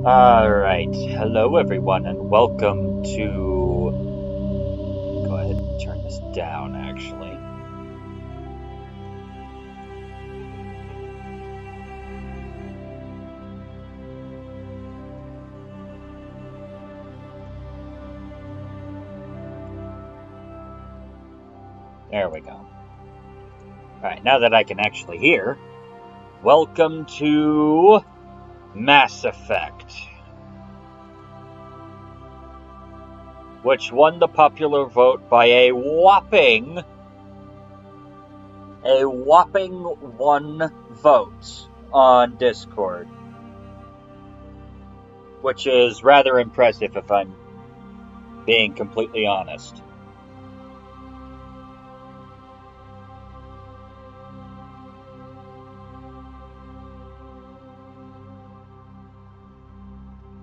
Alright, hello everyone and welcome to... Go ahead and turn this down actually. There we go. Alright, now that I can actually hear, welcome to Mass Effect, which won the popular vote by a whopping 1 vote on Discord, which is rather impressive if I'm being completely honest.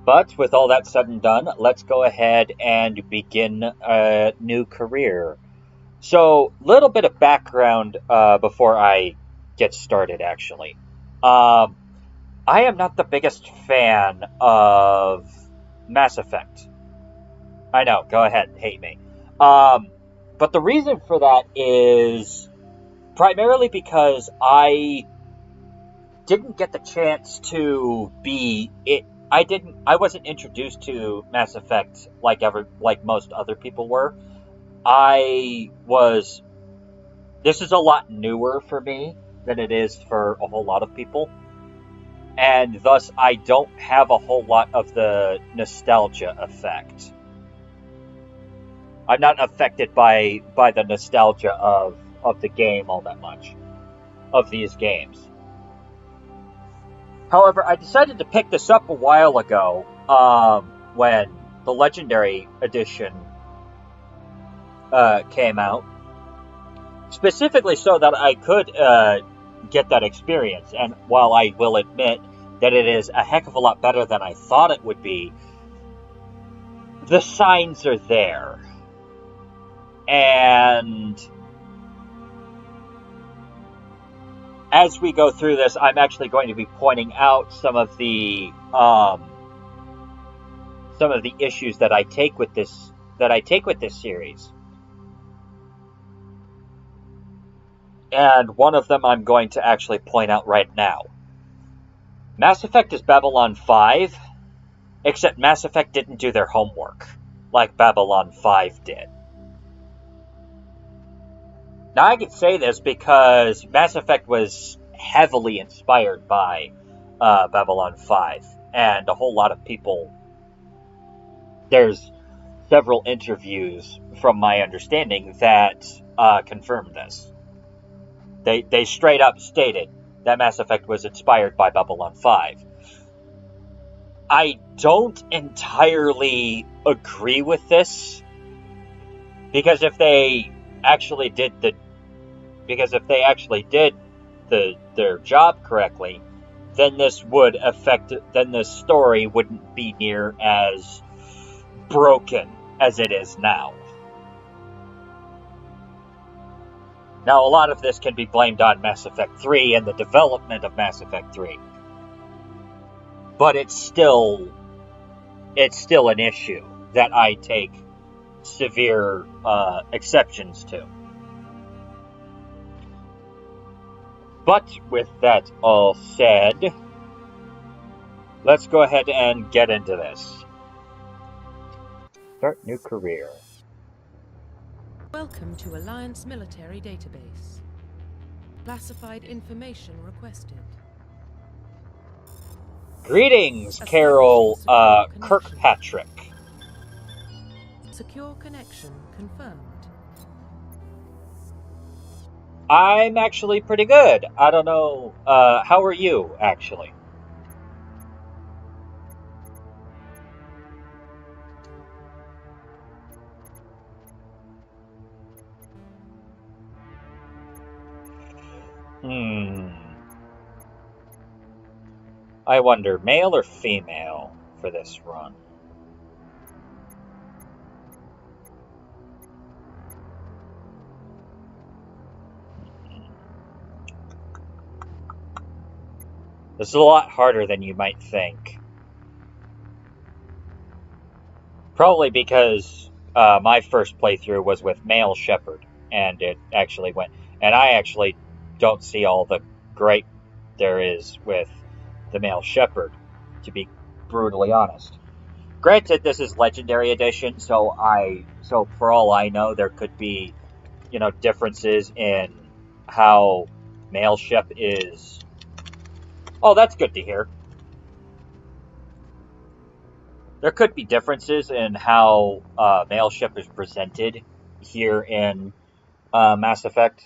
But with all that said and done, let's go ahead and begin a new career. So, little bit of background before I get started, actually. I am not the biggest fan of Mass Effect. I know, go ahead, hate me. But the reason for that is primarily because I didn't get the chance to be it. I wasn't introduced to Mass Effect like most other people were. This is a lot newer for me than it is for a whole lot of people. And thus I don't have a whole lot of the nostalgia effect. I'm not affected by the nostalgia of the game all that much. Of these games. However, I decided to pick this up a while ago, when the Legendary Edition came out. Specifically so that I could get that experience. And while I will admit that it is a heck of a lot better than I thought it would be, the signs are there. And as we go through this, I'm actually going to be pointing out some of the issues that I take with this series. And one of them I'm going to actually point out right now. Mass Effect is Babylon 5, except Mass Effect didn't do their homework like Babylon 5 did. Now, I can say this because Mass Effect was heavily inspired by Babylon 5, and a whole lot of people... There's several interviews, from my understanding, that confirm this. They straight up stated that Mass Effect was inspired by Babylon 5. I don't entirely agree with this, because if they actually did their job correctly, then this story wouldn't be near as broken as it is now. Now, a lot of this can be blamed on Mass Effect 3 and the development of Mass Effect 3. But it's still an issue that I take severe exceptions to. But with that all said, let's go ahead and get into this. Start new career. Welcome to Alliance Military Database. Classified information requested. Greetings, Carol Kirkpatrick. Secure connection confirmed. I'm actually pretty good. I don't know, how are you, actually? I wonder, male or female for this run? This is a lot harder than you might think. Probably because my first playthrough was with Male Shepherd, and it actually went. And I actually don't see all the great there is with the Male Shepherd, to be brutally honest. Granted, this is Legendary Edition, so for all I know, there could be, differences in how Male Shep is. Oh, that's good to hear. There could be differences in how Male Shep is presented here in Mass Effect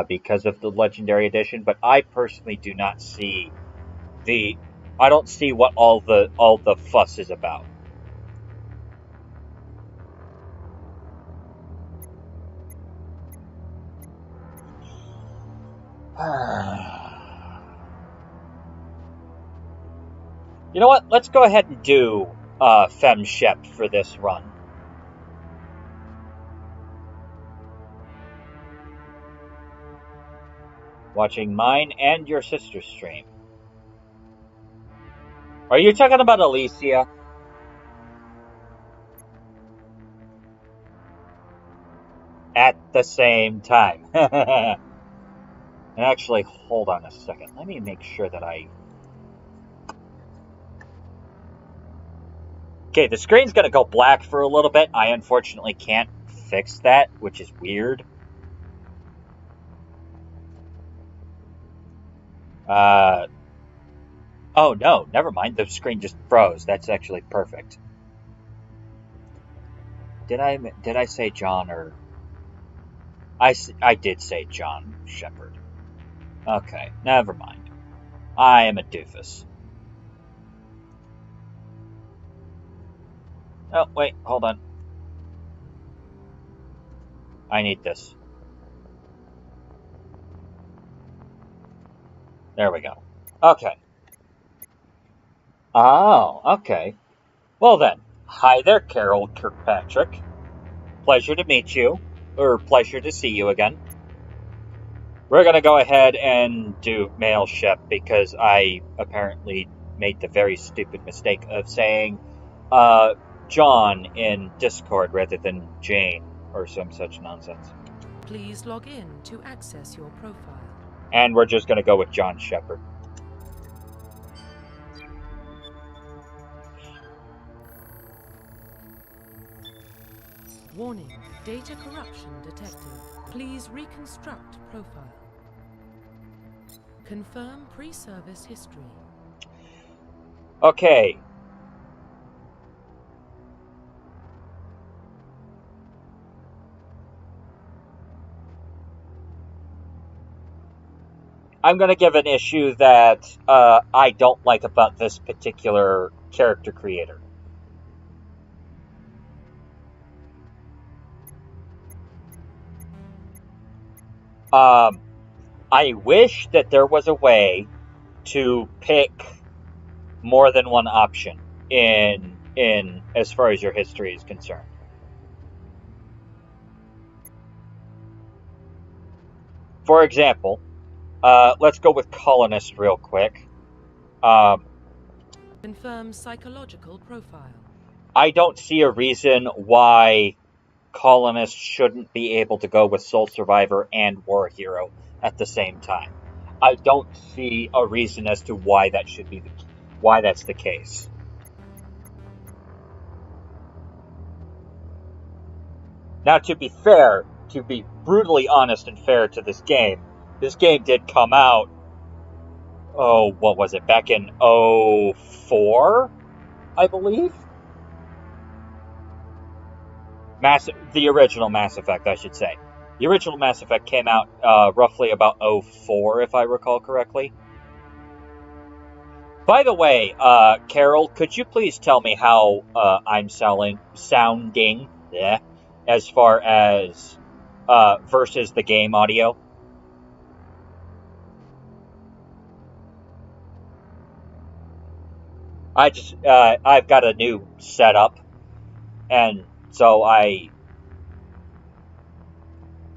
because of the Legendary Edition, but I personally do not see the. I don't see what all the fuss is about. You know what? Let's go ahead and do Fem Shep for this run. Watching mine and your sister's stream. Are you talking about Alicia? At the same time. And actually, hold on a second. Let me make sure that I... Okay, the screen's going to go black for a little bit. I unfortunately can't fix that, which is weird. Oh no, never mind. The screen just froze. That's actually perfect. Did I say John or... I did say John Shepard. Okay, never mind. I am a doofus. Oh, wait, hold on. I need this. There we go. Okay. Oh, okay. Well then, hi there, Carol Kirkpatrick. Pleasure to meet you, or pleasure to see you again. We're gonna go ahead and do Male Shep because I apparently made the very stupid mistake of saying John in Discord rather than Jane or some such nonsense. Please log in to access your profile. And we're just gonna go with John Shepard. Warning, data corruption detected. Please reconstruct profile. Confirm pre-service history. Okay. I'm going to give an issue that I don't like about this particular character creator. I wish that there was a way to pick more than one option in as far as your history is concerned. For example, let's go with colonist real quick. Confirm psychological profile. I don't see a reason why colonists shouldn't be able to go with Soul Survivor and War Hero at the same time. I don't see a reason as to why that should be why that's the case. Now, to be fair, to be brutally honest and fair to this game did come out, oh, what was it, back in 04, I believe? The original Mass Effect, I should say. The original Mass Effect came out roughly about 04, if I recall correctly. By the way, Carol, could you please tell me how I'm sounding as far as versus the game audio? I've got a new setup, and so I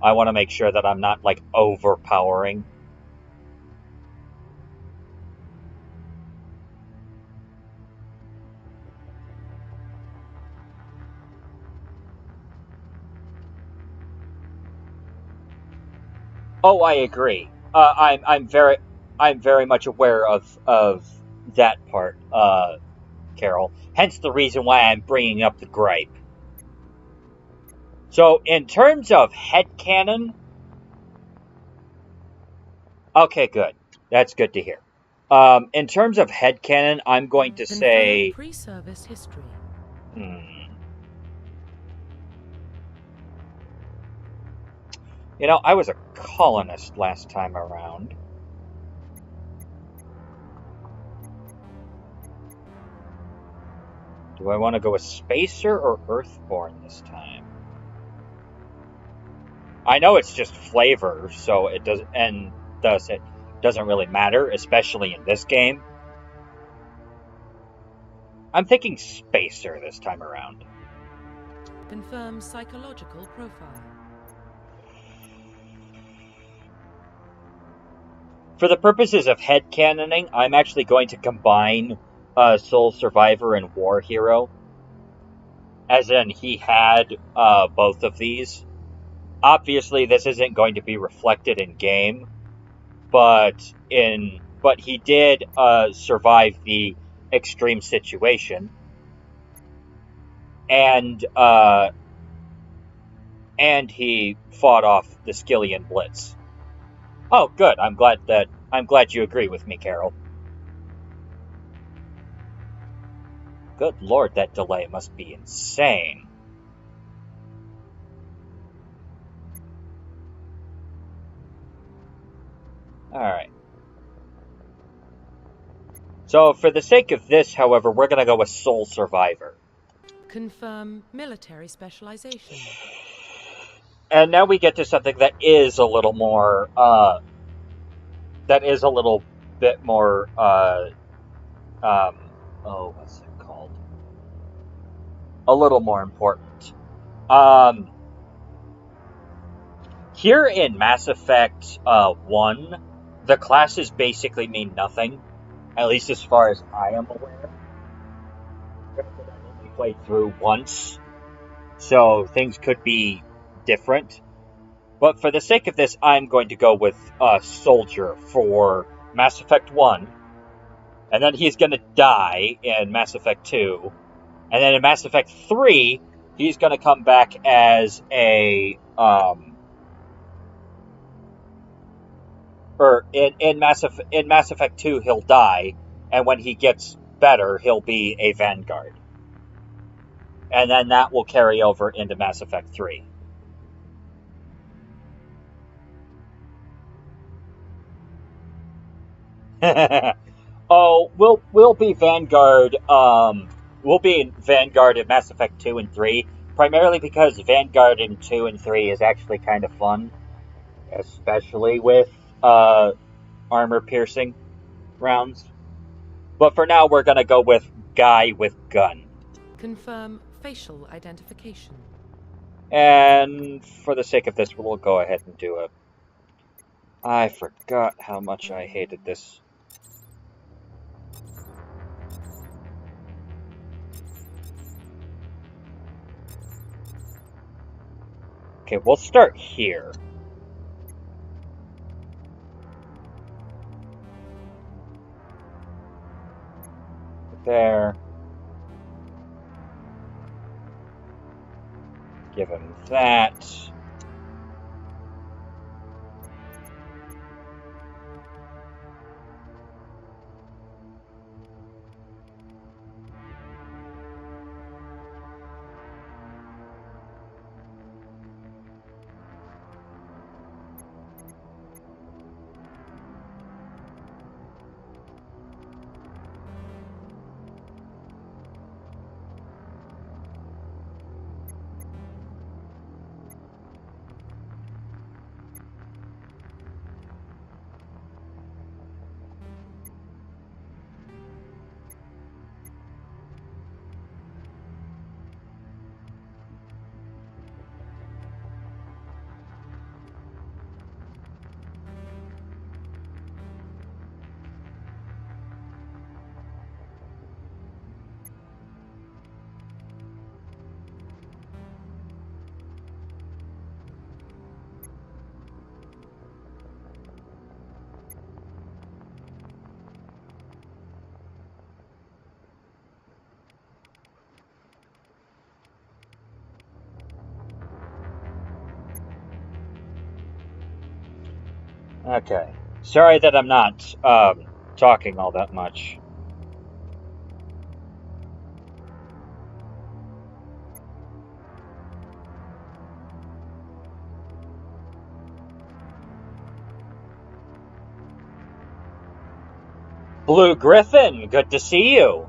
want to make sure that I'm not like overpowering. Oh, I agree. I'm very much aware of that part, Carol. Hence the reason why I'm bringing up the gripe. So, in terms of headcanon, okay, good. That's good to hear. In terms of headcanon, I'm going to Confirm say, pre-service history. You know, I was a colonist last time around. Do I want to go with Spacer or Earthborn this time? I know it's just flavor, so it doesn't, and thus it doesn't really matter, especially in this game. I'm thinking Spacer this time around. Confirm psychological profile. For the purposes of headcanoning, I'm actually going to combine Soul Survivor and War Hero. As in, he had both of these. Obviously, this isn't going to be reflected in game, but he did survive the extreme situation, and he fought off the Skillian Blitz. Oh, good. I'm glad you agree with me, Carol. Good lord, that delay must be insane. Alright. So, for the sake of this, however, we're going to go with Soul Survivor. Confirm military specialization. And now we get to something that is a little more, bit more, what's it called? A little more important. Here in Mass Effect 1, the classes basically mean nothing, at least as far as I am aware. I've only played through once, so things could be different. But for the sake of this, I'm going to go with Soldier for Mass Effect 1. And then he's going to die in Mass Effect 2. And then in Mass Effect 3, he's going to come back as a... in Mass Effect 2, he'll die. And when he gets better, he'll be a Vanguard. And then that will carry over into Mass Effect 3. Oh, we'll be Vanguard. We'll be in Vanguard in Mass Effect 2 and 3, primarily because Vanguard in 2 and 3 is actually kind of fun, especially with armor-piercing rounds. But for now, we're gonna go with Guy with Gun. Confirm facial identification. And for the sake of this, we'll go ahead and do it. I forgot how much I hated this. Okay, we'll start here. There. Give him that. Okay. Sorry that I'm not talking all that much. Blue Griffin, good to see you.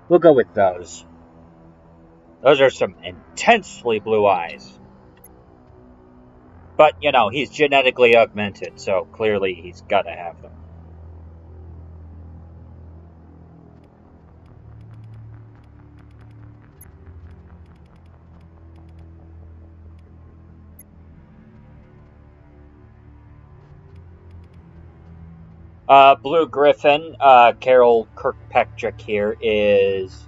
We'll go with those. Those are some intensely blue eyes. But, you know, he's genetically augmented, so clearly he's got to have them. Blue Griffin, Carol Kirkpatrick here is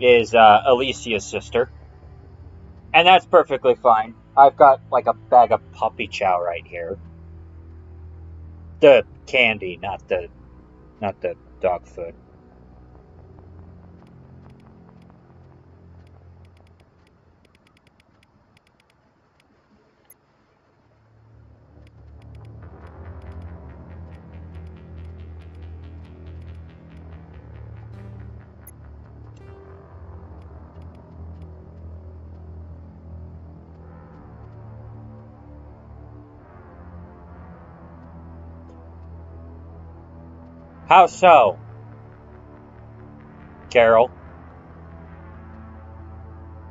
Alicia's sister. And that's perfectly fine. I've got like a bag of puppy chow right here. The candy, not the dog food. How so, Carol?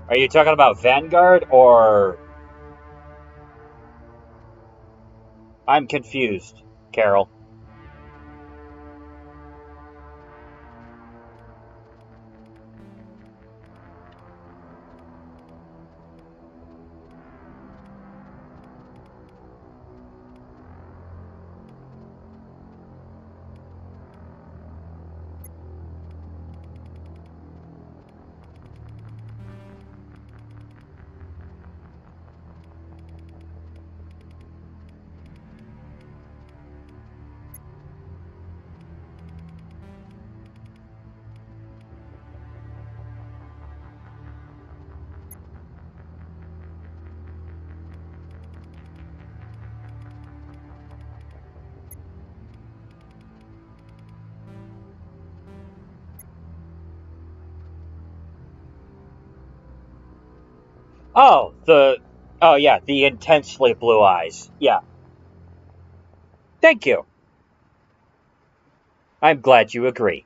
Are you talking about Vanguard or I'm confused, Carol? Oh, oh yeah, the intensely blue eyes. Yeah. Thank you. I'm glad you agree.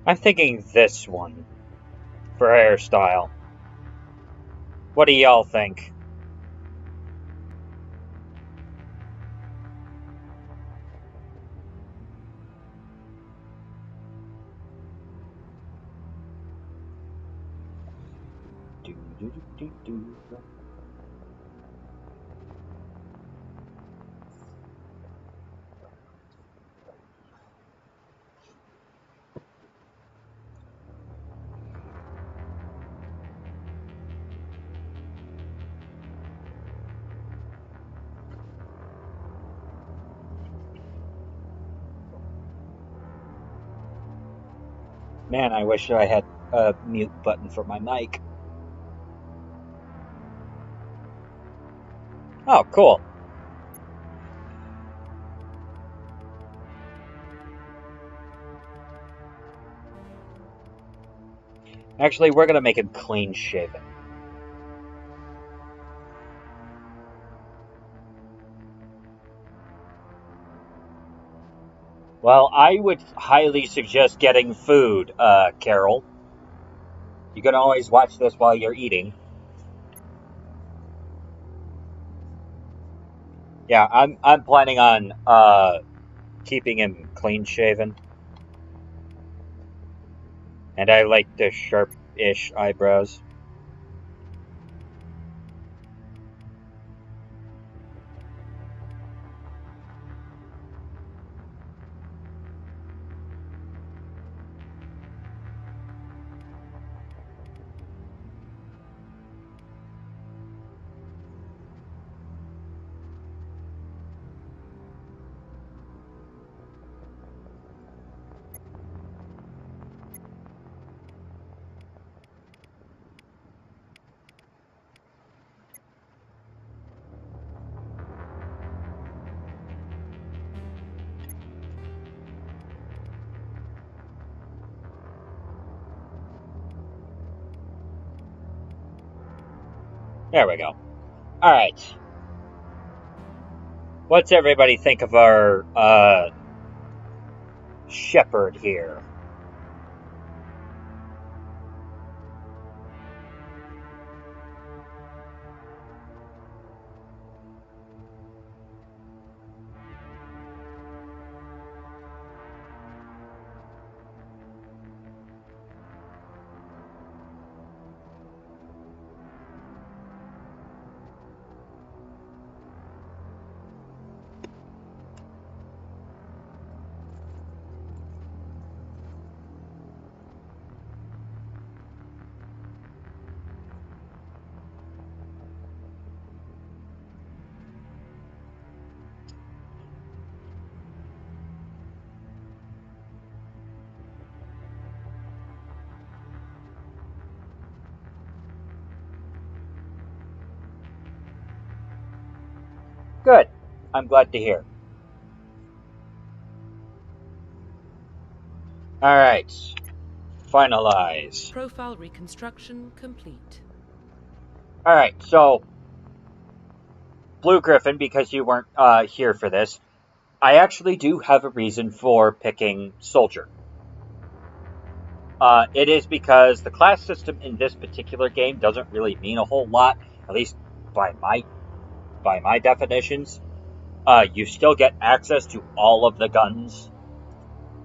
I'm thinking this one for hairstyle. What do y'all think? Man, I wish I had mute button for my mic. Oh, cool. Actually, we're gonna make him clean shaven. Well, I would highly suggest getting food, Carol. You can always watch this while you're eating. Yeah, I'm planning on keeping him clean shaven. And I like the sharp-ish eyebrows. There we go. Alright. What's everybody think of our shepherd here? Good. I'm glad to hear. Alright. Finalize. Profile reconstruction complete. Alright, so Blue Griffin, because you weren't here for this, I actually do have a reason for picking Soldier. It is because the class system in this particular game doesn't really mean a whole lot, at least by my definitions. You still get access to all of the guns.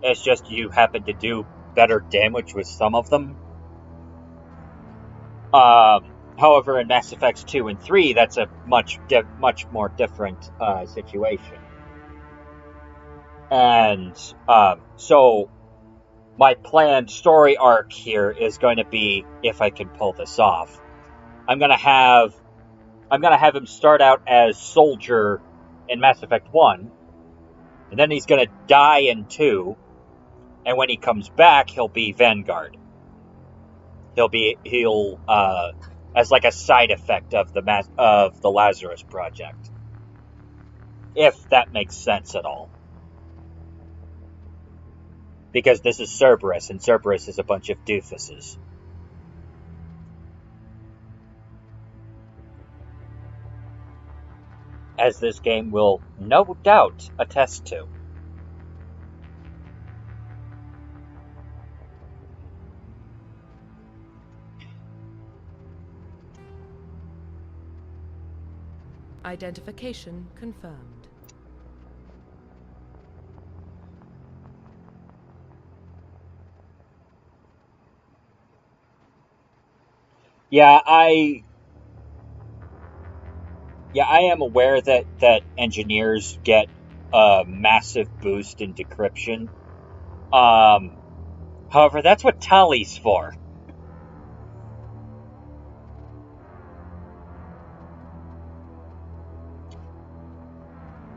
It's just you happen to do better damage with some of them. However, in Mass Effects 2 and 3, that's a much more different situation. And so my planned story arc here is going to be, if I can pull this off, I'm gonna have him start out as Soldier in Mass Effect 1, and then he's gonna die in 2, and when he comes back, he'll be Vanguard. He'll as like a side effect of the Lazarus Project, if that makes sense at all. Because this is Cerberus, and Cerberus is a bunch of doofuses. As this game will no doubt attest to. Identification confirmed. Yeah, I am aware that engineers get a massive boost in decryption. However, that's what Tali's for.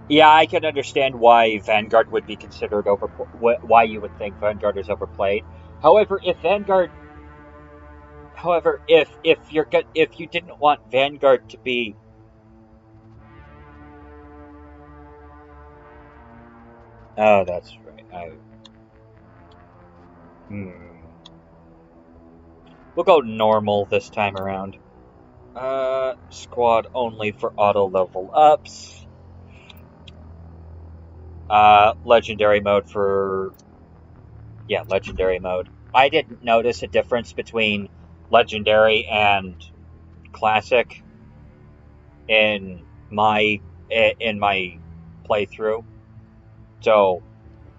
Yeah, I can understand why Vanguard would be considered why you would think Vanguard is overplayed. However, if Vanguard However, if you didn't want Vanguard to be, oh, that's right. Hmm. We'll go normal this time around. Squad only for auto level ups. Legendary mode for, yeah, legendary mode. I didn't notice a difference between legendary and classic in my playthrough, so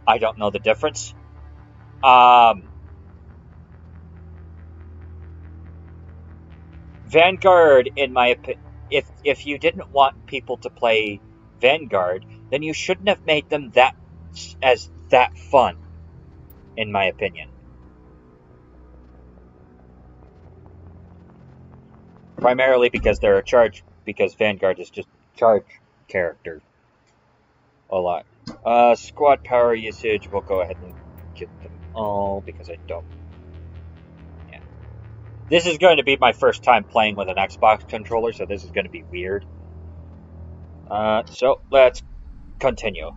I don't know the difference. Vanguard, in my opinion, if you didn't want people to play Vanguard, then you shouldn't have made them that fun, in my opinion. Primarily because they're because Vanguard is just charge character a lot. Squad power usage, we'll go ahead and get them all because I don't. Yeah. This is going to be my first time playing with an Xbox controller, so this is going to be weird. So let's continue.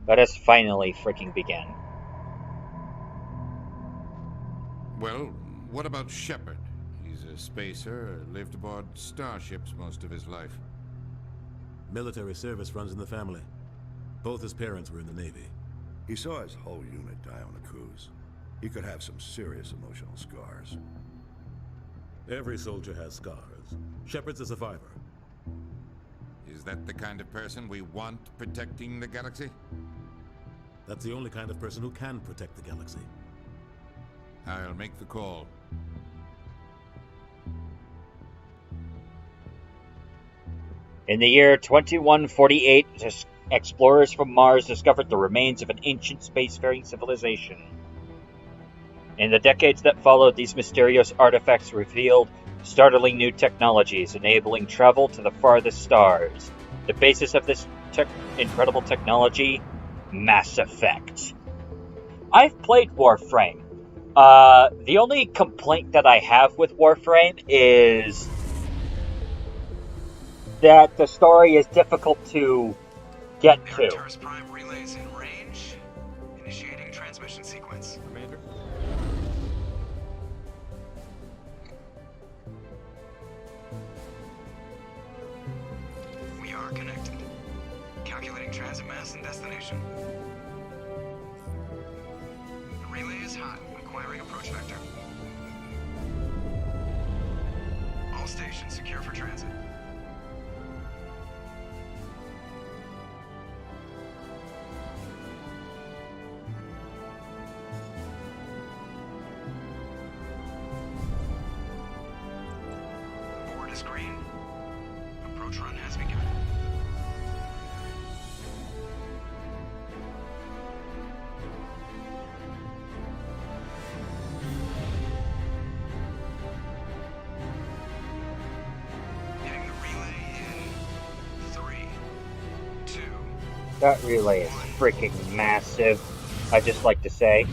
Let us finally freaking begin. Well, what about Shepard? He's a spacer, lived aboard starships most of his life. Military service runs in the family. Both his parents were in the Navy. He saw his whole unit die on a cruise. He could have some serious emotional scars. Every soldier has scars. Shepard's a survivor. Is that the kind of person we want protecting the galaxy? That's the only kind of person who can protect the galaxy. I'll make the call. In the year 2148, explorers from Mars discovered the remains of an ancient spacefaring civilization. In the decades that followed, these mysterious artifacts revealed startling new technologies, enabling travel to the farthest stars. The basis of this incredible technology? Mass Effect. I've played Warframe. The only complaint that I have with Warframe is that the story is difficult to get to. Prime relays in range. Initiating transmission sequence. Commander? We are connected. Calculating transit mass and destination. The relay is hot. Acquiring approach vector. All stations secure for transit. Board is green. Approach run has begun. Hitting the relay in 3, 2. That relay is freaking massive, I just like to say.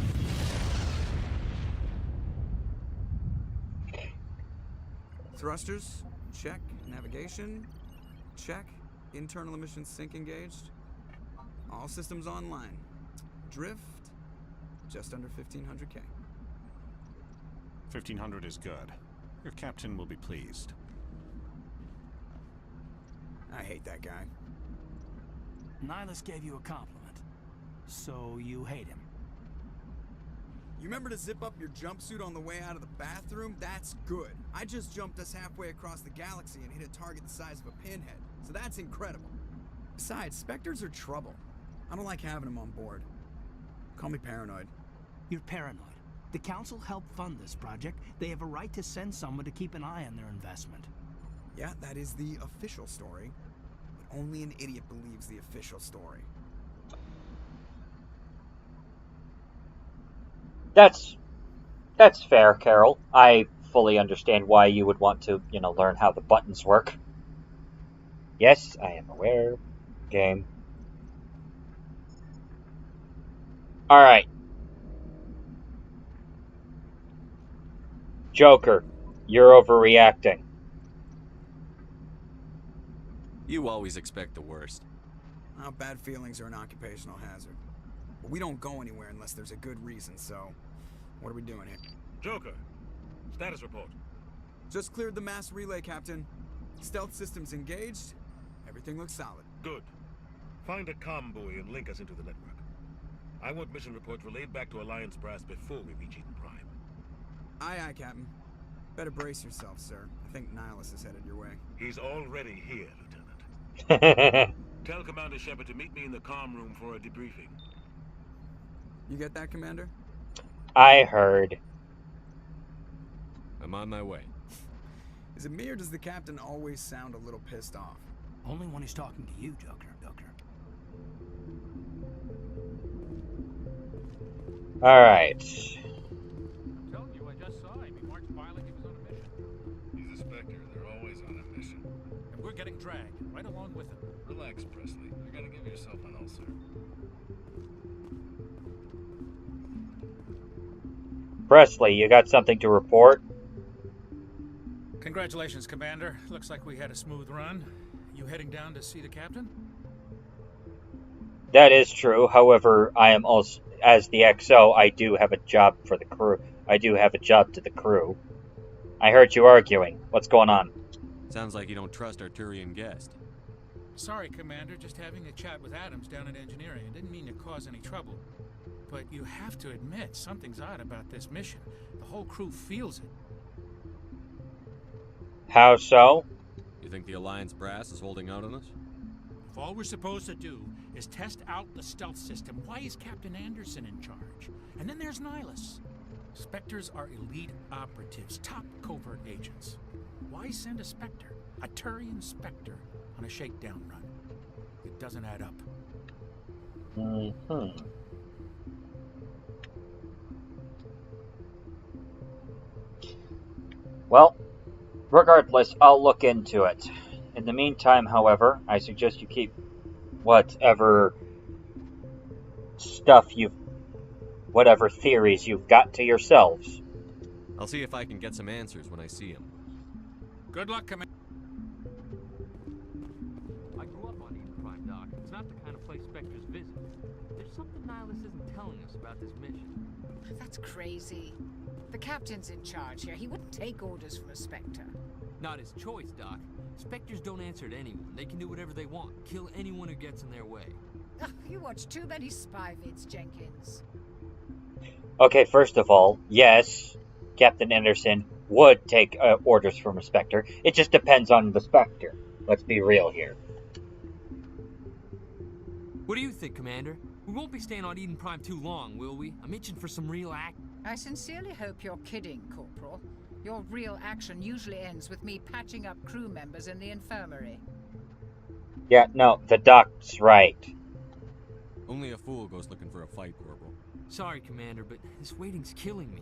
Thrusters, check. Navigation, check. Internal emissions sync engaged. All systems online. Drift, just under 1500K. 1500 is good. Your captain will be pleased. I hate that guy. Nihilus gave you a compliment, so you hate him. You remember to zip up your jumpsuit on the way out of the bathroom? That's good. I just jumped us halfway across the galaxy and hit a target the size of a pinhead, so that's incredible. Besides, Spectres are trouble. I don't like having them on board. Call me paranoid. You're paranoid. The Council helped fund this project. They have a right to send someone to keep an eye on their investment. Yeah, that is the official story. But only an idiot believes the official story. That's fair, Carol. I fully understand why you would want to, learn how the buttons work. Yes, I am aware. Game. Alright. Joker, you're overreacting. You always expect the worst. Well, bad feelings are an occupational hazard. But we don't go anywhere unless there's a good reason, so... What are we doing here? Joker, status report. Just cleared the mass relay, Captain. Stealth systems engaged. Everything looks solid. Good. Find a comm buoy and link us into the network. I want mission reports relayed back to Alliance Brass before we reach Eden Prime. Aye, aye, Captain. Better brace yourself, sir. I think Nihilus is headed your way. He's already here, Lieutenant. Tell Commander Shepard to meet me in the comm room for a debriefing. You get that, Commander? I heard. I'm on my way. Is it me or does the Captain always sound a little pissed off? Only when he's talking to you, Joker. Alright. Told you, I just saw him. He marched by like he was on a mission. He's a Spectre. They're always on a mission. And we're getting dragged right along with him. Relax, Presley. You're gonna give yourself an ulcer. Presley, you got something to report? Congratulations, Commander. Looks like we had a smooth run. You heading down to see the captain? That is true. However, I am also, as the XO, I do have a job for the crew. I do have a job to the crew. I heard you arguing. What's going on? Sounds like you don't trust our Turian guest. Sorry, Commander. Just having a chat with Adams down at engineering. Didn't mean to cause any trouble. But you have to admit, something's odd about this mission. The whole crew feels it. How so? You think the Alliance Brass is holding out on us? If all we're supposed to do is test out the stealth system, why is Captain Anderson in charge? And then there's Nihilus. Spectres are elite operatives, top covert agents. Why send a Spectre, a Turian Spectre, on a shakedown run? It doesn't add up. Mm-hmm. Well, regardless, I'll look into it. In the meantime, however, I suggest you keep whatever theories you've got to yourselves. I'll see if I can get some answers when I see him. Good luck, Commander. I grew up on Eden Prime, Doc. It's not the kind of place Spectres visit. There's something Nihilus isn't telling us about this mission. That's crazy. The Captain's in charge here. He wouldn't take orders from a Spectre. Not his choice, Doc. Spectres don't answer to anyone. They can do whatever they want. Kill anyone who gets in their way. You watch too many spy vids, Jenkins. Okay, first of all, yes, Captain Anderson would take orders from a Spectre. It just depends on the Spectre. Let's be real here. What do you think, Commander? We won't be staying on Eden Prime too long, will we? I'm itching for some real act. I sincerely hope you're kidding, Corporal. Your real action usually ends with me patching up crew members in the infirmary. Yeah, no, the doc's right. Only a fool goes looking for a fight, Corporal. Sorry, Commander, but this waiting's killing me.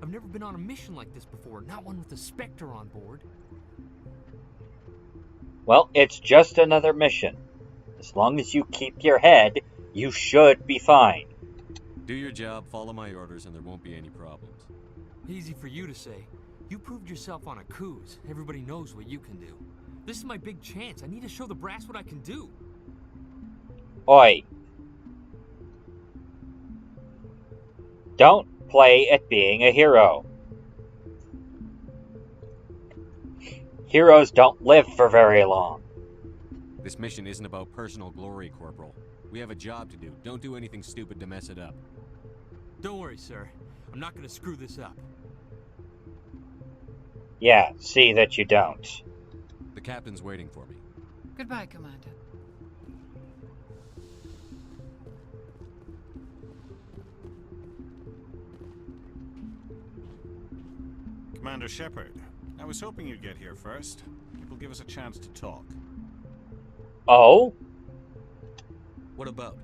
I've never been on a mission like this before, not one with a Spectre on board. Well, it's just another mission. As long as you keep your head, you should be fine. Do your job, follow my orders, and there won't be any problems. Easy for you to say. You proved yourself on a cruise. Everybody knows what you can do. This is my big chance. I need to show the brass what I can do. Oi. Don't play at being a hero. Heroes don't live for very long. This mission isn't about personal glory, Corporal. We have a job to do. Don't do anything stupid to mess it up. Don't worry, sir. I'm not going to screw this up. Yeah, see that you don't. The captain's waiting for me. Goodbye, Commander. Commander Shepard, I was hoping you'd get here first. It will give us a chance to talk. Oh? What about?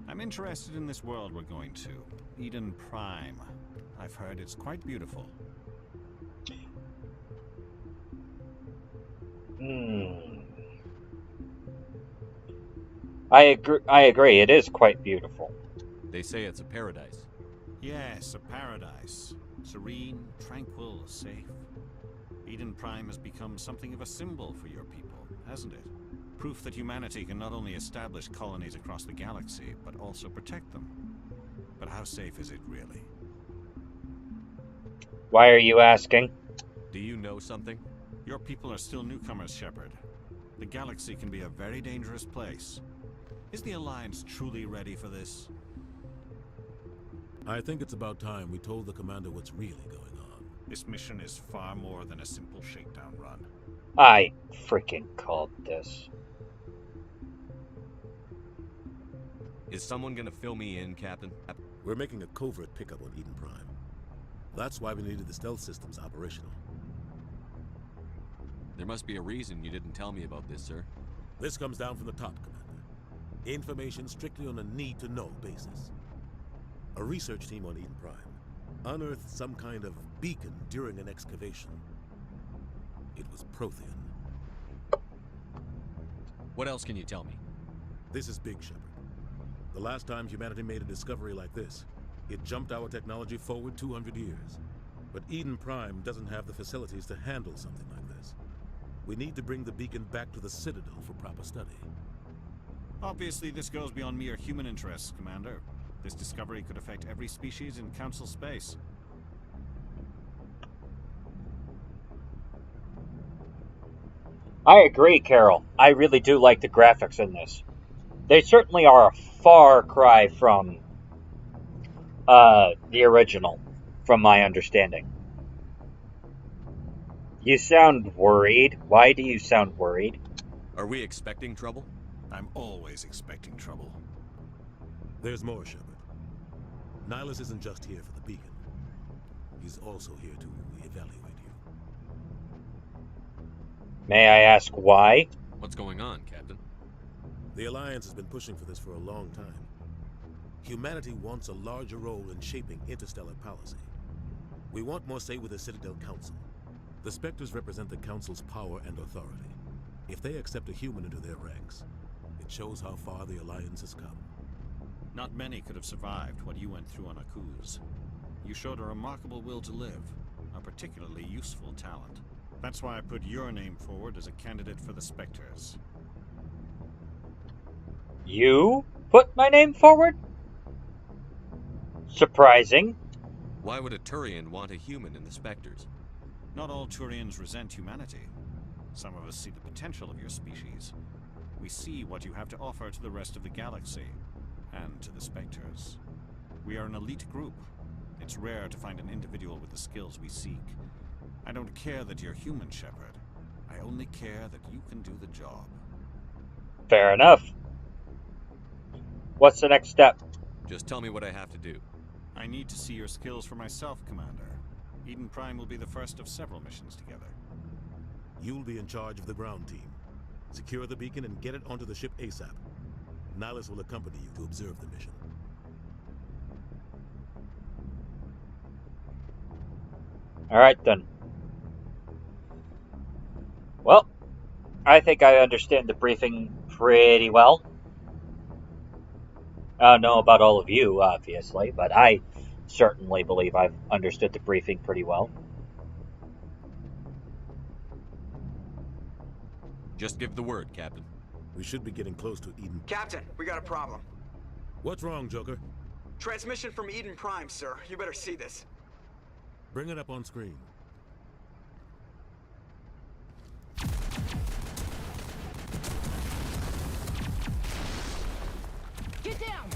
I'm interested in this world we're going to. Eden Prime. I've heard it's quite beautiful. I agree. It is quite beautiful. They say it's a paradise. Yes, a paradise. Serene, tranquil, safe. Eden Prime has become something of a symbol for your people, hasn't it? Proof that humanity can not only establish colonies across the galaxy, but also protect them. But how safe is it, really? Why are you asking? Do you know something? Your people are still newcomers, Shepard. The galaxy can be a very dangerous place. Is the Alliance truly ready for this? I think it's about time we told the commander what's really going on. This mission is far more than a simple shakedown run. I freaking called this. Is someone gonna fill me in, Captain? We're making a covert pickup on Eden Prime. That's why we needed the stealth systems operational. There must be a reason you didn't tell me about this, sir. This comes down from the top, Commander. Information strictly on a need-to-know basis. A research team on Eden Prime unearthed some kind of beacon during an excavation. It was Prothean. What else can you tell me? This is big, Shepard. The last time humanity made a discovery like this, it jumped our technology forward 200 years. But Eden Prime doesn't have the facilities to handle something like this. We need to bring the beacon back to the Citadel for proper study. Obviously, this goes beyond mere human interests, Commander. This discovery could affect every species in Council space. I agree, Carol. I really do like the graphics in this. They certainly are a far cry from the original, from my understanding. You sound worried. Why do you sound worried? Are we expecting trouble? I'm always expecting trouble. There's more, Shepard. Nihilus isn't just here for the beacon. He's also here to evaluate you. May I ask why? What's going on, Captain? The Alliance has been pushing for this for a long time. Humanity wants a larger role in shaping interstellar policy. We want more say with the Citadel Council. The Spectres represent the Council's power and authority. If they accept a human into their ranks, it shows how far the Alliance has come. Not many could have survived what you went through on Akuz. You showed a remarkable will to live, a particularly useful talent. That's why I put your name forward as a candidate for the Spectres. You put my name forward? Surprising. Why would a Turian want a human in the Spectres? Not all Turians resent humanity. Some of us see the potential of your species. We see what you have to offer to the rest of the galaxy, and to the Spectres. We are an elite group. It's rare to find an individual with the skills we seek. I don't care that you're human, Shepard. I only care that you can do the job. Fair enough. What's the next step? Just tell me what I have to do. I need to see your skills for myself, Commander. Eden Prime will be the first of several missions together. You'll be in charge of the ground team. Secure the beacon and get it onto the ship ASAP. Nihilus will accompany you to observe the mission. Alright then. Well, I think I understand the briefing pretty well. I don't know about all of you, obviously, but I certainly believe I've understood the briefing pretty well. Just give the word, Captain. We should be getting close to Eden. Captain, we got a problem. What's wrong, Joker? Transmission from Eden Prime, sir. You better see this. Bring it up on screen. Get down!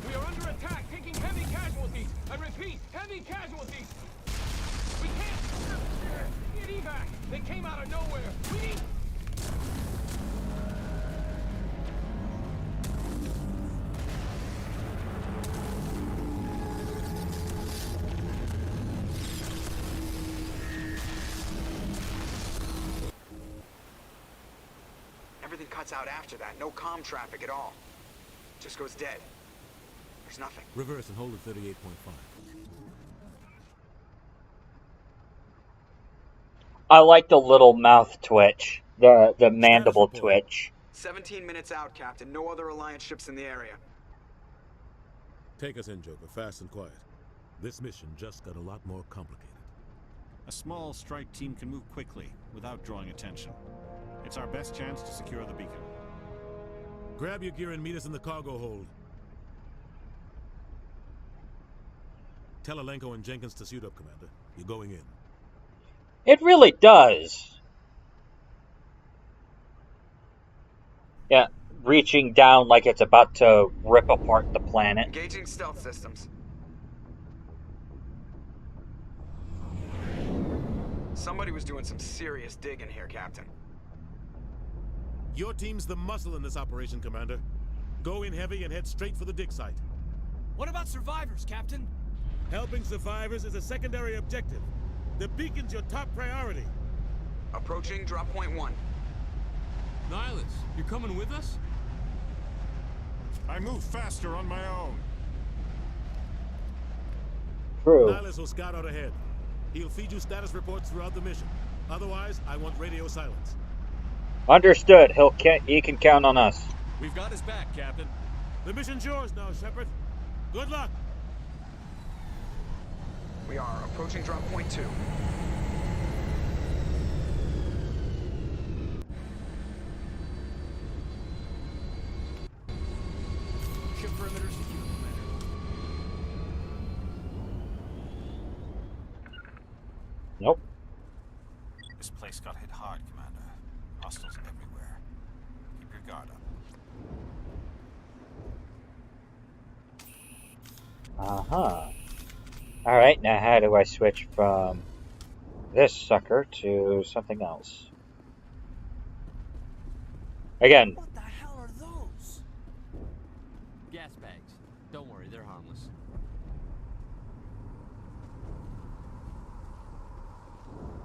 We are under attack, taking heavy casualties. I repeat, heavy casualties. We can't get evac. They came out of nowhere. We need... Everything cuts out after that. No comm traffic at all. Just goes dead. There's nothing. Reverse and hold at 38.5. I like the little mouth twitch, the mandible twitch. 17 minutes out, Captain. No other Alliance ships in the area. Take us in, Joker, fast and quiet. This mission just got a lot more complicated. A small strike team can move quickly, without drawing attention. It's our best chance to secure the beacon. Grab your gear and meet us in the cargo hold. Tell Alenko and Jenkins to suit up, Commander. You're going in. It really does. Yeah, reaching down like it's about to rip apart the planet. Engaging stealth systems. Somebody was doing some serious digging here, Captain. Your team's the muscle in this operation, Commander. Go in heavy and head straight for the dig site. What about survivors, Captain? Helping survivors is a secondary objective. The beacon's your top priority. Approaching drop point 1. Nihilus, you're coming with us? I move faster on my own. True. Nihilus will scout out ahead. He'll feed you status reports throughout the mission. Otherwise, I want radio silence. Understood. He can count on us. We've got his back, Captain. The mission's yours now, Shepard. Good luck. We are approaching drop point 2. Ship perimeter secure, Commander. Nope. This place got hit hard, Commander. Hostiles everywhere. Keep your guard up. Uh-huh. Alright, now how do I switch from this sucker to something else? Again. What the hell are those? Gas bags. Don't worry, they're harmless.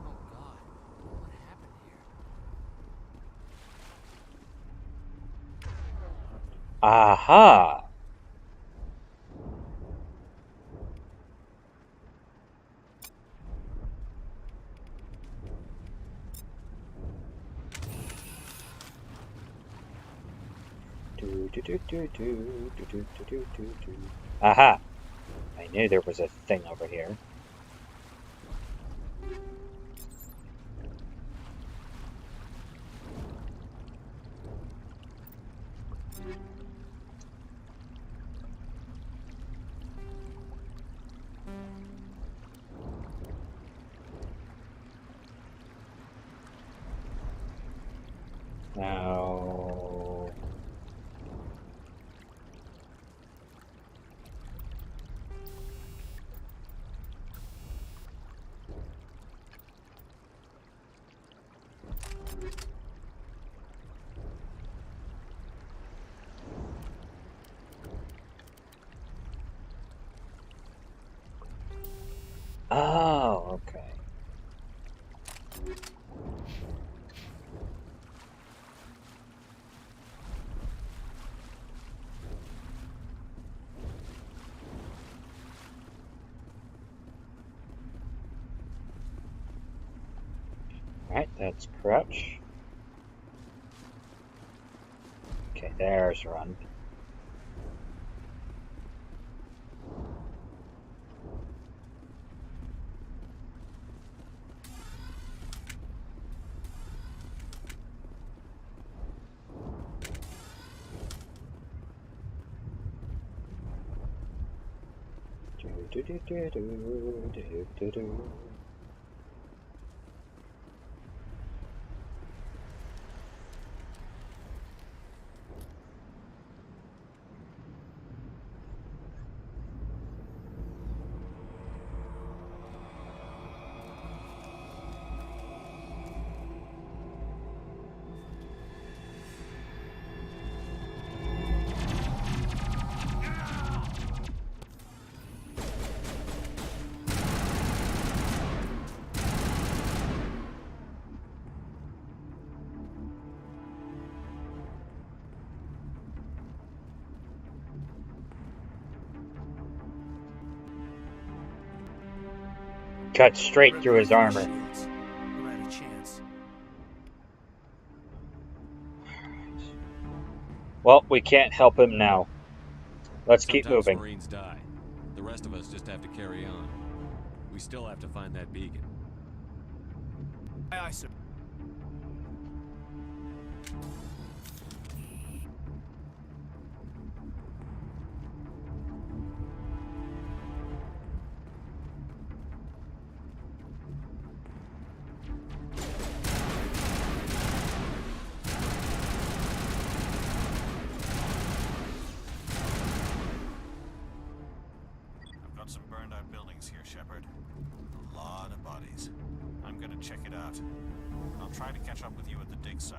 Oh God, what happened here? Aha! Aha! I knew there was a thing over here. Now... Oh, okay. Right, that's crouch. Okay, there's run. Cut straight through his armor. We're at a chance Well, we can't help him now. Let's keep Sometimes moving. Marines die. The rest of us just have to carry on. We still have to find that beacon. Aye, aye, sir. I've got some burned out buildings here, Shepard. A lot of bodies. I'm gonna check it out. I'll try to catch up with you at the dig site.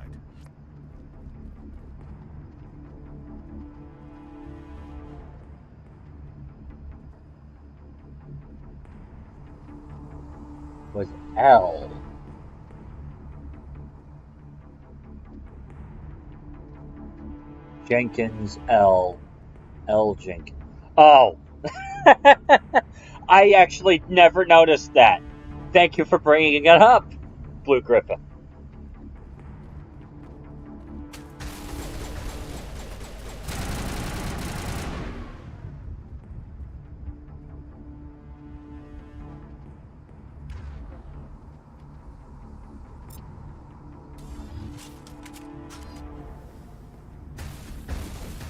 Was L. Jenkins L. L. Jenkins. Oh! I actually never noticed that. Thank you for bringing it up, Blue Griffin.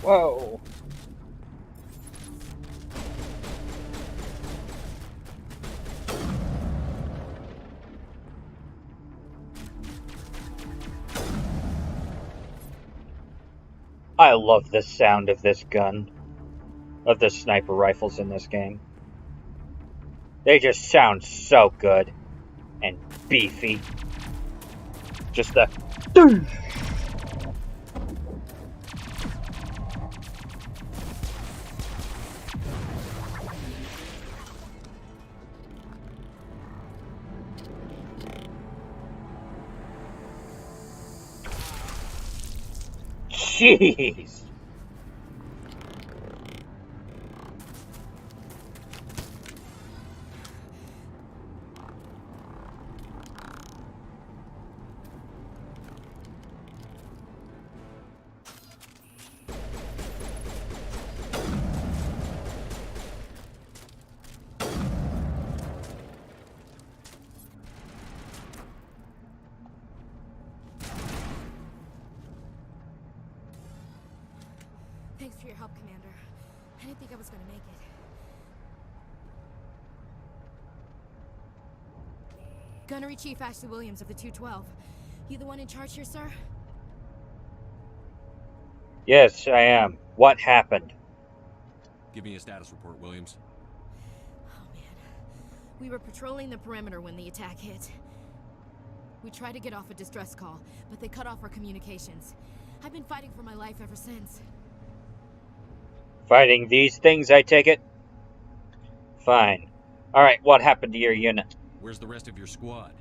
Whoa. I love the sound of this gun, of the sniper rifles in this game. They just sound so good and beefy. Just the jeez. Thanks for your help, Commander. I didn't think I was gonna make it. Gunnery Chief Ashley Williams of the 212. You the one in charge here, sir? Yes, I am. What happened? Give me a status report, Williams. Oh, man. We were patrolling the perimeter when the attack hit. We tried to get off a distress call, but they cut off our communications. I've been fighting for my life ever since. Fighting these things, I take it? Fine. Alright, what happened to your unit? Where's the rest of your squad?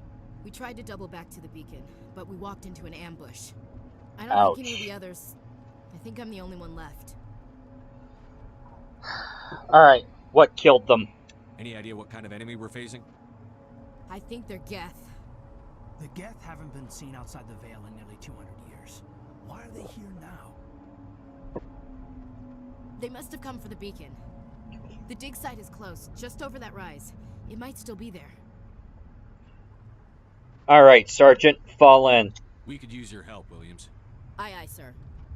We tried to double back to the beacon, but we walked into an ambush. I don't Ouch. think any of the others... I think I'm the only one left. Alright, what killed them? Any idea what kind of enemy we're facing? I think they're Geth. The Geth haven't been seen outside the Veil in nearly 200 years. Why are they here now? They must have come for the beacon. The dig site is close, just over that rise. It might still be there. Alright, Sergeant, fall in. We could use your help, Williams. Aye, aye, sir.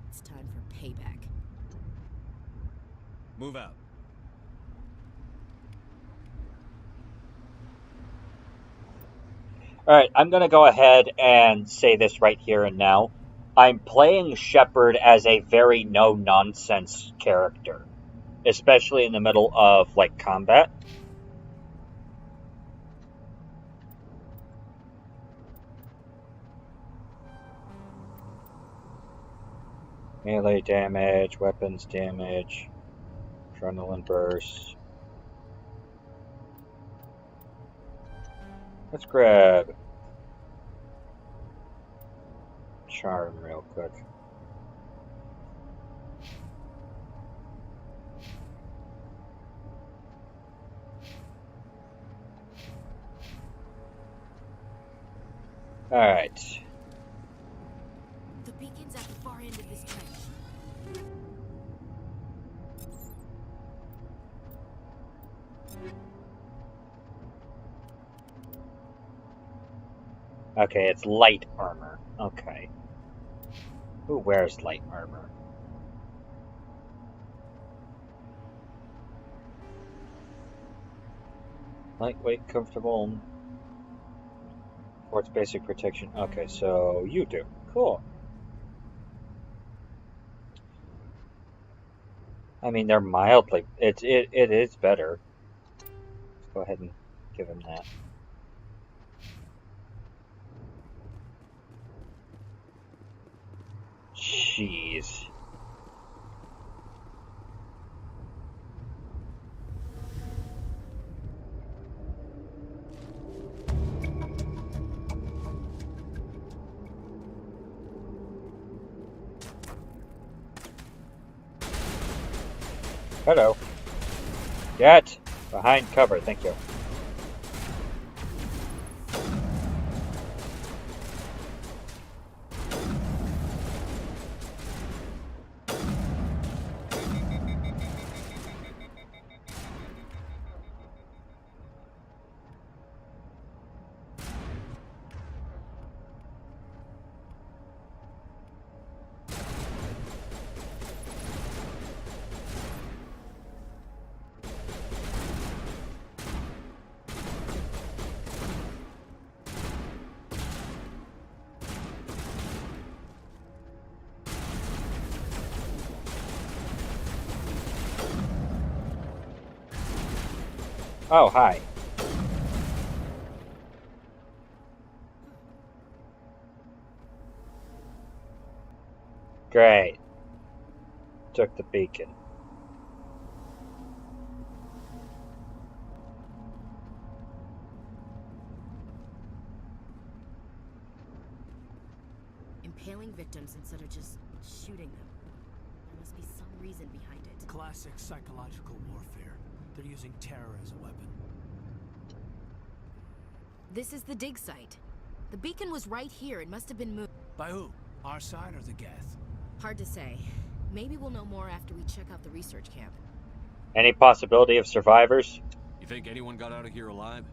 It's time for payback. Move out. Alright, I'm gonna go ahead and say this right here and now. I'm playing Shepard as a very no-nonsense character. Especially in the middle of, like, combat. Melee damage, weapons damage, adrenaline burst. Let's grab charm real quick. Alright. The beacon's at the far end of this trench. Okay, it's light armor. Okay. Who wears light armor? Lightweight, comfortable. For its basic protection. Okay, so you do. Cool. I mean, they're mildly. It is better. Let's go ahead and give him that. Jeez. Hello. Get behind cover, thank you. Oh, hi. Great. Took the beacon. Impaling victims instead of just shooting them. There must be some reason behind it. Classic psychological warfare. They're using terror as a weapon. This is the dig site. The beacon was right here. It must have been moved. By who? Our side or the Geth? Hard to say. Maybe we'll know more after we check out the research camp. Any possibility of survivors? You think anyone got out of here alive?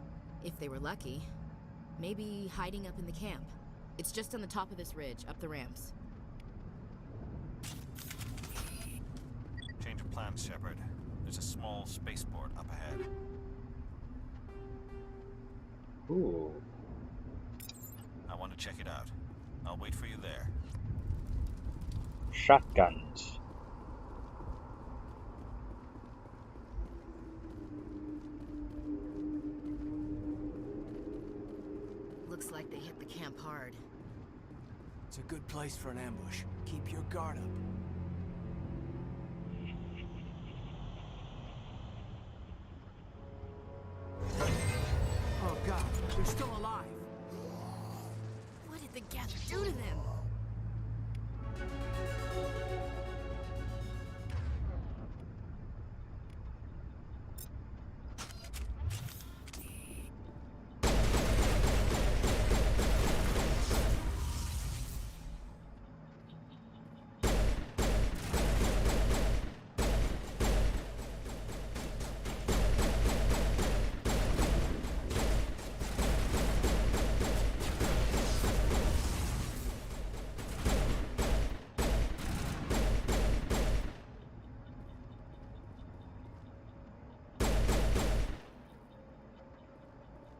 If they were lucky. Maybe hiding up in the camp. It's just on the top of this ridge, up the ramps. Change of plans, Shepard. There's a small spaceport up ahead. Ooh. I want to check it out. I'll wait for you there. Shotguns. Looks like they hit the camp hard. It's a good place for an ambush. Keep your guard up. Oh god, they're still alive. What did the Geth do to them?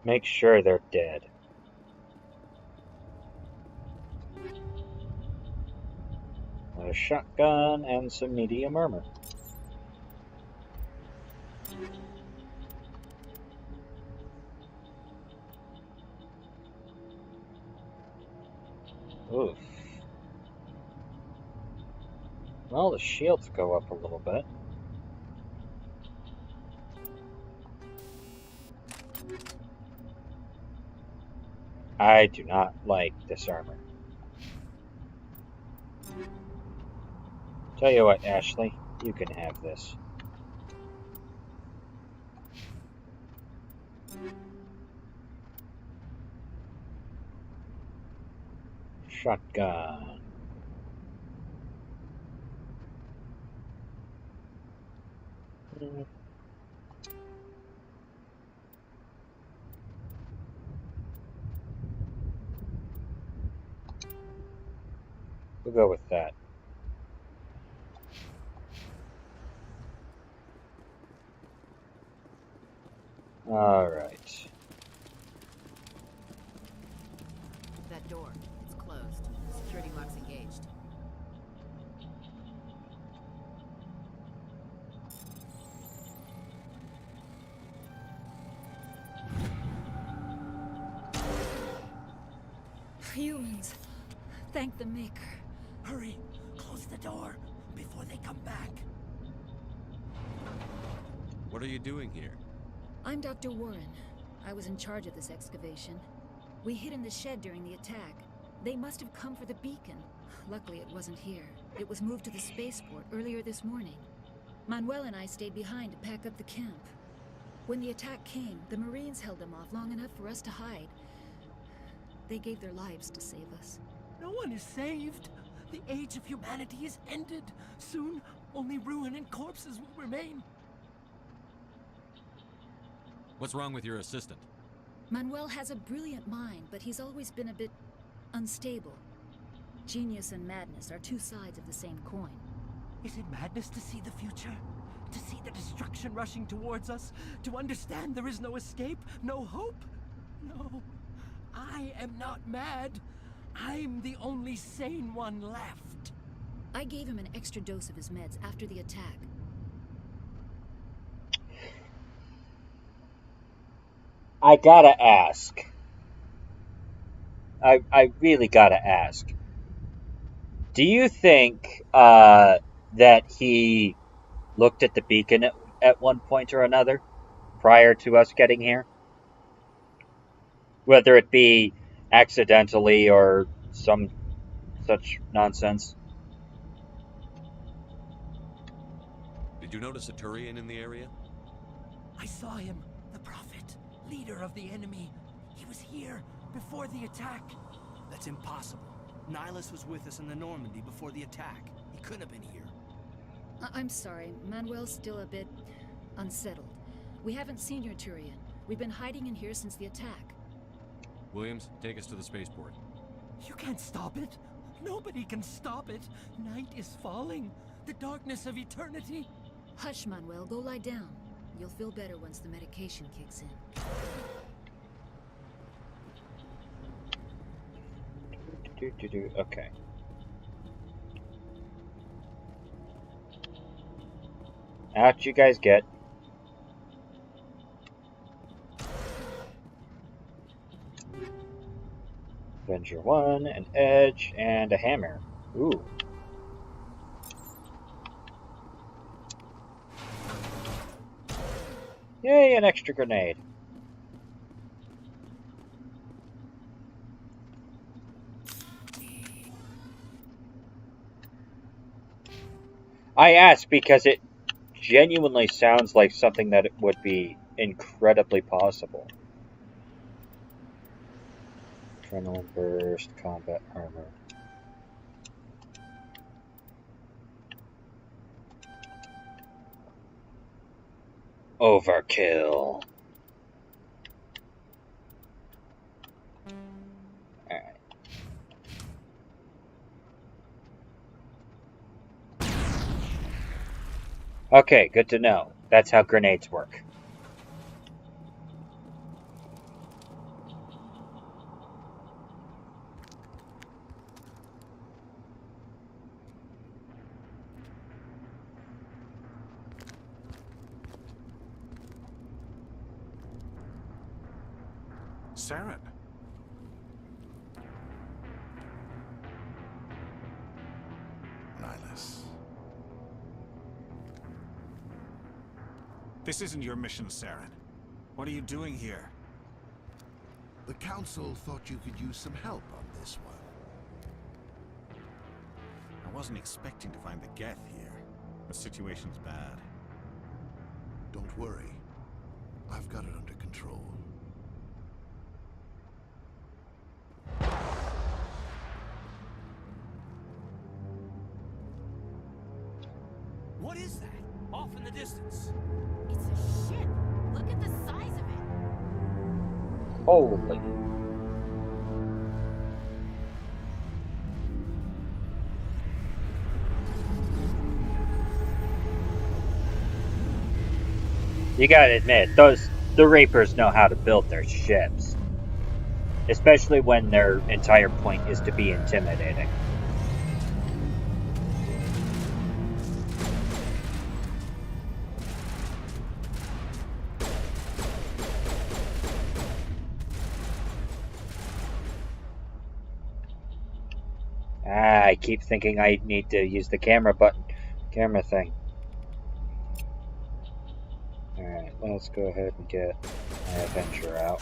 Make sure they're dead. A shotgun and some medium armor. Oof. Well, the shields go up a little bit. I do not like this armor. Tell you what, Ashley, you can have this. Shotgun. We'll go with that. All right. That door, it's closed. Security lock's engaged. Humans. Thank the Maker. Hurry! Close the door before they come back. What are you doing here? I'm Dr. Warren. I was in charge of this excavation. We hid in the shed during the attack. They must have come for the beacon. Luckily, it wasn't here. It was moved to the spaceport earlier this morning. Manuel and I stayed behind to pack up the camp. When the attack came, the Marines held them off long enough for us to hide. They gave their lives to save us. No one is saved. The age of humanity is ended. Soon, only ruin and corpses will remain. What's wrong with your assistant? Manuel has a brilliant mind, but he's always been a bit unstable. Genius and madness are two sides of the same coin. Is it madness to see the future? To see the destruction rushing towards us? To understand there is no escape? No hope? No. I am not mad. I'm the only sane one left. I gave him an extra dose of his meds after the attack. I gotta ask. I really gotta ask. Do you think that he looked at the beacon at one point or another prior to us getting here? Whether it be accidentally or some such nonsense. Did you notice a Turian in the area? I saw him, the Prophet, leader of the enemy. He was here before the attack. That's impossible. Nihilus was with us in the Normandy before the attack. He couldn't have been here. I'm sorry, Manuel's still a bit unsettled. We haven't seen your Turian. We've been hiding in here since the attack. Williams, take us to the spaceport. You can't stop it. Nobody can stop it. Night is falling. The darkness of eternity. Hush, Manuel. Go lie down. You'll feel better once the medication kicks in. Okay. Out you guys get. Avenger 1, an edge, and a hammer. Ooh. Yay, an extra grenade. I asked because it genuinely sounds like something that would be incredibly possible. Adrenaline burst, combat armor. Overkill. Alright. Okay, good to know. That's how grenades work. Saren. Nihilus. This isn't your mission, Saren. What are you doing here? The Council thought you could use some help on this one. I wasn't expecting to find the Geth here. The situation's bad. Don't worry. I've got it under control. What is that? Off in the distance. It's a ship. Look at the size of it. Holy. You gotta admit, the Reapers know how to build their ships. Especially when their entire point is to be intimidating. I keep thinking I need to use the camera thing. Alright, let's go ahead and get my adventure out.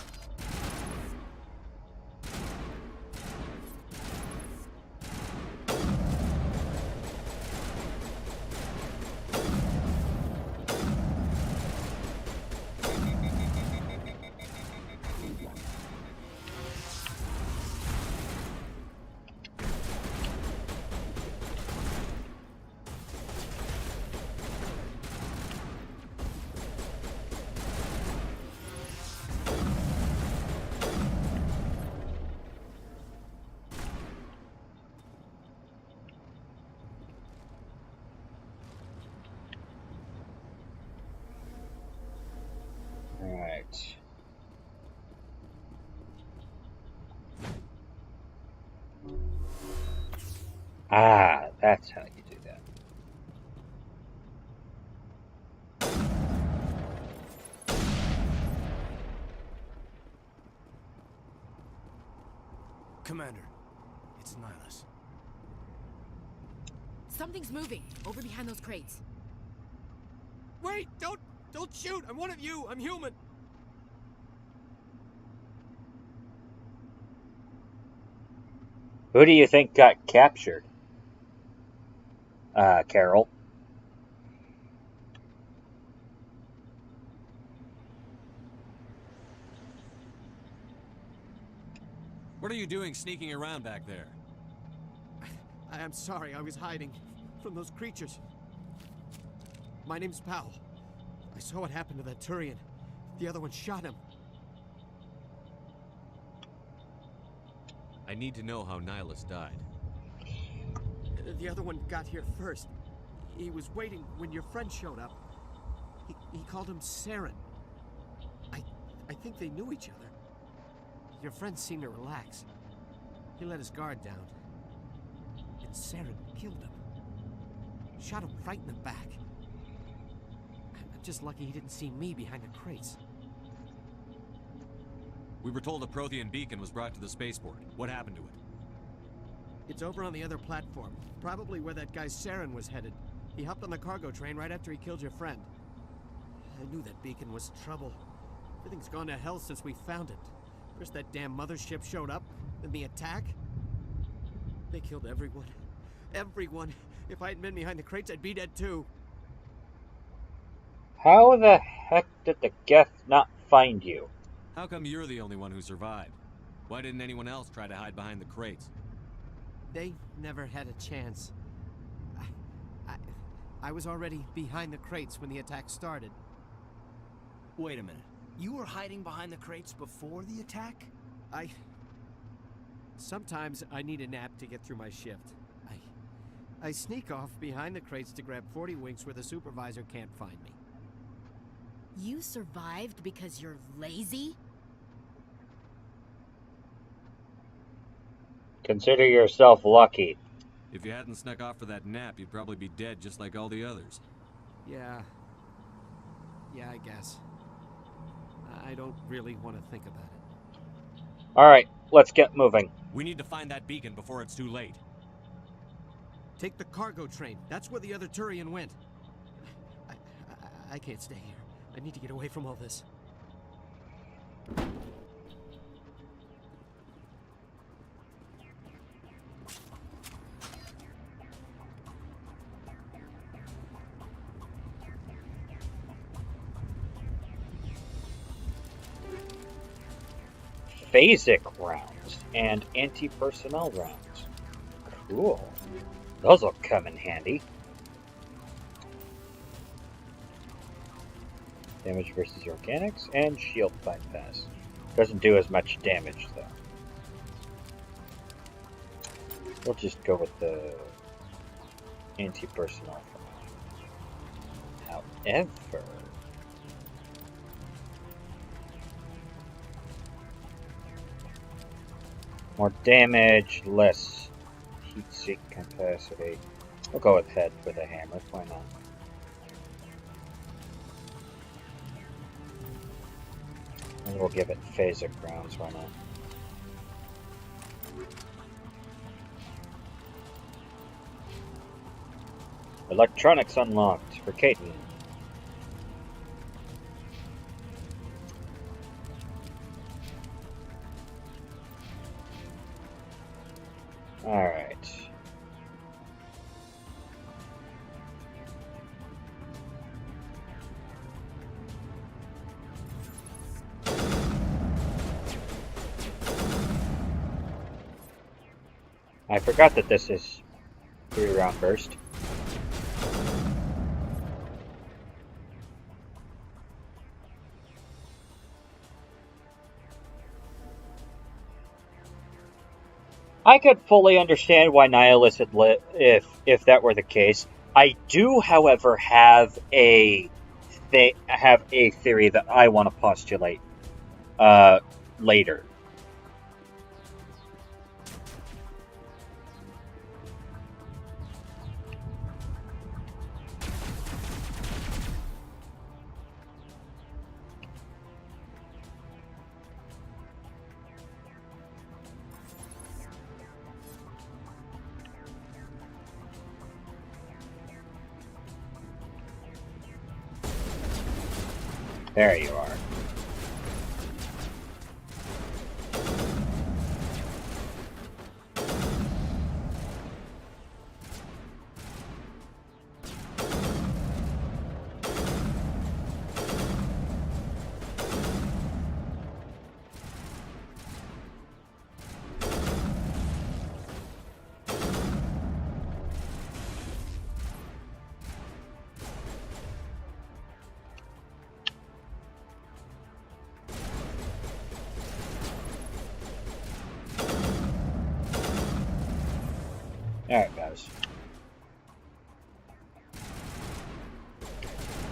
Alright. Ah, that's how you do that. Commander, it's Nihilus. Something's moving over behind those crates. Wait! Don't shoot! I'm one of you! I'm human! Who do you think got captured? Carol. What are you doing sneaking around back there? I'm sorry, I was hiding from those creatures. My name's Powell. I saw what happened to that Turian. The other one shot him. I need to know how Nihilus died. The other one got here first. He was waiting when your friend showed up. He called him Saren. I think they knew each other. Your friend seemed to relax. He let his guard down. And Saren killed him. Shot him right in the back. I'm just lucky he didn't see me behind the crates. We were told a Prothean beacon was brought to the spaceport. What happened to it? It's over on the other platform. Probably where that guy Saren was headed. He hopped on the cargo train right after he killed your friend. I knew that beacon was trouble. Everything's gone to hell since we found it. First that damn mothership showed up, then the attack. They killed everyone. Everyone. If I hadn't been behind the crates, I'd be dead too. How the heck did the Geth not find you? How come you're the only one who survived? Why didn't anyone else try to hide behind the crates? They never had a chance. I was already behind the crates when the attack started. Wait a minute. You were hiding behind the crates before the attack? Sometimes I need a nap to get through my shift. I sneak off behind the crates to grab 40 winks where the supervisor can't find me. You survived because you're lazy? Consider yourself lucky. If you hadn't snuck off for that nap, you'd probably be dead just like all the others. Yeah, I guess. I don't really want to think about it. Alright, let's get moving. We need to find that beacon before it's too late. Take the cargo train. That's where the other Turian went. I can't stay here. I need to get away from all this. Phasic rounds and anti-personnel rounds. Cool. Those will come in handy. Damage versus organics and shield bypass. Doesn't do as much damage though. We'll just go with the anti-personnel for now. However, More damage, less heat sink capacity. We'll go ahead with a hammer, why not? And we'll give it phasic rounds, why not? Electronics unlocked for Caitlin. Alright. I forgot that this is 3-round burst. I could fully understand why Nihilus had if that were the case. I do, however, have a theory that I want to postulate later. There you are. Alright, guys.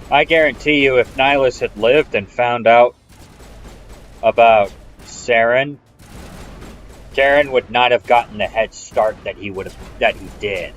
I guarantee you if Nihilus had lived and found out about Saren, Garen would not have gotten the head start that he did.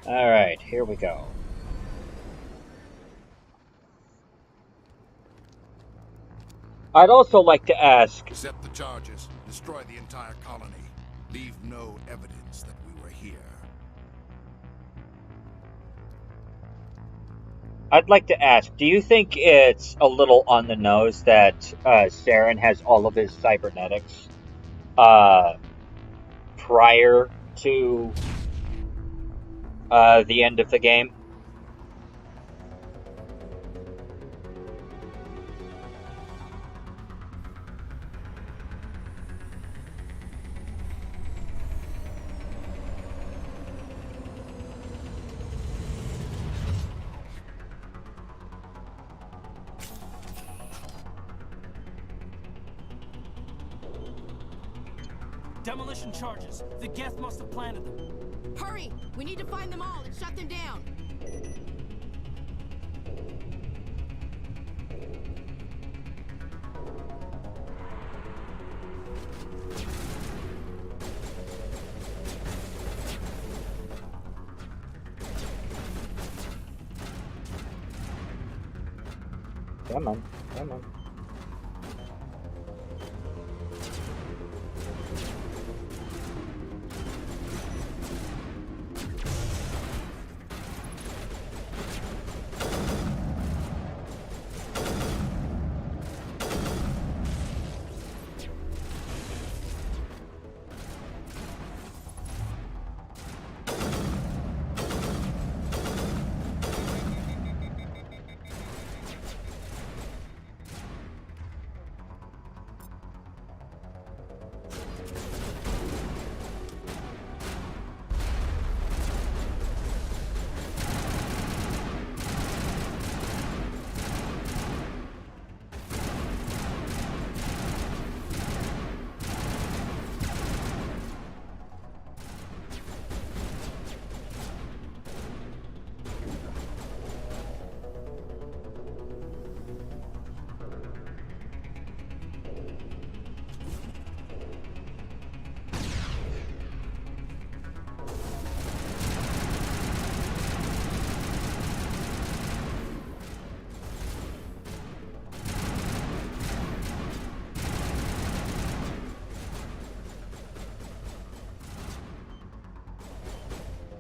Alright, here we go. I'd also like to ask... Accept the charges. Destroy the entire colony. Leave no evidence that we were here. I'd like to ask, do you think it's a little on the nose that Saren has all of his cybernetics prior to the end of the game? Demolition charges. The Geth must have planted them. Hurry! We need to find them all and shut them down! Come on, come on.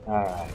Alright.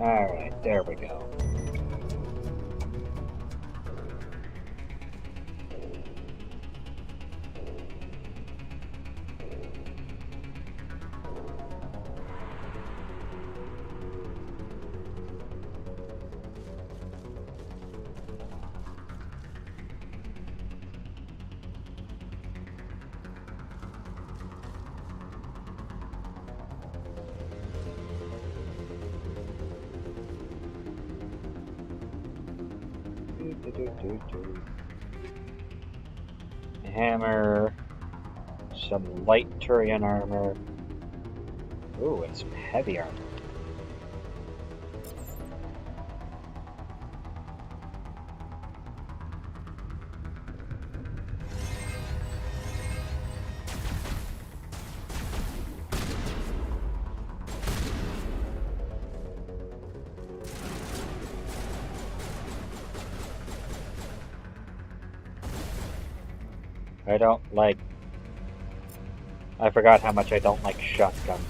Alright, there we go. Hammer, some light Turian armor. Ooh, and some heavy armor. I don't like... I forgot how much I don't like shotguns.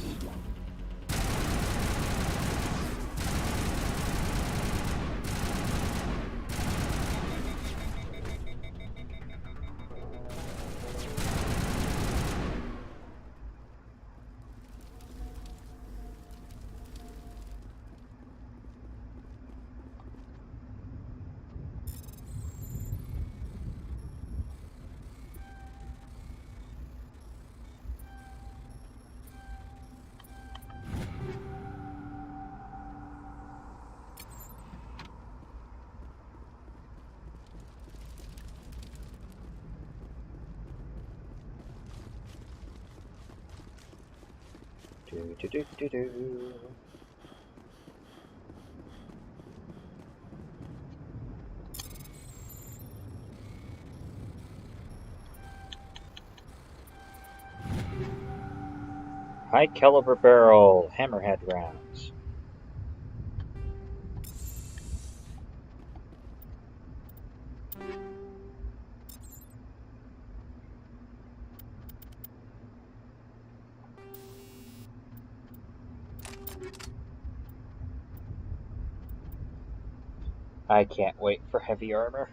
Do. High caliber barrel, hammerhead rounds. I can't wait for heavy armor.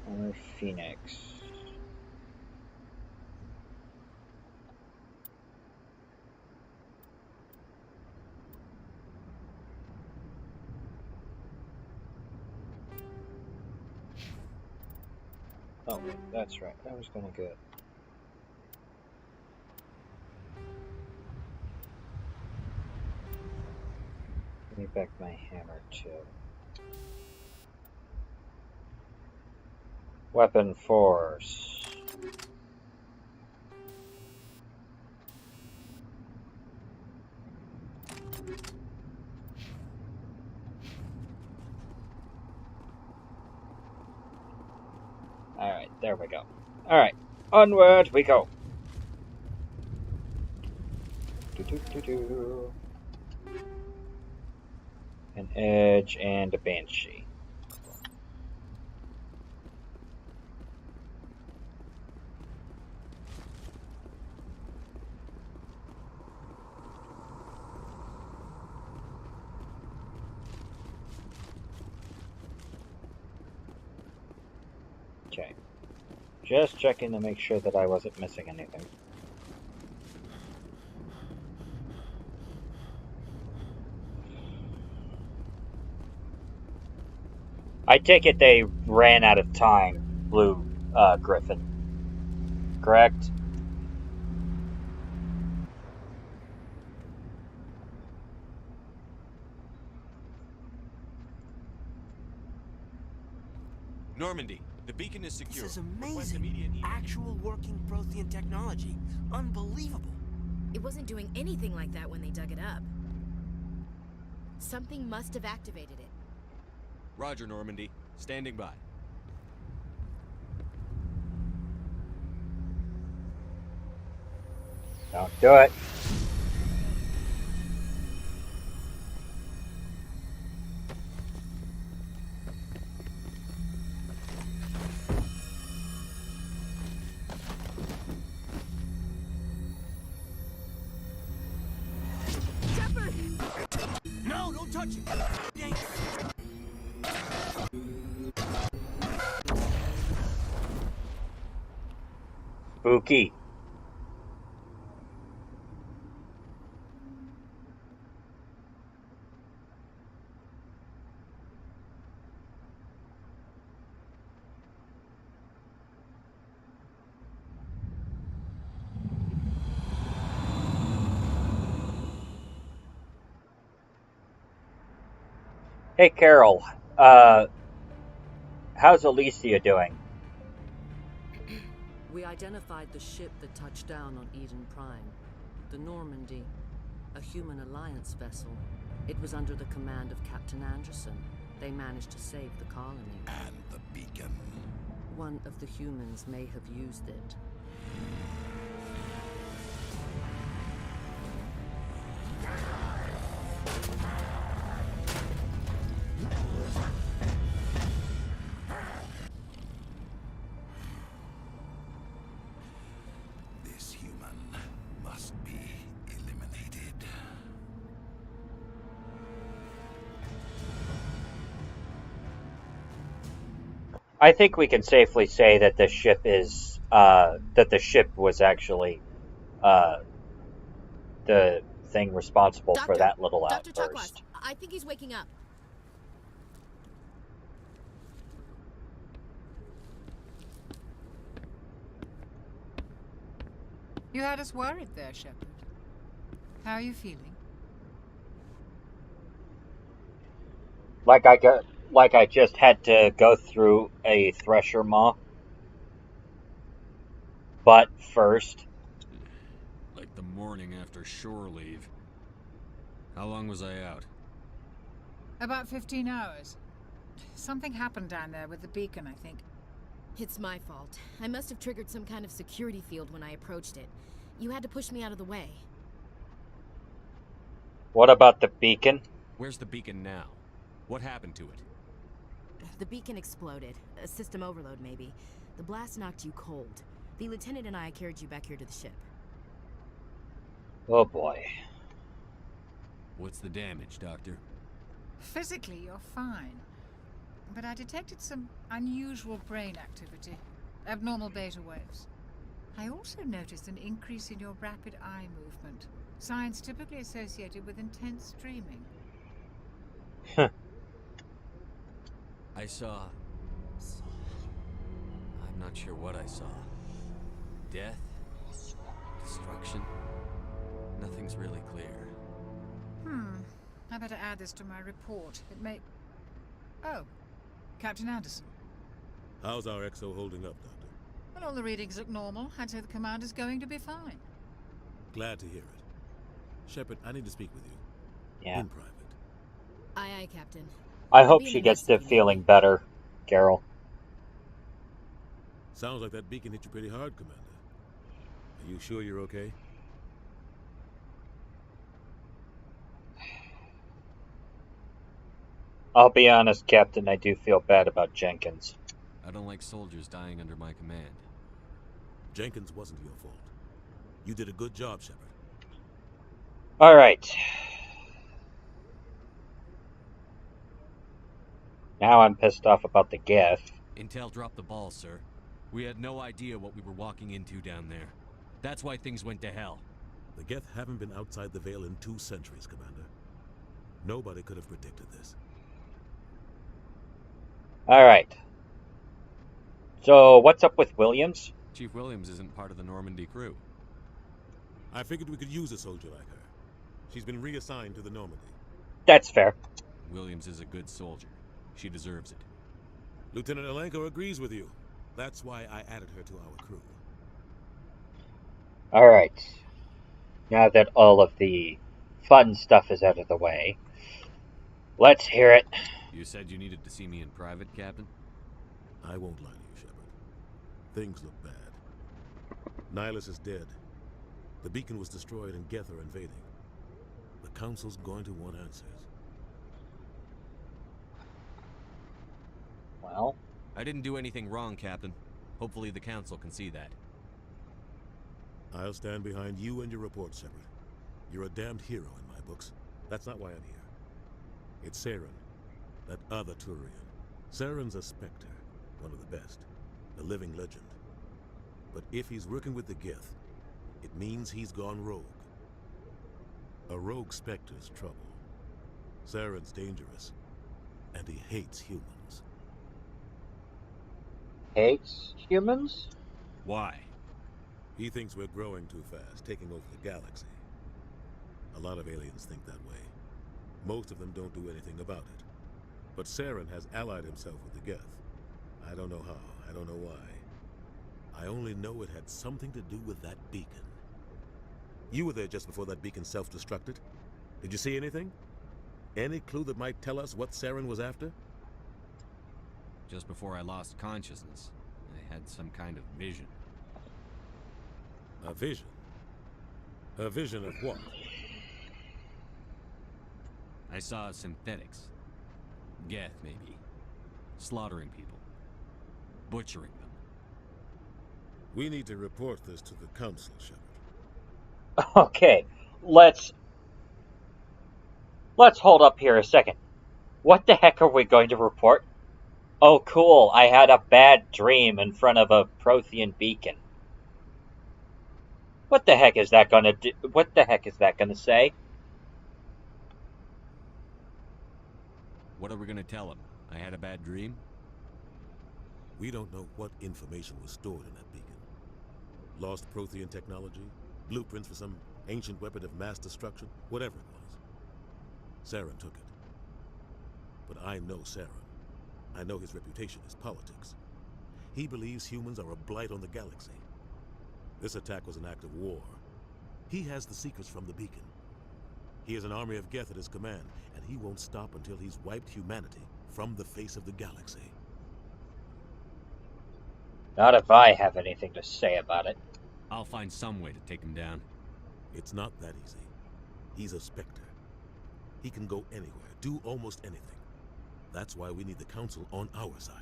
Or Phoenix. Oh, wait, that's right. I was gonna get... Give me back my hammer, too. Weapon force. Alright, there we go. Alright, onward we go. An edge and a banshee. Okay. Just checking to make sure that I wasn't missing anything. I take it they ran out of time, Blue Griffin. Correct? Normandy, the beacon is secure. This is amazing. Actual working Prothean technology. Unbelievable. It wasn't doing anything like that when they dug it up. Something must have activated it. Roger, Normandy. Standing by. Don't do it. No, don't touch it. Spooky. Hey, Carol. How's Alicia doing? We identified the ship that touched down on Eden Prime. The Normandy. A human alliance vessel. It was under the command of Captain Anderson. They managed to save the colony. And the beacon. One of the humans may have used it. This human must be eliminated. I think we can safely say that the ship is, that the ship was actually, the thing responsible for that little Dr. outburst. Turquoise, I think he's waking up. You had us worried there, Shepard. How are you feeling? Like I just had to go through a thresher maw. But first, Like the morning after shore leave. How long was I out? About 15 hours. Something happened down there with the beacon, I think. It's my fault. I must have triggered some kind of security field when I approached it. You had to push me out of the way. what about the beacon? Where's the beacon now? What happened to it? The beacon exploded. A system overload, maybe. The blast knocked you cold. The lieutenant and I carried you back here to the ship. Oh boy. What's the damage, Doctor? Physically, you're fine. But I detected some unusual brain activity. Abnormal beta waves. I also noticed an increase in your rapid eye movement. Signs typically associated with intense dreaming. I saw... I'm Not sure what I saw. Death? Destruction? Nothing's really clear. I better add this to my report. It may... Oh, Captain Anderson. How's our XO holding up, Doctor? Well, all the readings look normal. I'd say the commander's going to be fine. Glad to hear it. Shepard, I need to speak with you. Yeah. In private. Aye, aye, Captain. I hope she gets to feeling better, Carol. Sounds like that beacon hit you pretty hard, Commander. Are you sure you're okay? I'll be honest, Captain, I do feel bad about Jenkins. I don't like soldiers dying under my command. Jenkins wasn't your fault. You did a good job, Shepard. Alright. Now I'm pissed off about the Geth. Intel dropped the ball, sir. We had no idea what we were walking into down there. That's why things went to hell. The Geth haven't been outside the Veil in 2 centuries, Commander. Nobody could have predicted this. Alright. So, what's up with Williams? Chief Williams isn't part of the Normandy crew. I figured we could use a soldier like her. She's been reassigned to the Normandy. That's fair. Williams is a good soldier. She deserves it. Lieutenant Alenko agrees with you. That's why I added her to our crew. Alright. Now that all of the fun stuff is out of the way, let's hear it. You said you needed to see me in private, Captain? I won't lie to you, Shepard. Things look bad. Nihilus is dead. The beacon was destroyed and Geth are invading. The Council's going to want answers. Well? I didn't do anything wrong, Captain. Hopefully the Council can see that. I'll stand behind you and your report, Shepard. You're a damned hero in my books. That's not why I'm here. It's Saren, that other Turian. Saren's a Spectre, one of the best, a living legend. But if he's working with the Geth, it means he's gone rogue. A rogue Spectre's trouble. Saren's dangerous, and he hates humans. Hates humans? Why? He thinks we're growing too fast, taking over the galaxy. A lot of aliens think that way. Most of them don't do anything about it. But Saren has allied himself with the Geth. I don't know how, I don't know why. I only know it had something to do with that beacon. You were there just before that beacon self-destructed. Did you see anything? Any clue that might tell us what Saren was after? Just before I lost consciousness, I had some kind of vision. A vision? A vision of what? I saw synthetics. Geth, maybe. Slaughtering people. Butchering them. We need to report this to the Council, Shepard. Okay, let's hold up here a second. What the heck are we going to report? Oh, cool, I had a bad dream in front of a Prothean beacon. What the heck is that gonna do? What the heck is that gonna say? What are we gonna tell him? I had a bad dream? We don't know what information was stored in that beacon. Lost Prothean technology? Blueprints for some ancient weapon of mass destruction? Whatever it was. Saren took it. But I know Saren. I know his reputation is politics. He believes humans are a blight on the galaxy. This attack was an act of war. He has the secrets from the beacon. He has an army of Geth at his command, and he won't stop until he's wiped humanity from the face of the galaxy. Not if I have anything to say about it. I'll find some way to take him down. It's not that easy. He's a Spectre. He can go anywhere, do almost anything. That's why we need the Council on our side.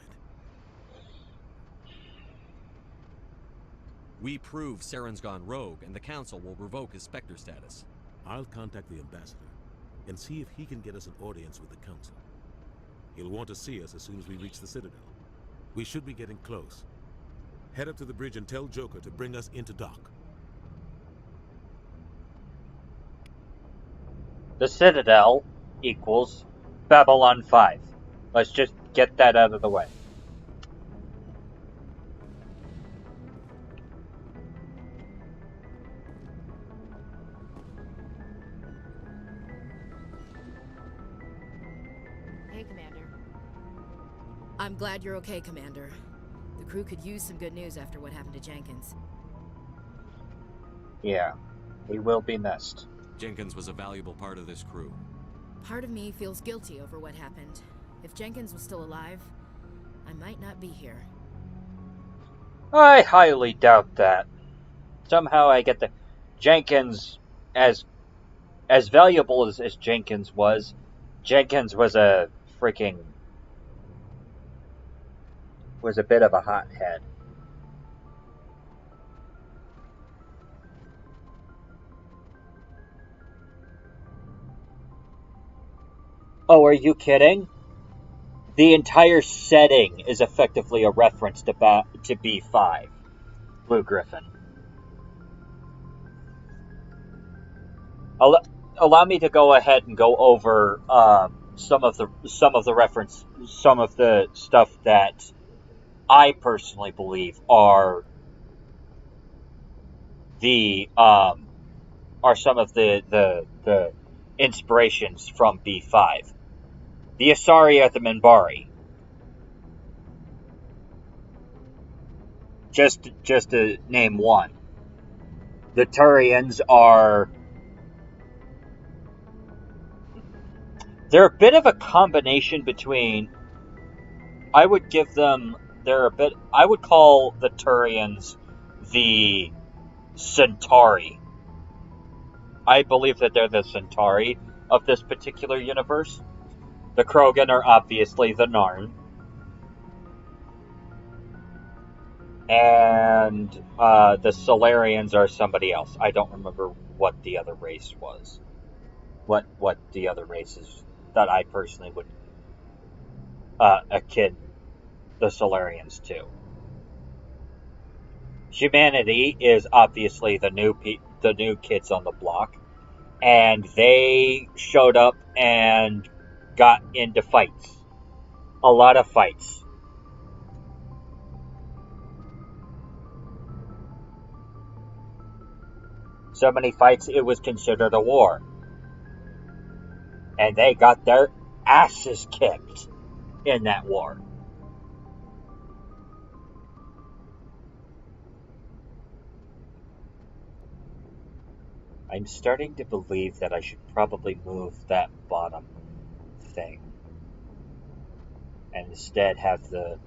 We prove Saren's gone rogue, and the Council will revoke his Spectre status. I'll contact the Ambassador and see if he can get us an audience with the Council. He'll want to see us as soon as we reach the Citadel. We should be getting close. Head up to the bridge and tell Joker to bring us into dock. The Citadel equals Babylon 5. Let's just get that out of the way. I'm glad you're okay, Commander. The crew could use some good news after what happened to Jenkins. Yeah, he will be missed. Jenkins was a valuable part of this crew. Part of me feels guilty over what happened. If Jenkins was still alive, I might not be here. I highly doubt that. Somehow I get the Jenkins, as valuable as Jenkins was a freaking was a bit of a hothead. Oh, are you kidding? The entire setting is effectively a reference to B5, Blue Griffin. Allow me to go ahead and go over some of the stuff that I personally believe are some of the inspirations from B5. The Asari at the Minbari. Just to name one. The Turians are... They're a bit of a combination between... I would give them... I would call the Turians the Centauri. I believe that they're the Centauri of this particular universe. The Krogan are obviously the Narn. And the Solarians are somebody else. I don't remember what the other race was. What the other races that I personally would akin the Solarians to. Humanity is obviously the new kids on the block, and they showed up and got into fights. A lot of fights. So many fights, it was considered a war. And they got their asses kicked in that war. I'm starting to believe that I should probably move that bottom thing. And instead have the...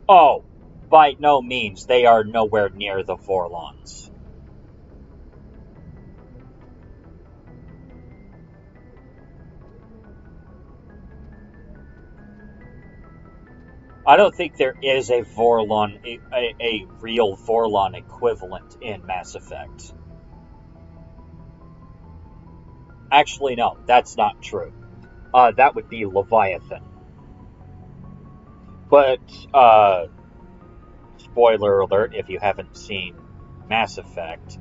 Oh! By no means, they are nowhere near the Vorlons. I don't think there is a Vorlon, a real Vorlon equivalent in Mass Effect. Actually, no, that's not true. That would be Leviathan. But, spoiler alert, if you haven't seen Mass Effect,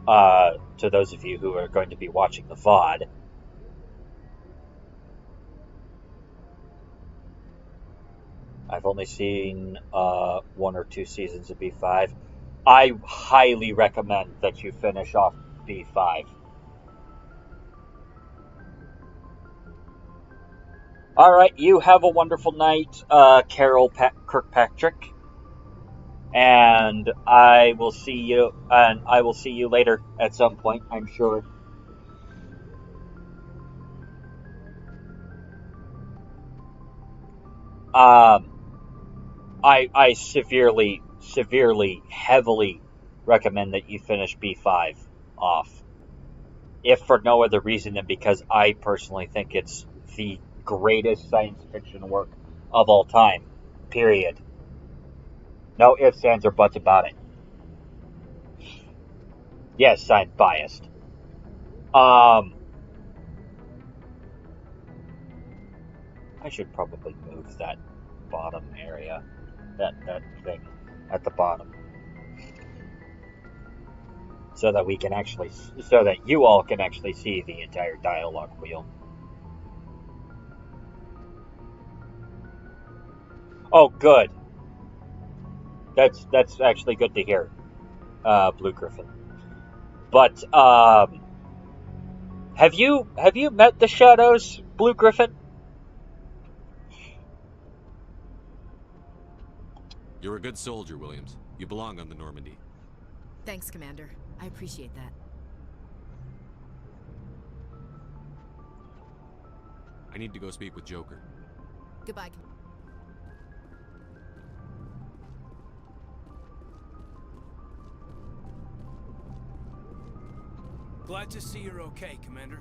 to those of you who are going to be watching the VOD, I've only seen 1 or 2 seasons of B5. I highly recommend that you finish off B5. Alright, you have a wonderful night, Carol Kirkpatrick. And I will see you later at some point, I'm sure. I severely, heavily recommend that you finish B5 off. If for no other reason than because I personally think it's the greatest science fiction work of all time. Period. No ifs, ands, or buts about it. Yes, I'm biased. I should probably move that bottom area. That thing at the bottom. So that you all can actually see the entire dialogue wheel. Oh, good. That's actually good to hear, Blue Griffin. But have you met the Shadows, Blue Griffin? You're a good soldier, Williams. You belong on the Normandy. Thanks, Commander. I appreciate that. I need to go speak with Joker. Goodbye. Glad to see you're okay, Commander.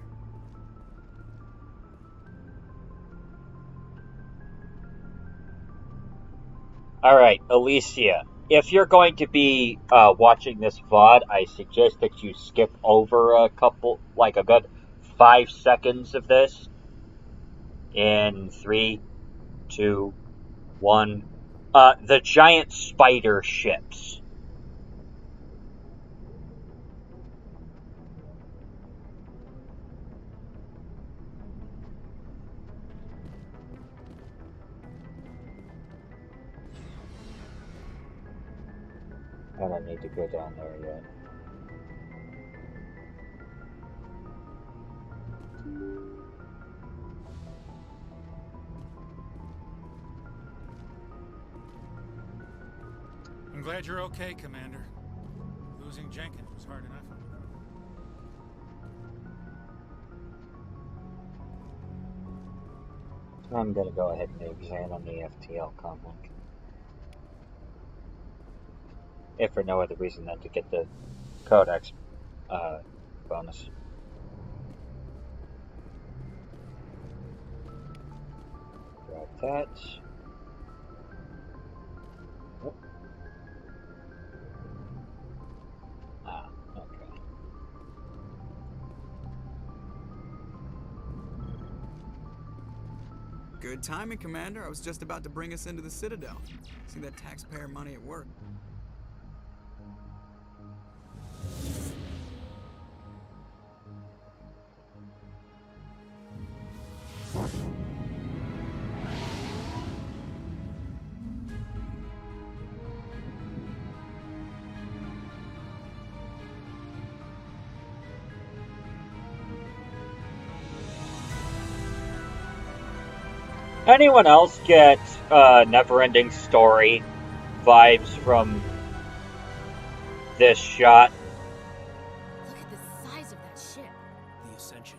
Alright, Alicia. If you're going to be watching this VOD, I suggest that you skip over a couple, like a good 5 seconds of this. In 3, 2, 1. The giant spider ships. I don't need to go down there yet. I'm glad you're okay, Commander. Losing Jenkins was hard enough on the crew. I'm gonna go ahead and examine the FTL comlink. If for no other reason than to get the Codex bonus. Grab that. Oh. Okay. Good timing, Commander. I was just about to bring us into the Citadel. See that taxpayer money at work. Anyone else get Neverending Story vibes from this shot? Look at the size of that ship. The Ascension,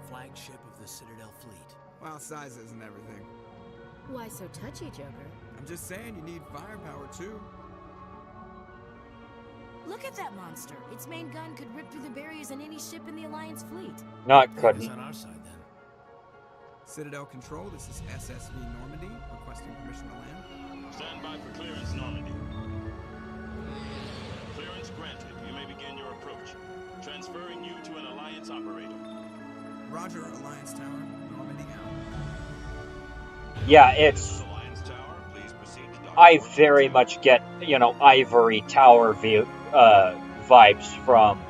flagship of the Citadel fleet. Well, size isn't everything. Why so touchy, Joker? I'm just saying you need firepower, too. Look at that monster. Its main gun could rip through the barriers in any ship in the Alliance fleet. Not couldn't. On our side, then. Citadel Control, this is SSV Normandy, requesting permission to land. Stand by for clearance, Normandy. Clearance granted. You may begin your approach. Transferring you to an Alliance operator. Roger, Alliance Tower. Normandy out. Yeah, it's... I very much get, Ivory Tower view vibes from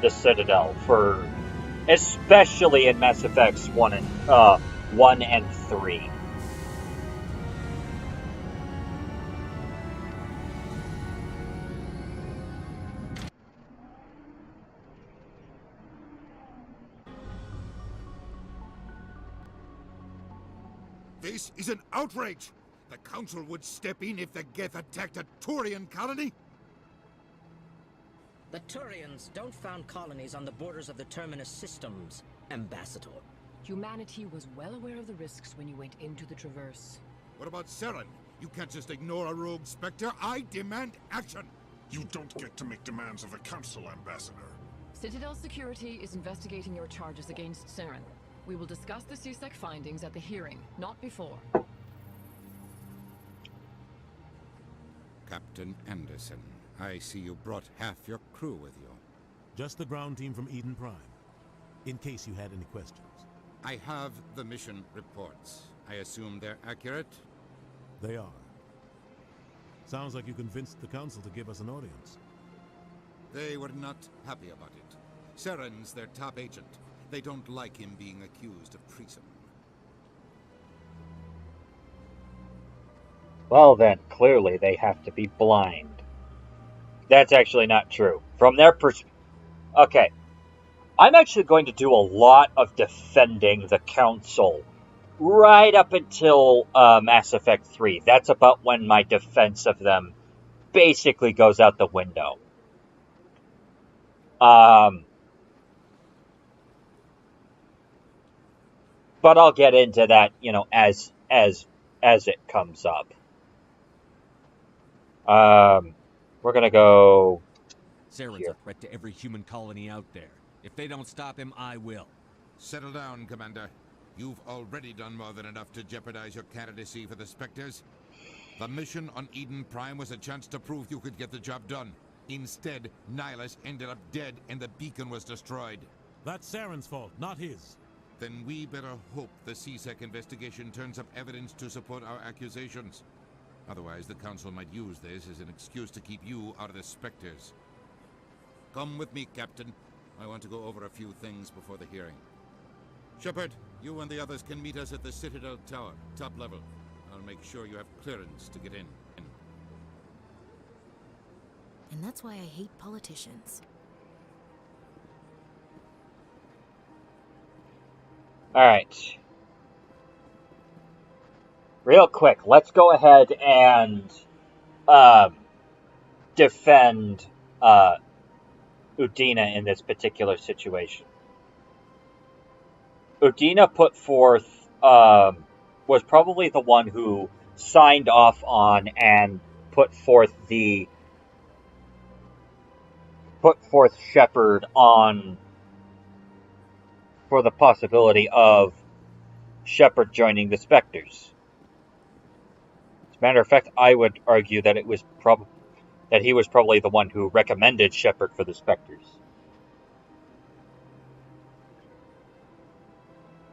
the Citadel for... especially in Mass Effects 1 and 3. This is an outrage! The Council would step in if the Geth attacked a Turian colony? The Turians don't found colonies on the borders of the Terminus systems, Ambassador. Humanity was well aware of the risks when you went into the Traverse. What about Saren? You can't just ignore a rogue Spectre. I demand action! You don't get to make demands of the Council, Ambassador. Citadel Security is investigating your charges against Saren. We will discuss the CSEC findings at the hearing, not before. Captain Anderson, I see you brought half your crew with you. Just the ground team from Eden Prime, in case you had any questions. I have the mission reports. I assume they're accurate? They are. Sounds like you convinced the Council to give us an audience. They were not happy about it. Saren's their top agent. They don't like him being accused of treason. Well then, clearly they have to be blind. That's actually not true. From their perspective... Okay. I'm actually going to do a lot of defending the Council right up until Mass Effect 3. That's about when my defense of them basically goes out the window. But I'll get into that, as it comes up. We're gonna go. Saren's a threat to every human colony out there. If they don't stop him, I will. Settle down, Commander. You've already done more than enough to jeopardize your candidacy for the Spectres. The mission on Eden Prime was a chance to prove you could get the job done. Instead, Nihilus ended up dead and the beacon was destroyed. That's Saren's fault, not his. Then we better hope the CSEC investigation turns up evidence to support our accusations. Otherwise, the Council might use this as an excuse to keep you out of the Spectres. Come with me, Captain. I want to go over a few things before the hearing. Shepard, you and the others can meet us at the Citadel Tower, top level. I'll make sure you have clearance to get in. And that's why I hate politicians. Alright. Real quick, let's go ahead and defend Udina in this particular situation. Udina put forth, was probably the one who signed off on and put forth Shepard on for the possibility of Shepard joining the Spectres. As a matter of fact, I would argue that it was that he was probably the one who recommended Shepard for the Spectres.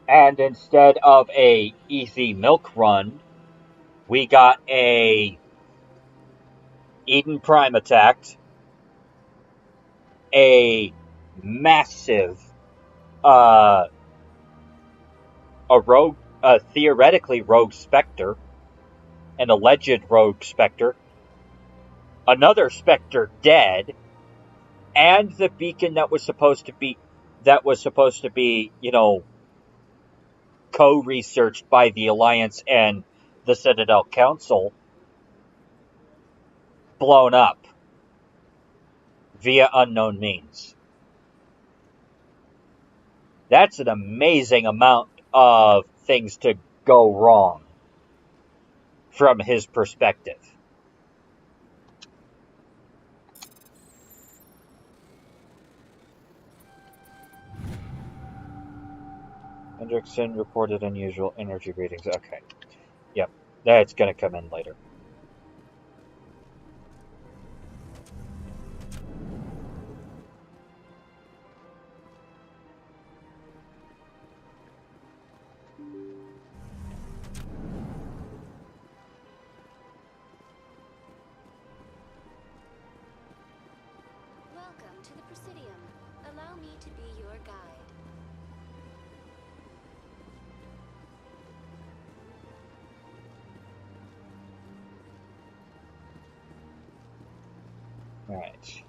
And instead of a easy milk run, we got a Eden Prime attacked, a massive, theoretically rogue Spectre, an alleged rogue Spectre, another Spectre dead, and the beacon that was supposed to be, co-researched by the Alliance and the Citadel Council, blown up via unknown means. That's an amazing amount of things to go wrong from his perspective. Hendrickson reported unusual energy readings. Okay. Yep. That's going to come in later. Welcome to the Presidium. Allow me to be your guide. Alright.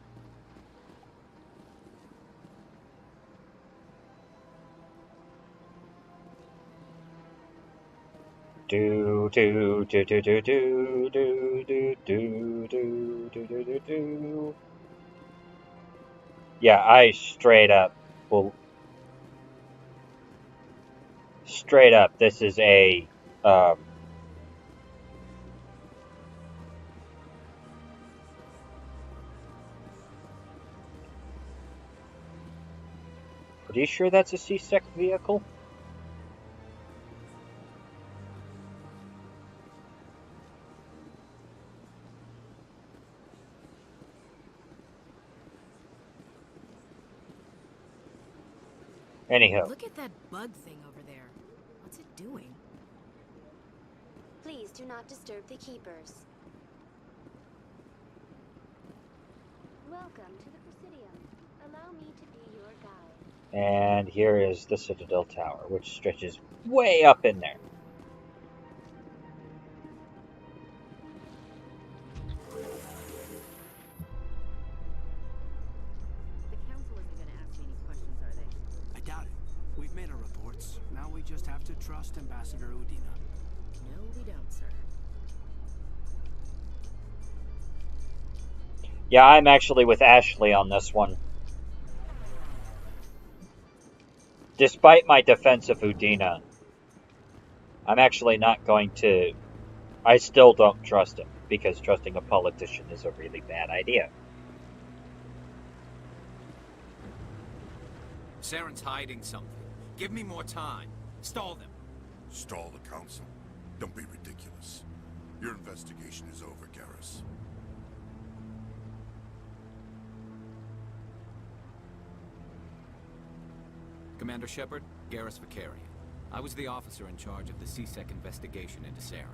Do do do do do do do do do do do do do. Yeah, I straight up this is a pretty sure that's a CSEC vehicle? Anyhow. Look at that bug thing over there. What's it doing? Please do not disturb the keepers. Welcome to the Presidium. Allow me to be your guide. And here is the Citadel Tower, which stretches way up in there. I doubt it. We've made our reports. reports. Now we just have to trust Ambassador Udina. No, we don't, sir. Yeah, I'm actually with Ashley on this one. Despite my defense of Udina, I'm actually not going to... I still don't trust him, because trusting a politician is a really bad idea. Saren's hiding something. Give me more time. Stall them. Stall the council? Don't be ridiculous. Your investigation is over, Garrus. Commander Shepard, Garrus Vicarian. I was the officer in charge of the CSEC investigation into Saren.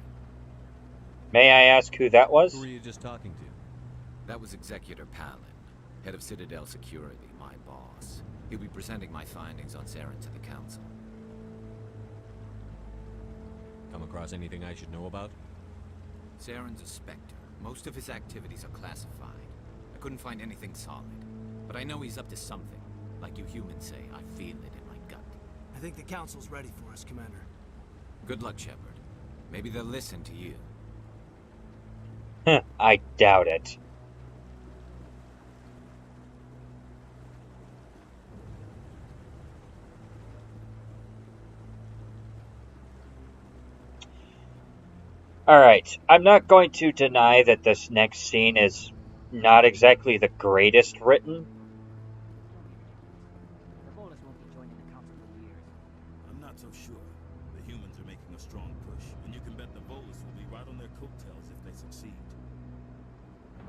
May I ask who that was? Who were you just talking to? That was Executor Palin, head of Citadel Security, my boss. He'll be presenting my findings on Saren to the Council. Come across anything I should know about? Saren's a Spectre. Most of his activities are classified. I couldn't find anything solid. But I know he's up to something. Like you humans say, I feel it in my gut. I think the Council's ready for us, Commander. Good luck, Shepard. Maybe they'll listen to you. I doubt it. Alright, I'm not going to deny that this next scene is not exactly the greatest written. I'm not so sure. The humans are making a strong push, and you can bet the Volus will be right on their coattails if they succeed.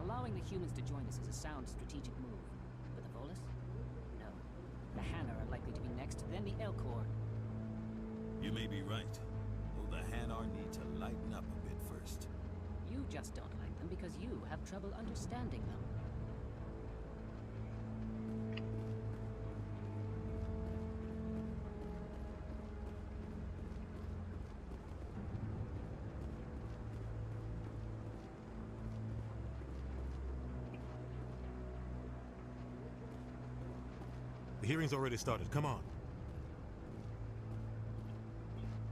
Allowing the humans to join us is a sound strategic move. But the Volus? No. The Hanar are likely to be next, then the Elcor. You may be right. Though the Hanar need to lighten up a bit first. You just don't like them because you have trouble understanding them. The hearing's already started. Come on.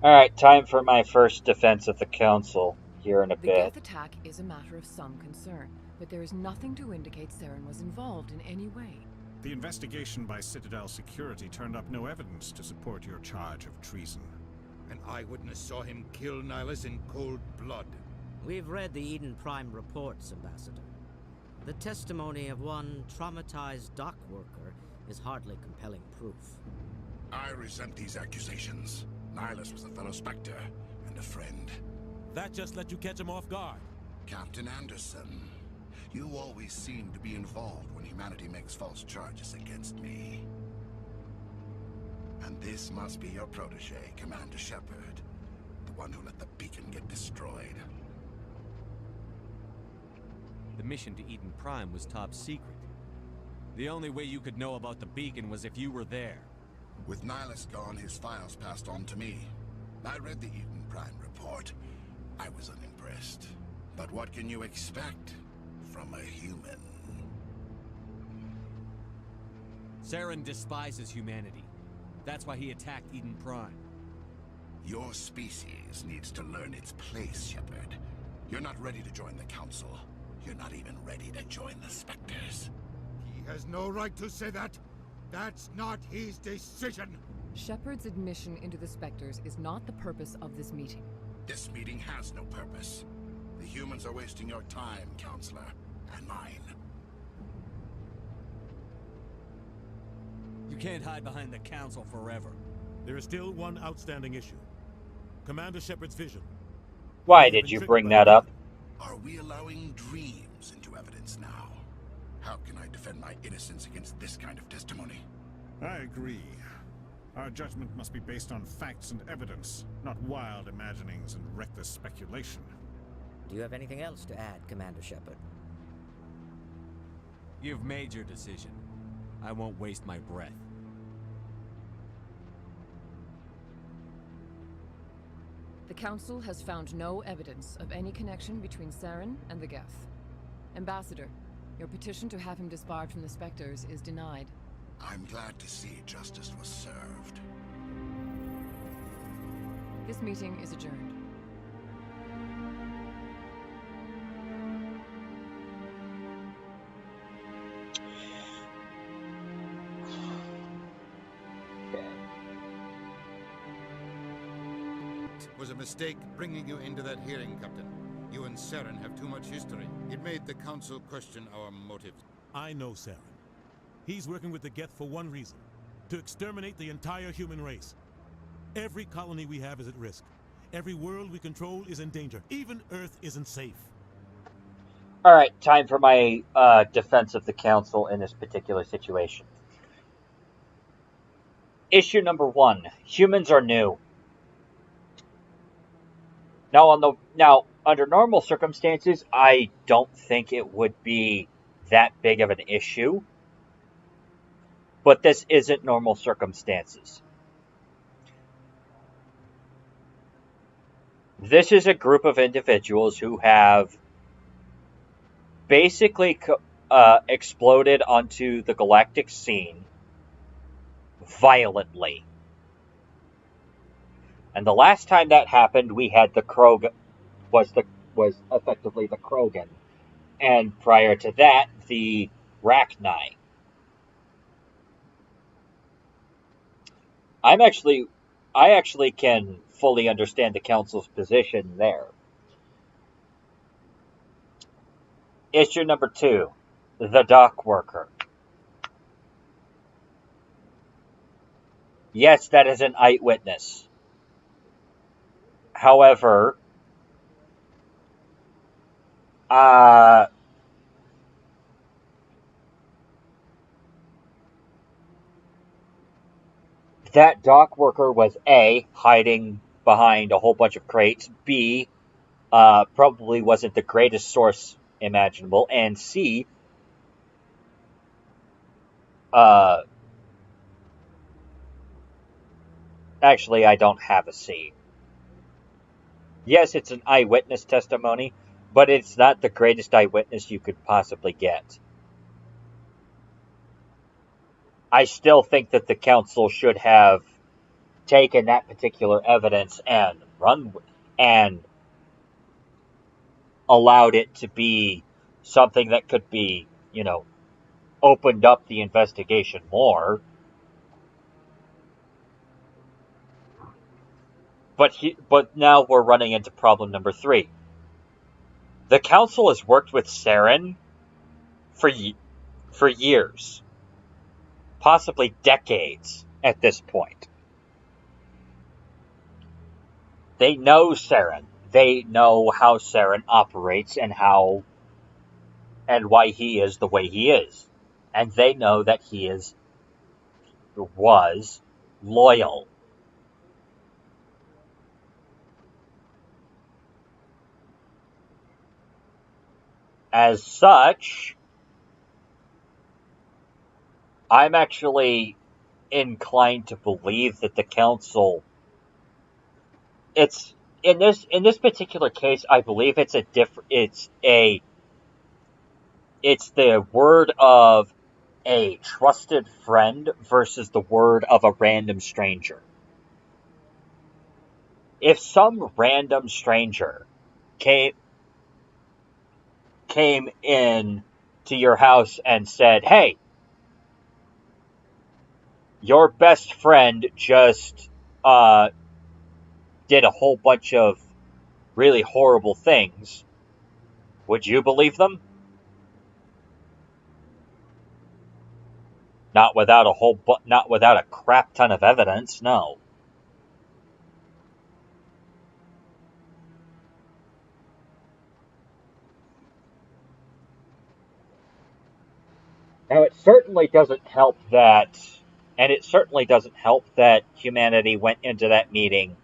Alright, time for my first defense of the Council here in a The bit. Geth attack is a matter of some concern, but there is nothing to indicate Saren was involved in any way. The investigation by Citadel Security turned up no evidence to support your charge of treason. An eyewitness saw him kill Nihilus in cold blood. We've read the Eden Prime reports, Ambassador. The testimony of one traumatized dock worker is hardly compelling proof. I resent these accusations. Nihilus was a fellow Spectre and a friend. That just let you catch him off guard. Captain Anderson, you always seem to be involved when humanity makes false charges against me. And this must be your protege, Commander Shepard, the one who let the beacon get destroyed. The mission to Eden Prime was top secret. The only way you could know about the beacon was if you were there. With Nihilus gone, his files passed on to me. I read the Eden Prime report. I was unimpressed. But what can you expect from a human? Saren despises humanity. That's why he attacked Eden Prime. Your species needs to learn its place, Shepard. You're not ready to join the Council. You're not even ready to join the Spectres. He has no right to say that. That's not his decision. Shepard's admission into the Spectres is not the purpose of this meeting. This meeting has no purpose. The humans are wasting your time, Counselor, and mine. You can't hide behind the Council forever. There is still one outstanding issue. Commander Shepard's vision. Why did you bring that up? Are we allowing dreams into evidence now? How can I defend my innocence against this kind of testimony? I agree. Our judgment must be based on facts and evidence, not wild imaginings and reckless speculation. Do you have anything else to add, Commander Shepard? You've made your decision. I won't waste my breath. The Council has found no evidence of any connection between Saren and the Geth. Ambassador, your petition to have him disbarred from the Spectres is denied. I'm glad to see justice was served. This meeting is adjourned. It was a mistake bringing you into that hearing, Captain. You and Saren have too much history. It made the Council question our motives. I know Saren. He's working with the Geth for one reason. To exterminate the entire human race. Every colony we have is at risk. Every world we control is in danger. Even Earth isn't safe. Alright, time for my defense of the Council in this particular situation. Issue number 1. Humans are new. Now, under normal circumstances, I don't think it would be that big of an issue. But this isn't normal circumstances. This is a group of individuals who have basically exploded onto the galactic scene violently. And the last time that happened, we had the Krogan, was effectively the Krogan, and prior to that, the Rachni. I actually can fully understand the Council's position there. Issue number 2, the dock worker. Yes, that is an eyewitness. However, that dock worker was A, hiding behind a whole bunch of crates, B, probably wasn't the greatest source imaginable, and C, actually, I don't have a C. Yes, it's an eyewitness testimony, but it's not the greatest eyewitness you could possibly get. I still think that the Council should have taken that particular evidence and allowed it to be something that could be, opened up the investigation more. But now we're running into problem number 3. The Council has worked with Saren for years, possibly decades at this point. They know Saren. They know how Saren operates and why he is the way he is. And they know that he was loyal. As such, I'm actually inclined to believe that the Council, it's in this particular case, I believe it's the word of a trusted friend versus the word of a random stranger. If some random stranger came in to your house and said, "Hey, your best friend just did a whole bunch of really horrible things," would you believe them? Not without a crap ton of evidence, no. Now, it certainly doesn't help that humanity went into that meeting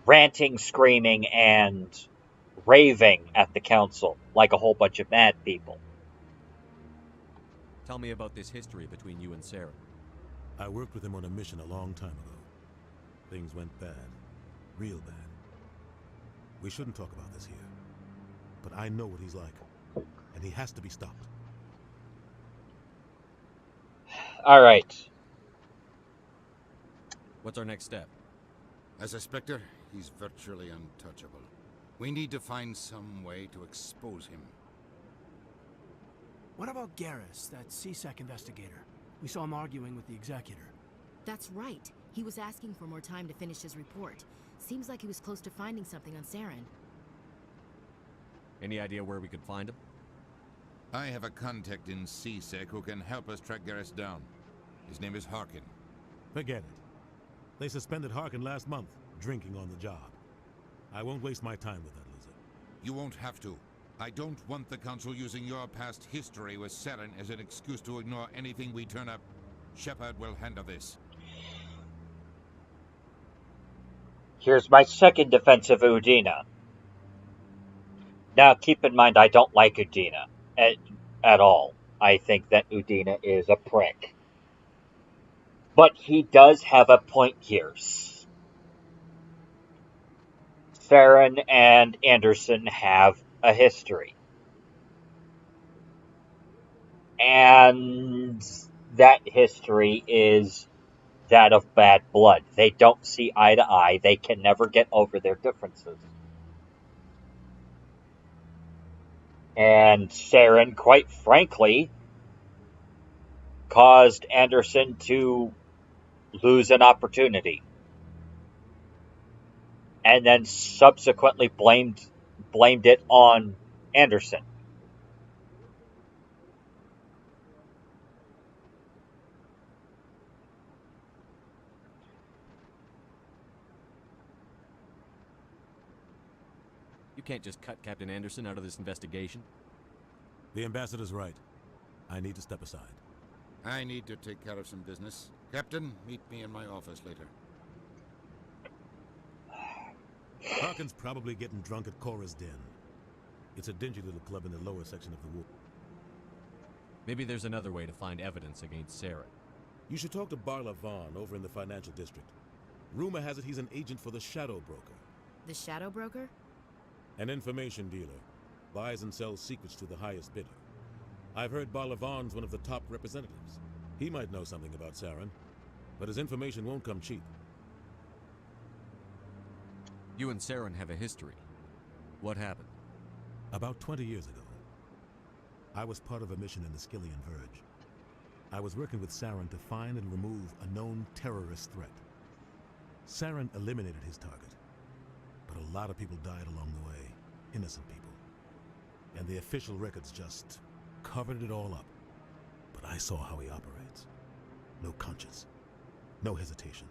ranting, screaming, and raving at the Council like a whole bunch of mad people. Tell me about this history between you and Saren. I worked with him on a mission a long time ago. Things went bad. Real bad. We shouldn't talk about this here. But I know what he's like. And he has to be stopped. Alright. What's our next step? As a Spectre, he's virtually untouchable. We need to find some way to expose him. What about Garrus, that CSEC investigator? We saw him arguing with the executor. That's right. He was asking for more time to finish his report. Seems like he was close to finding something on Saren. Any idea where we could find him? I have a contact in CSEC who can help us track Garrus down. His name is Harkin. Forget it. They suspended Harkin last month, drinking on the job. I won't waste my time with that loser. You won't have to. I don't want the Council using your past history with Saren as an excuse to ignore anything we turn up. Shepard will handle this. Here's my second defense of Udina. Now, keep in mind, I don't like Udina at all. I think that Udina is a prick. But he does have a point here. Saren and Anderson have a history. And that history is that of bad blood. They don't see eye to eye. They can never get over their differences. And Saren, quite frankly, caused Anderson to lose an opportunity. And then subsequently blamed it on Anderson. You can't just cut Captain Anderson out of this investigation. The ambassador's right. I need to step aside. I need to take care of some business. Captain, meet me in my office later. Harkin's probably getting drunk at Cora's Den. It's a dingy little club in the lower section of the wall. Maybe there's another way to find evidence against Saren. You should talk to Barla Vaughn over in the financial district. Rumor has it he's an agent for the Shadow Broker. The Shadow Broker? An information dealer. Buys and sells secrets to the highest bidder. I've heard Barla Vaughn's one of the top representatives. He might know something about Saren, but his information won't come cheap. You and Saren have a history. What happened? About 20 years ago, I was part of a mission in the Skillian Verge. I was working with Saren to find and remove a known terrorist threat. Saren eliminated his target, but a lot of people died along the way, innocent people. And the official records just covered it all up. But I saw how he operates. No conscience, no hesitation.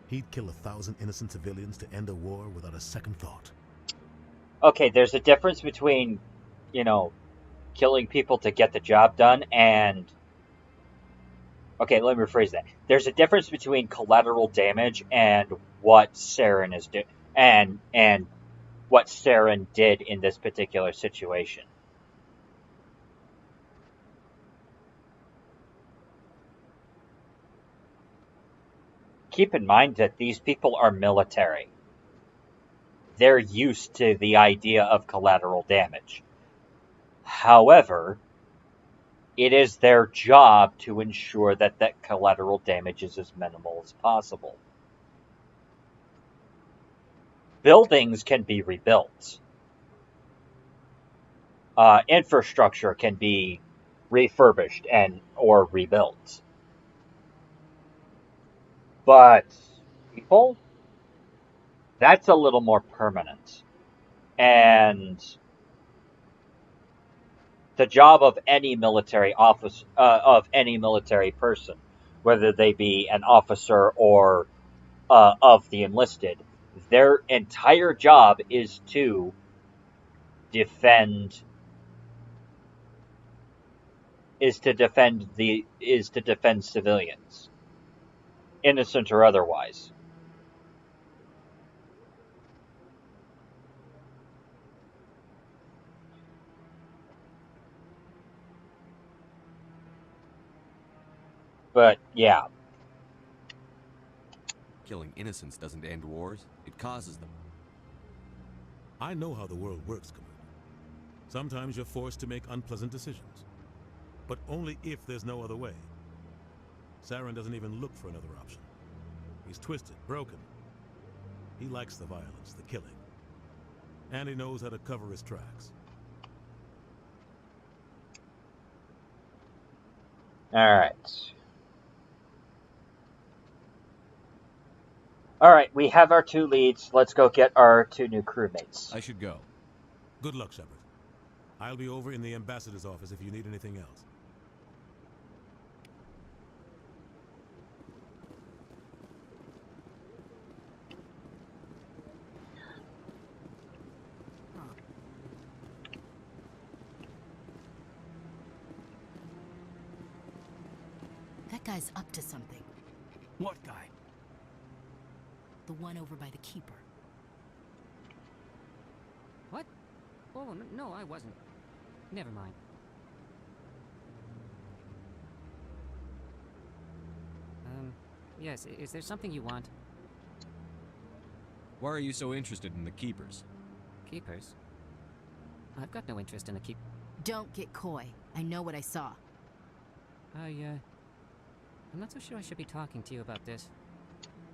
He'd kill 1,000 innocent civilians to end a war without a second thought. Okay, there's a difference between, killing people to get the job done and... Okay, let me rephrase that. There's a difference between collateral damage and what Saren is doing, and what Saren did in this particular situation. Keep in mind that these people are military. They're used to the idea of collateral damage. However, it is their job to ensure that that collateral damage is as minimal as possible. Buildings can be rebuilt. Infrastructure can be refurbished or rebuilt. But people, that's a little more permanent. And the job of any military office, of any military person, whether they be an officer or of the enlisted, their entire job is to defend civilians, innocent or otherwise. But yeah. Killing innocents doesn't end wars, it causes them. I know how the world works, Commander. Sometimes you're forced to make unpleasant decisions. But only if there's no other way. Saren doesn't even look for another option. He's twisted, broken, He likes the violence, the killing. And he knows how to cover his tracks. Alright. Alright, we have our 2 leads. Let's go get our 2 new crewmates. I should go. Good luck, Shepard. I'll be over in the ambassador's office if you need anything else. That guy's up to something. What guy? The one over by the Keeper. What? Oh, no, I wasn't. Never mind. Yes, is there something you want? Why are you so interested in the Keepers? Keepers? I've got no interest in the keep... Don't get coy. I know what I saw. I'm not so sure I should be talking to you about this.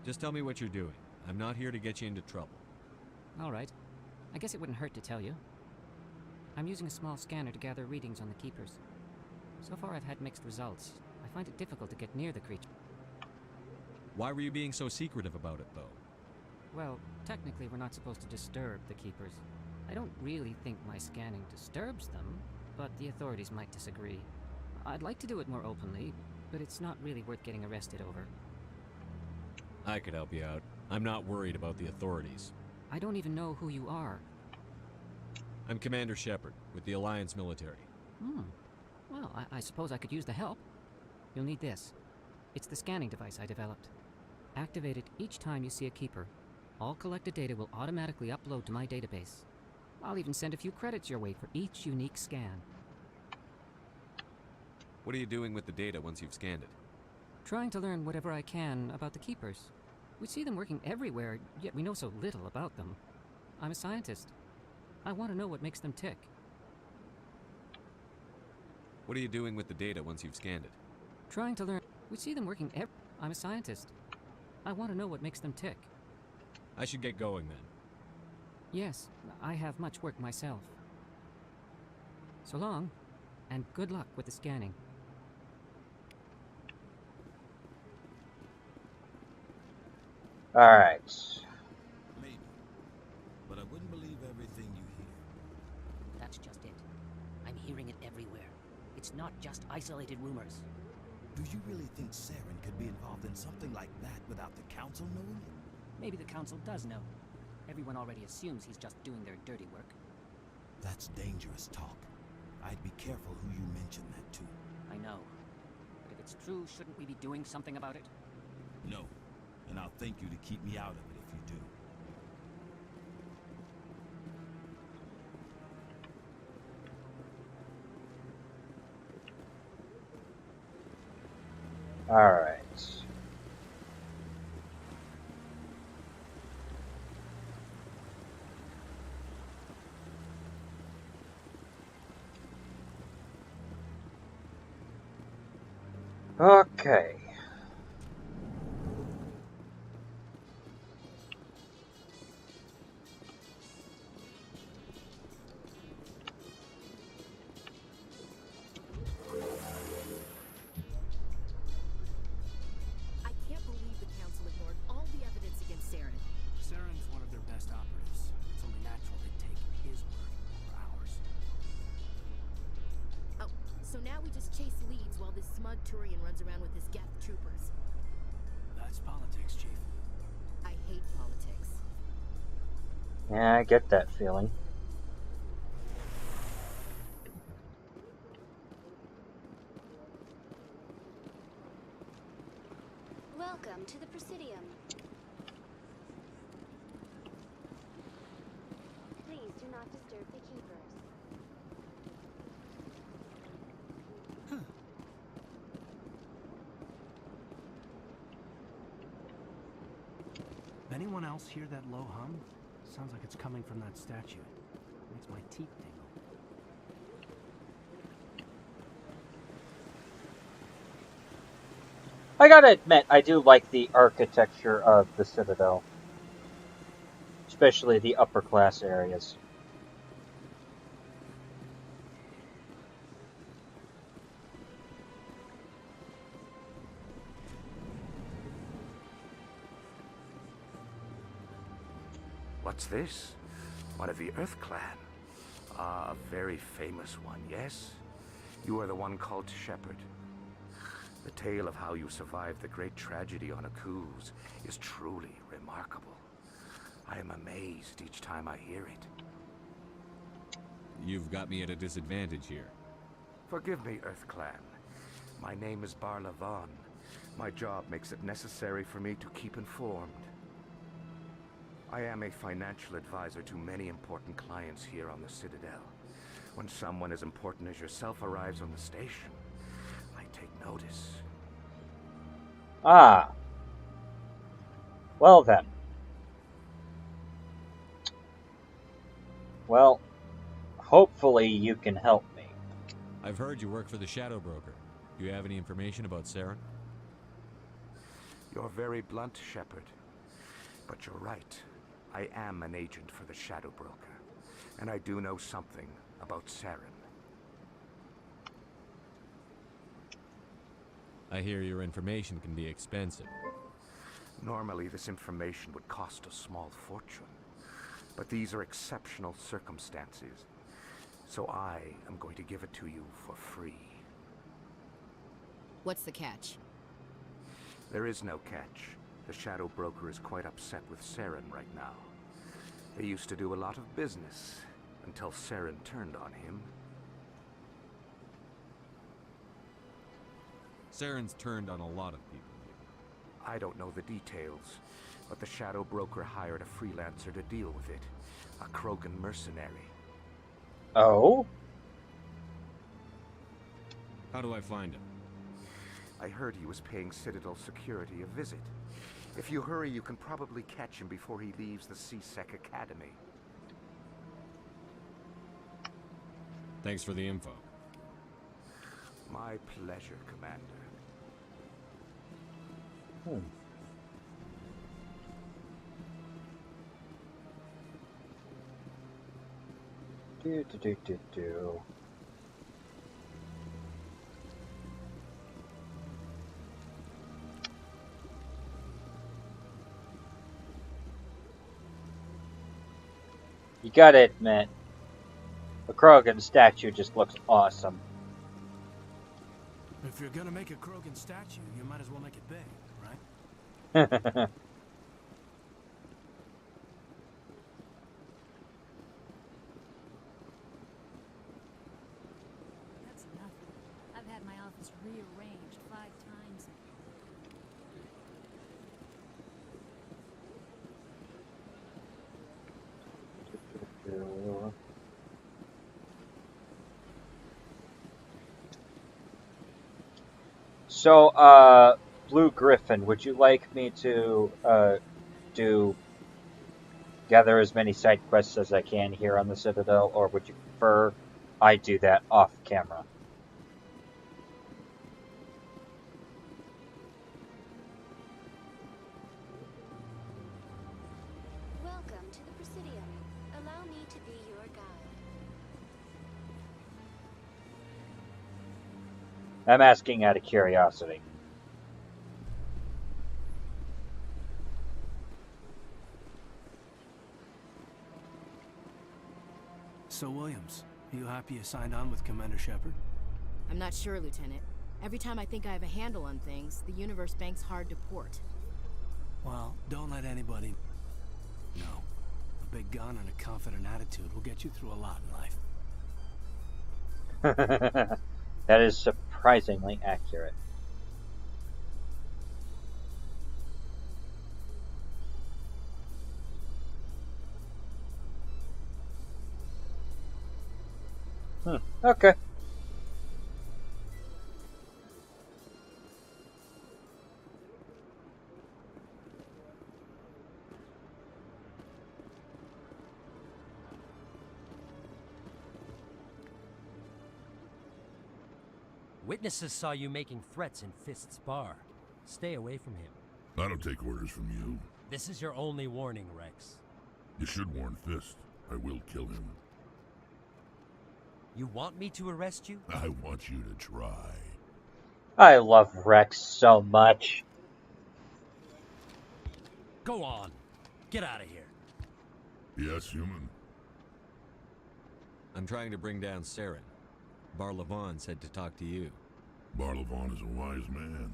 Just tell me what you're doing. I'm not here to get you into trouble. All right. I guess it wouldn't hurt to tell you. I'm using a small scanner to gather readings on the Keepers. So far I've had mixed results. I find it difficult to get near the creature. Why were you being so secretive about it, though? Well, technically we're not supposed to disturb the Keepers. I don't really think my scanning disturbs them, but the authorities might disagree. I'd like to do it more openly, but it's not really worth getting arrested over. I could help you out. I'm not worried about the authorities. I don't even know who you are. I'm Commander Shepard, with the Alliance military. Well, I suppose I could use the help. You'll need this. It's the scanning device I developed. Activate it each time you see a Keeper. All collected data will automatically upload to my database. I'll even send a few credits your way for each unique scan. What are you doing with the data once you've scanned it? Trying to learn whatever I can about the Keepers. We see them working everywhere, yet we know so little about them. I'm a scientist. I want to know what makes them tick. What are you doing with the data once you've scanned it? Trying to learn... We see them working I'm a scientist. I want to know what makes them tick. I should get going then. Yes, I have much work myself. So long, and good luck with the scanning. Alright. Maybe. But I wouldn't believe everything you hear. That's just it. I'm hearing it everywhere. It's not just isolated rumors. Do you really think Saren could be involved in something like that without the Council knowing it? Maybe the Council does know. Everyone already assumes he's just doing their dirty work. That's dangerous talk. I'd be careful who you mention that to. I know. But if it's true, shouldn't we be doing something about it? No. And I'll thank you to keep me out of it if you do. Alright. Okay. I can't believe the Council ignored all the evidence against Saren. Saren's one of their best operatives. It's only natural they take his word over ours. Oh, so now we just chase leads while this smug Turian runs around with his Geth troopers. That's politics, Chief. I hate politics. Yeah, I get that feeling. Welcome to the Presidium. Please do not disturb the Keepers. Anyone else hear that low hum? Sounds like it's coming from that statue. Makes my teeth tingle. I gotta admit, I do like the architecture of the Citadel. especially the upper class areas. What's this? One of the Earth Clan. Ah, a very famous one, yes? You are the one called Shepard. The tale of how you survived the great tragedy on Akuz is truly remarkable. I am amazed each time I hear it. You've got me at a disadvantage here. Forgive me, Earth Clan. My name is Barla Vaughn. My job makes it necessary for me to keep informed. I am a financial advisor to many important clients here on the Citadel. When someone as important as yourself arrives on the station, I take notice. Ah. Well then. Well, hopefully you can help me. I've heard you work for the Shadow Broker. Do you have any information about Saren? You're very blunt, Shepard. But you're right. I am an agent for the Shadow Broker, and I do know something about Saren. I hear your information can be expensive. Normally, this information would cost a small fortune, but these are exceptional circumstances, so I am going to give it to you for free. What's the catch? There is no catch. The Shadow Broker is quite upset with Saren right now. They used to do a lot of business, until Saren turned on him. Saren's turned on a lot of people. I don't know the details, but the Shadow Broker hired a freelancer to deal with it. A Krogan mercenary. Oh? How do I find him? I heard he was paying Citadel security a visit. If you hurry, you can probably catch him before he leaves the C-Sec Academy. Thanks for the info. My pleasure, Commander. Do. You gotta admit, the Krogan statue just looks awesome. If you're gonna make a Krogan statue, you might as well make it big, right? That's nothing. I've had my office rearranged 5 times. So, Blue Griffin, would you like me to gather as many side quests as I can here on the Citadel, or would you prefer I do that off camera? Welcome to the Presidium. Allow me to be your guide. I'm asking out of curiosity. So, Williams, you happy you signed on with Commander Shepard? I'm not sure, Lieutenant. Every time I think I have a handle on things, the universe bank's hard to port. Well, don't let anybody know. A big gun and a confident attitude will get you through a lot in life. That is surprisingly accurate. Okay. Witnesses saw you making threats in Fist's bar. Stay away from him. I don't take orders from you. This is your only warning, Rex. You should warn Fist. I will kill him. You want me to arrest you? I want you to try. I love Rex so much. Go on. Get out of here. Yes, human. I'm trying to bring down Saren. Barlavon said to talk to you. Barlavon is a wise man.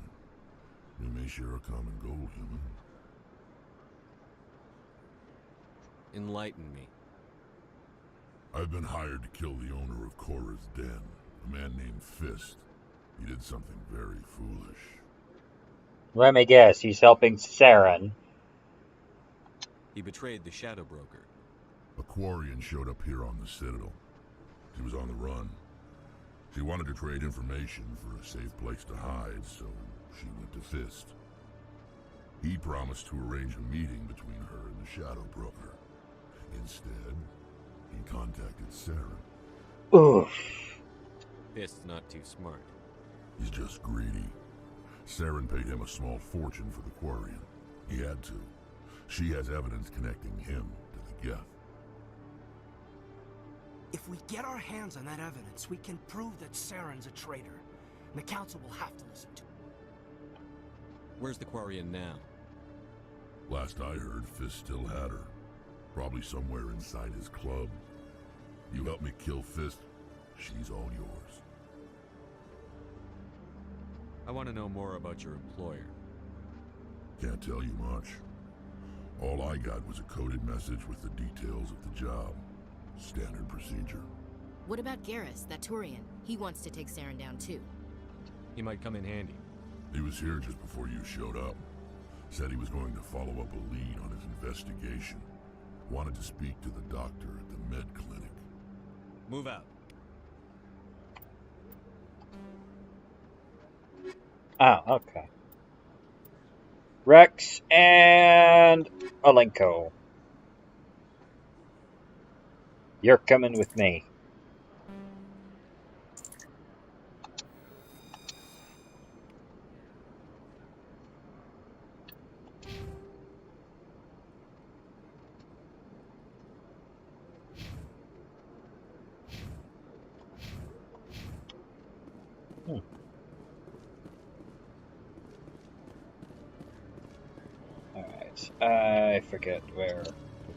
We may share a common goal, human. Enlighten me. I've been hired to kill the owner of Cora's Den, a man named Fist. He did something very foolish. Let me guess, he's helping Saren. He betrayed the Shadow Broker. A Quarian showed up here on the Citadel. She was on the run. She wanted to trade information for a safe place to hide, so she went to Fist. He promised to arrange a meeting between her and the Shadow Broker. Instead, he contacted Saren. Oof. Fist's not too smart. He's just greedy. Saren paid him a small fortune for the Quarian. He had to. She has evidence connecting him to the Geth. If we get our hands on that evidence, we can prove that Saren's a traitor. And the Council will have to listen to him. Where's the Quarian now? Last I heard, Fist still had her. Probably somewhere inside his club. You help me kill Fist, she's all yours. I want to know more about your employer. Can't tell you much. All I got was a coded message with the details of the job. Standard procedure. What about Garrus, that Turian? He wants to take Saren down too. He might come in handy. He was here just before you showed up. Said he was going to follow up a lead on his investigation. Wanted to speak to the doctor at the med clinic. Move out. Oh, okay. Rex and Alenko. You're coming with me. Alright, I forget where the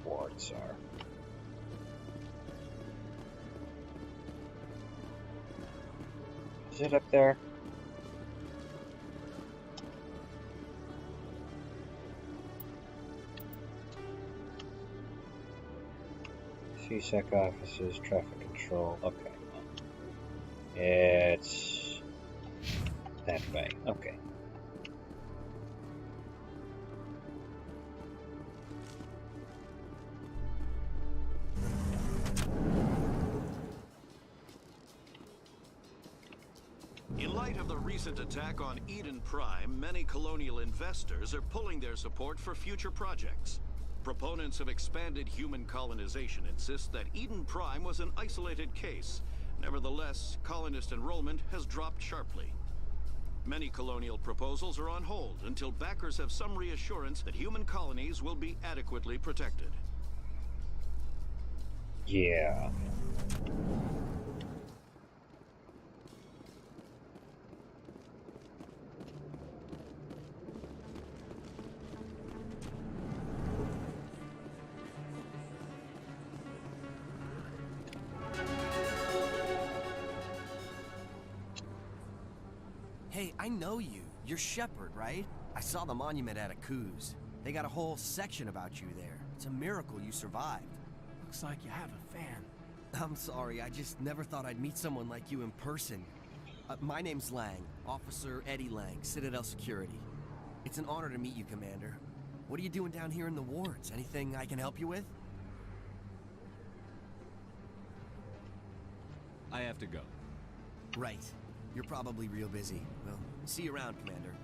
wards are. Is it up there? CSEC offices, traffic control, okay. It's that way, okay. In light of the recent attack on Eden Prime, many colonial investors are pulling their support for future projects. Proponents of expanded human colonization insist that Eden Prime was an isolated case. Nevertheless, colonist enrollment has dropped sharply. Many colonial proposals are on hold until backers have some reassurance that human colonies will be adequately protected. Yeah. Hey, I know you. You're Shepard, right? I saw the monument at Akuz. They got a whole section about you there. It's a miracle you survived. Looks like you have a fan. I'm sorry, I just never thought I'd meet someone like you in person. My name's Lang, Officer Eddie Lang, Citadel Security. It's an honor to meet you, Commander. What are you doing down here in the wards? Anything I can help you with? I have to go. Right. You're probably real busy. Well, see you around, Commander.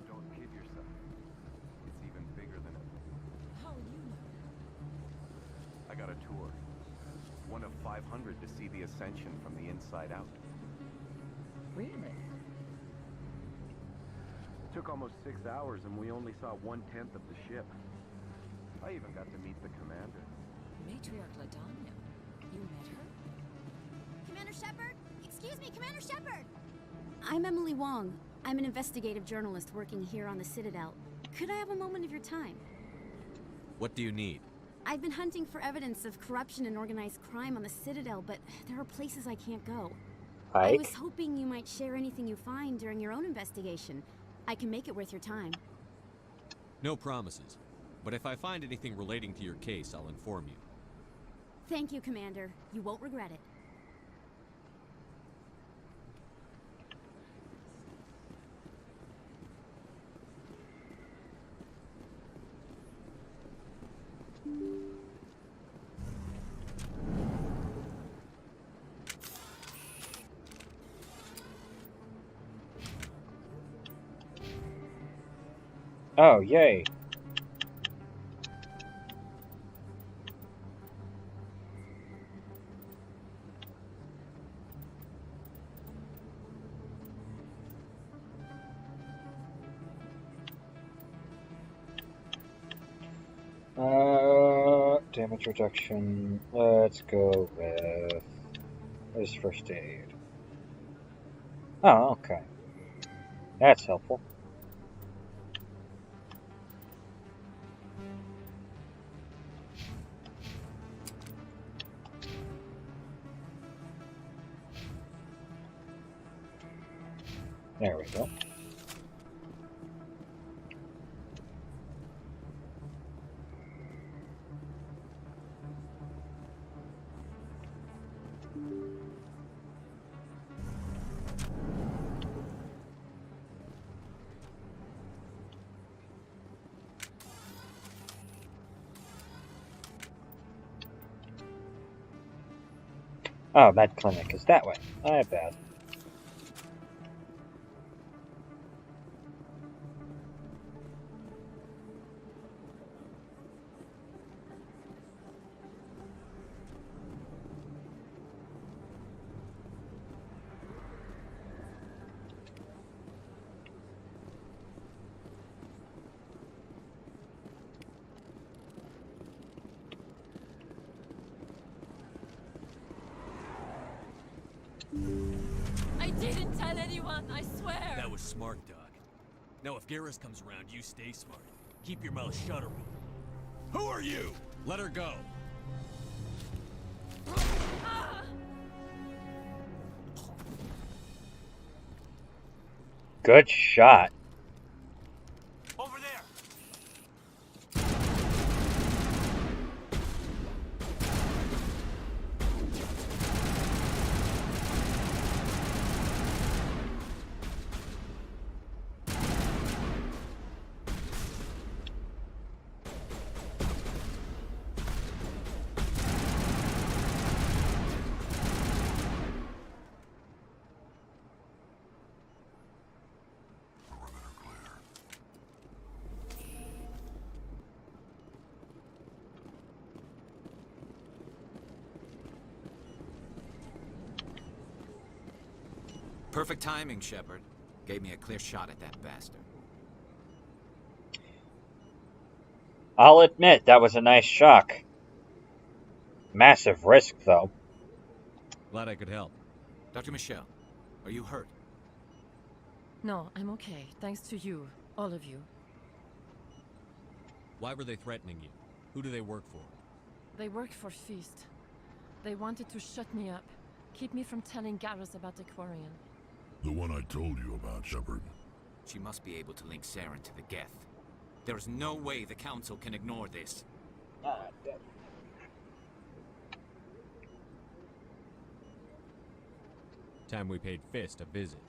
Don't kid yourself. It's even bigger than it. How will you know? I got a tour. One of 500 to see the Ascension from the inside out. Really? took almost 6 hours and we only saw 1/10 of the ship. I even got to meet the commander. Matriarch Ladanya. You met her? Commander Shepard? Excuse me, Commander Shepard! I'm Emily Wong. I'm an investigative journalist working here on the Citadel. Could I have a moment of your time? What do you need? I've been hunting for evidence of corruption and organized crime on the Citadel, but there are places I can't go. I was hoping you might share anything you find during your own investigation. I can make it worth your time. No promises. But if I find anything relating to your case, I'll inform you. Thank you, Commander. You won't regret it. Oh, yay. Damage reduction. Let's go with this first aid. Oh, okay. That's helpful. There we go. Oh, med clinic is that way. I bet. I didn't tell anyone, I swear! That was smart, Doc. Now if Garrus comes around, you stay smart. Keep your mouth shut around. Who are you? Let her go. Good shot. Over there! Perfect timing, Shepard. Gave me a clear shot at that bastard. I'll admit, that was a nice shock. Massive risk, though. Glad I could help. Dr. Michelle, are you hurt? No, I'm okay. Thanks to you. All of you. Why were they threatening you? Who do they work for? They work for Feast. They wanted to shut me up. Keep me from telling Garrus about the Quarian. The one I told you about, Shepard. She must be able to link Saren to the Geth. There is no way the Council can ignore this. Time we paid Fist a visit.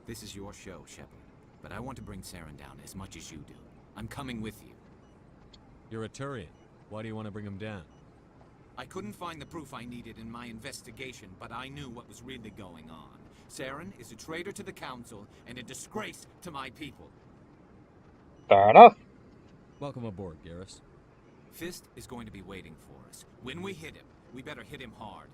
This is your show, Shepard. But I want to bring Saren down as much as you do. I'm coming with you. You're a Turian. Why do you want to bring him down? I couldn't find the proof I needed in my investigation, but I knew what was really going on. Saren is a traitor to the Council and a disgrace to my people. Fair enough. Welcome aboard, Garrus. Fist is going to be waiting for us. When we hit him, we better hit him hard.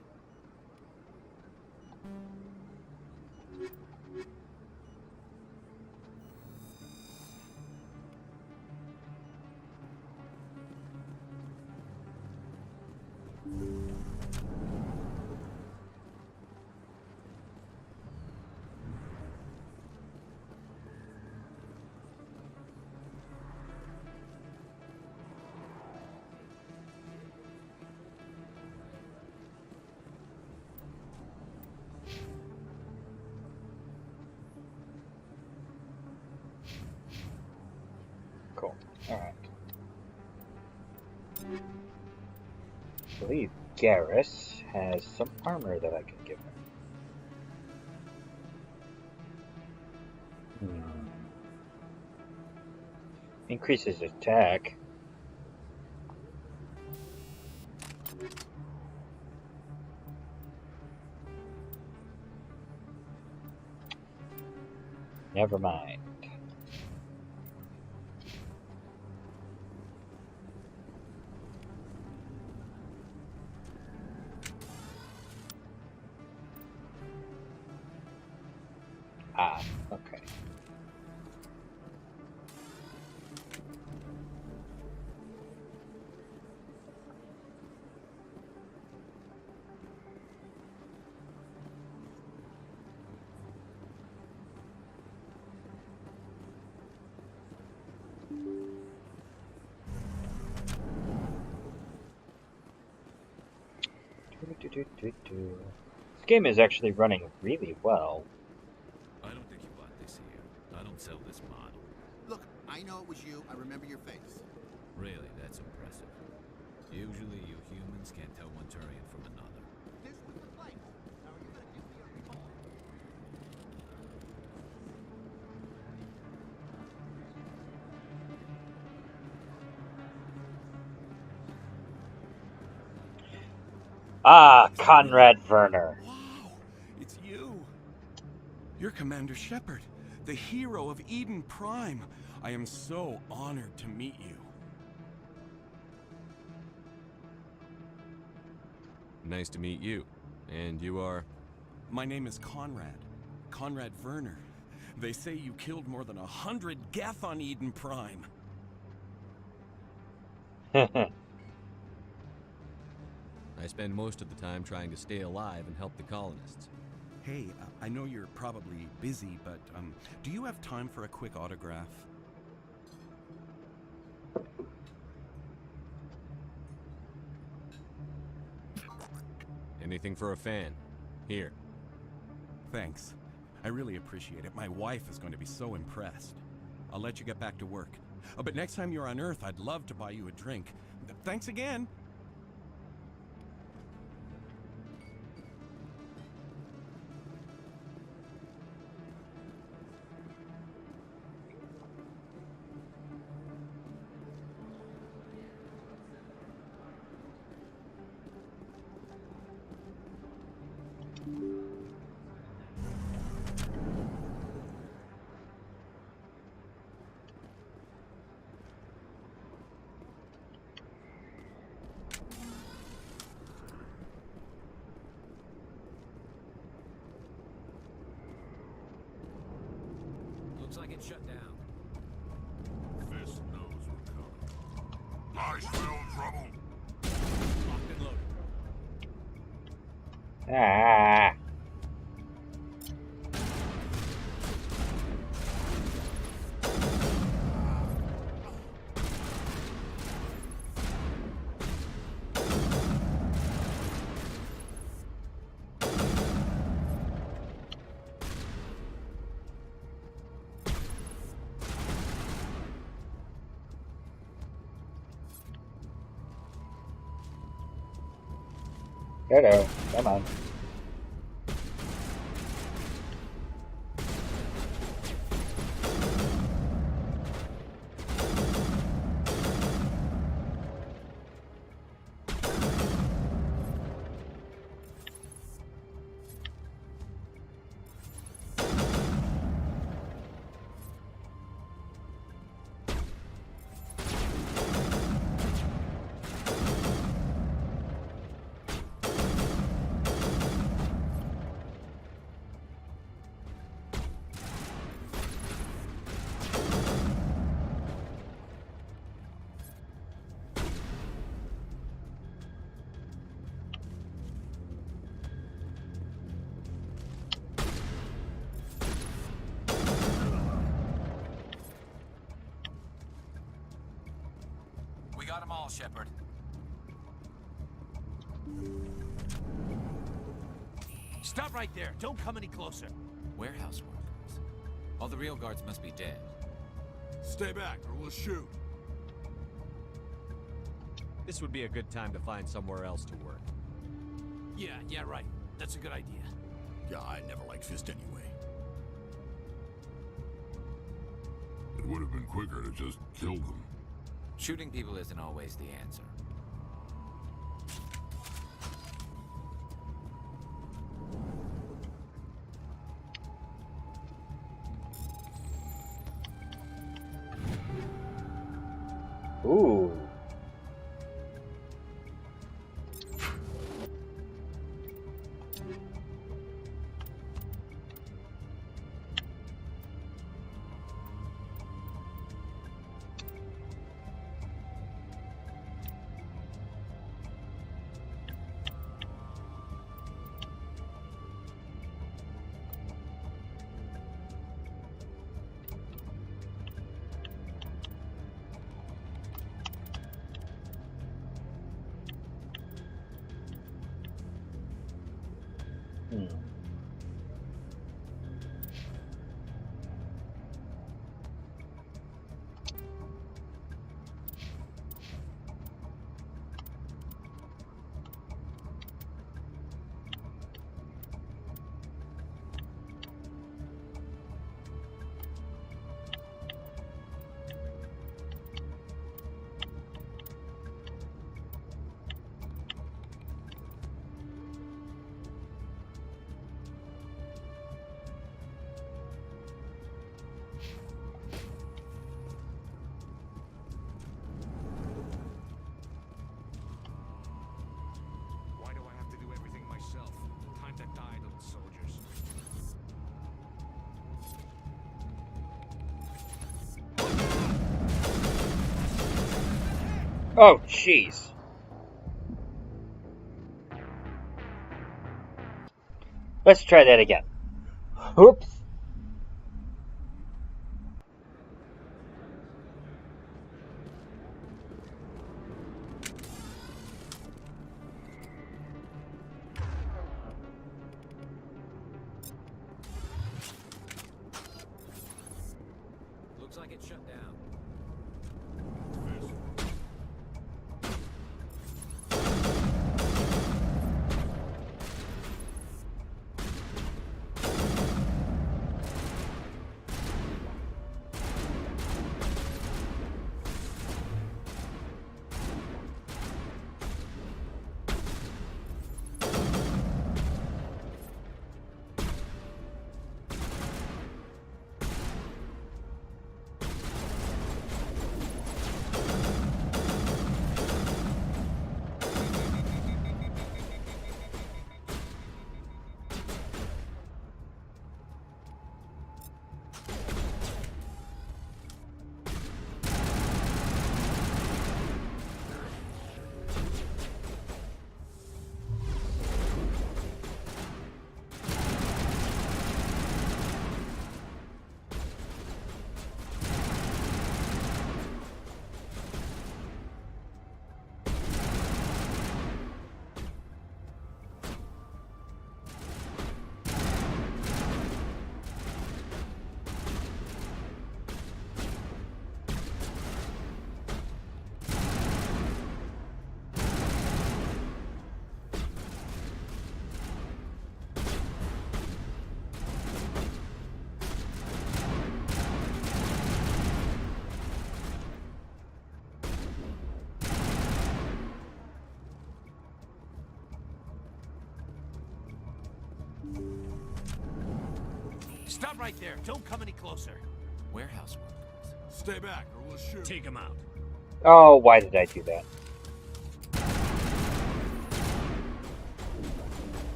I believe Garrus has some armor that I can give him. Increases attack. Never mind. Ah, okay. This game is actually running really well. I don't think you bought this here. I don't sell this model. Look, I know it was you. I remember your face. Really, that's impressive. Usually you humans can't tell one Turian from another. This was the place. Now are you gonna give me a report? Ah, Conrad Werner. Wow, it's you. You're Commander Shepard, the hero of Eden Prime. I am so honored to meet you. Nice to meet you. And you are? My name is Conrad. Conrad Werner. They say you killed more than 100 Geth on Eden Prime. I spend most of the time trying to stay alive and help the colonists. Hey, I know you're probably busy, but do you have time for a quick autograph? Anything for a fan. Here. Thanks. I really appreciate it. My wife is going to be so impressed. I'll let you get back to work. But next time you're on Earth, I'd love to buy you a drink. Thanks again. Looks like it's shut down. Fist knows we're coming. I smell trouble. Locked and loaded. Ah. Hello, come on. We got them all, Shepard. Stop right there. Don't come any closer. Warehouse workers. All the real guards must be dead. Stay back or we'll shoot. This would be a good time to find somewhere else to work. Yeah, right. That's a good idea. Yeah, I never liked Fist anyway. It would have been quicker to just kill them. Shooting people isn't always the answer. Ooh. Why do I have to do everything myself? Time to die, little soldiers. Oh, jeez. Let's try that again. Oops. Looks like it's shut down. Stop right there. Don't come any closer. Warehouse workers. Stay back or we'll shoot. Take him out. Oh, why did I do that?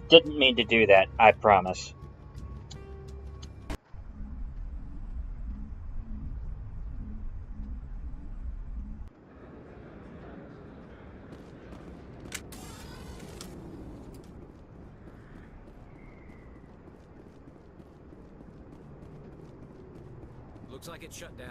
Didn't mean to do that, I promise. Looks like it's shut down.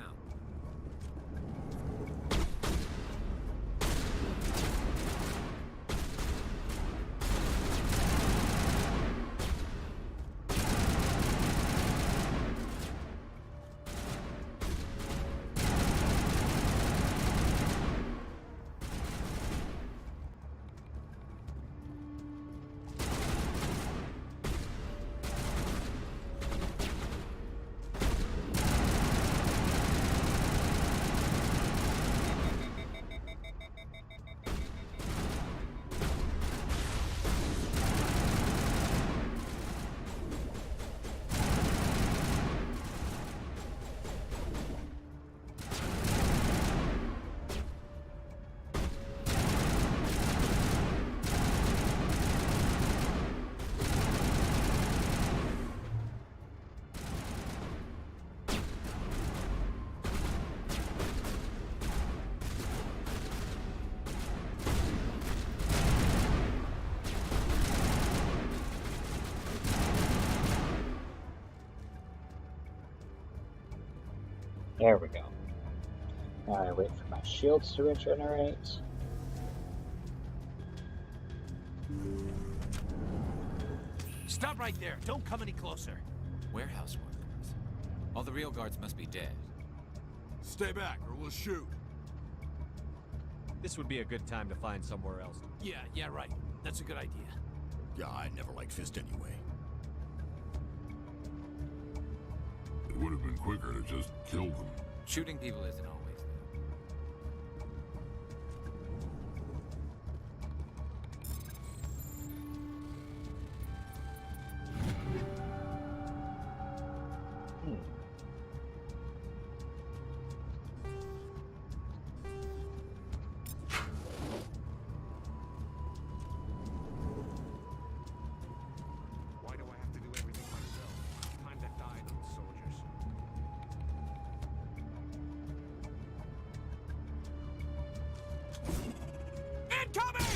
There we go. Now I wait for my shields to regenerate. Stop right there. Don't come any closer. Warehouse workers. All the real guards must be dead. Stay back or we'll shoot. This would be a good time to find somewhere else. Yeah, right. That's a good idea. Yeah, I never liked Fist anyway. It would have been quicker to just kill them. Shooting people isn't always Why do I have to do everything myself? Time to die, little soldiers. Incoming!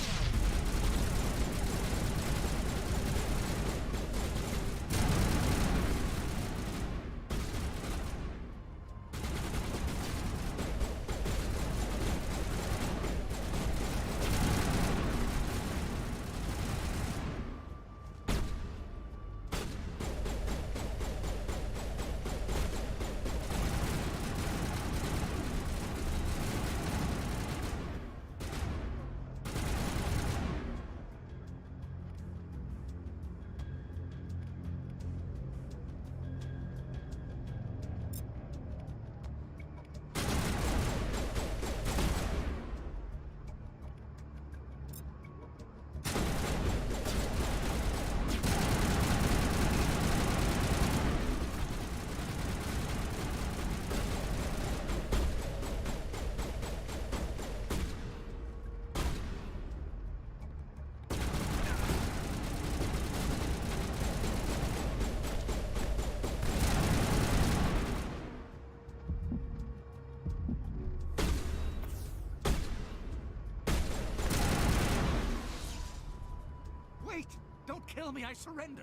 Wait! Don't kill me, I surrender!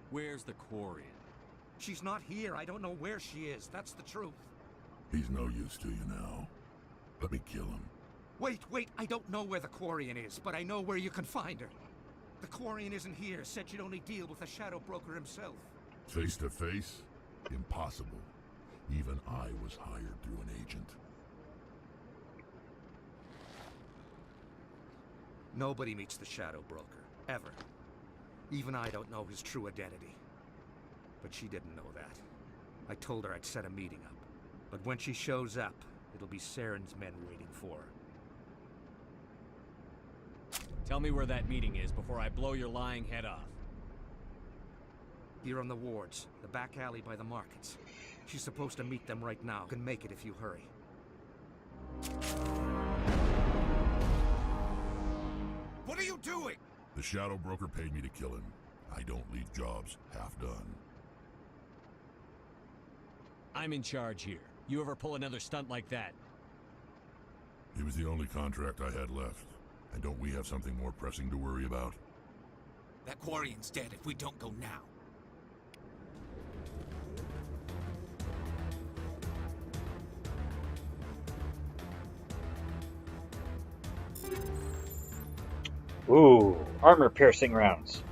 Where's the Quarian? She's not here. I don't know where she is. That's the truth. He's no use to you now. Let me kill him. Wait! I don't know where the Quarian is, but I know where you can find her. The Quarian isn't here. Said she'd only deal with the Shadow Broker himself. Face to face? Impossible. Even I was hired through an agent. Nobody meets the Shadow Broker. Ever. Even I don't know his true identity. But she didn't know that. I told her I'd set a meeting up. But when she shows up, it'll be Saren's men waiting for her. Tell me where that meeting is before I blow your lying head off. Here on the wards, the back alley by the markets. She's supposed to meet them right now. Can make it if you hurry. What are you doing? The Shadow Broker paid me to kill him. I don't leave jobs half done. I'm in charge here. You ever pull another stunt like that? He was the only contract I had left. And don't we have something more pressing to worry about? That Quarian's dead if we don't go now. Ooh, armor-piercing rounds.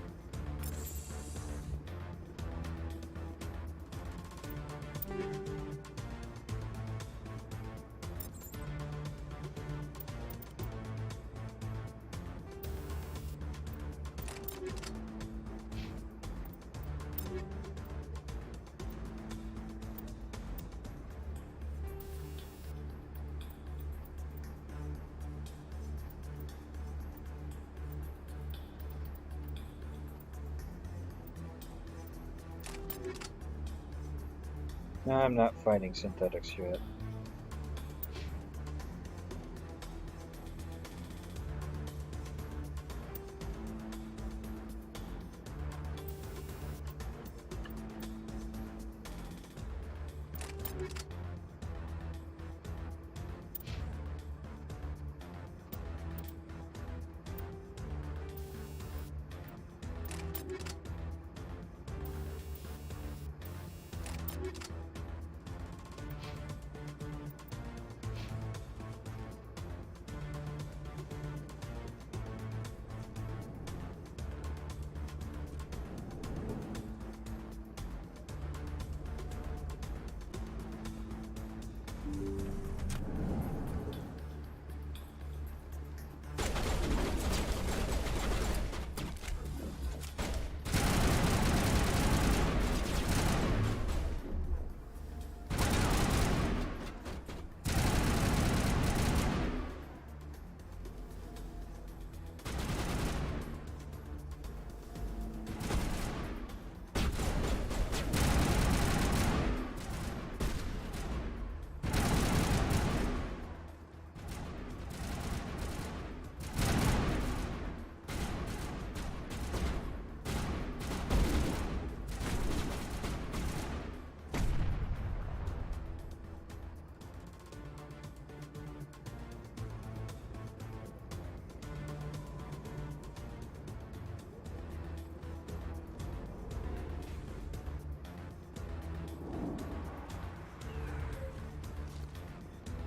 No, I'm not fighting synthetics yet.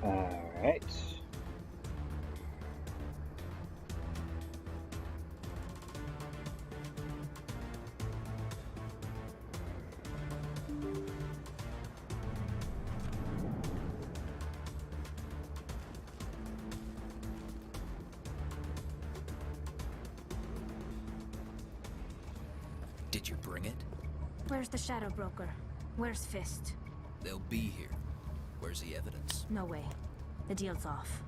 Alright. Did you bring it? Where's the Shadow Broker? Where's Fist? They'll be here. Where's the evidence? No way. The deal's off.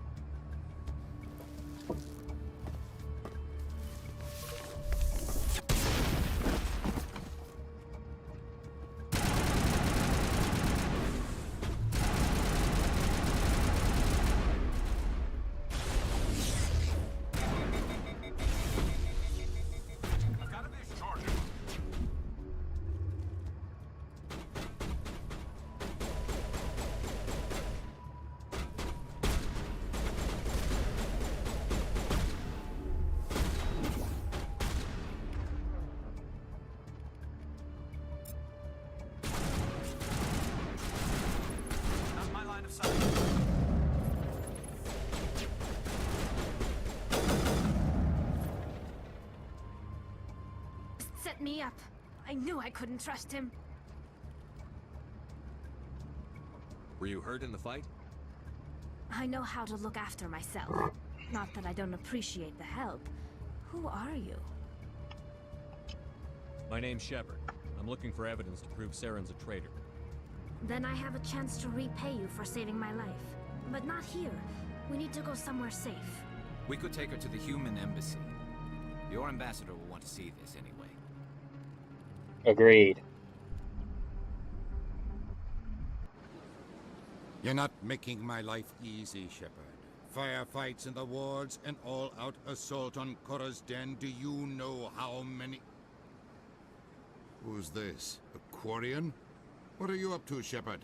Set me up. I knew I couldn't trust him. Were you hurt in the fight? I know how to look after myself. Not that I don't appreciate the help. Who are you? My name's Shepard. I'm looking for evidence to prove Saren's a traitor. Then I have a chance to repay you for saving my life. But not here. We need to go somewhere safe. We could take her to the human embassy. Your ambassador will want to see this anyway. Agreed. You're not making my life easy, Shepard. Firefights in the wards, an all-out assault on Korra's den. Do you know how many... Who's this? A Quarian? What are you up to, Shepard?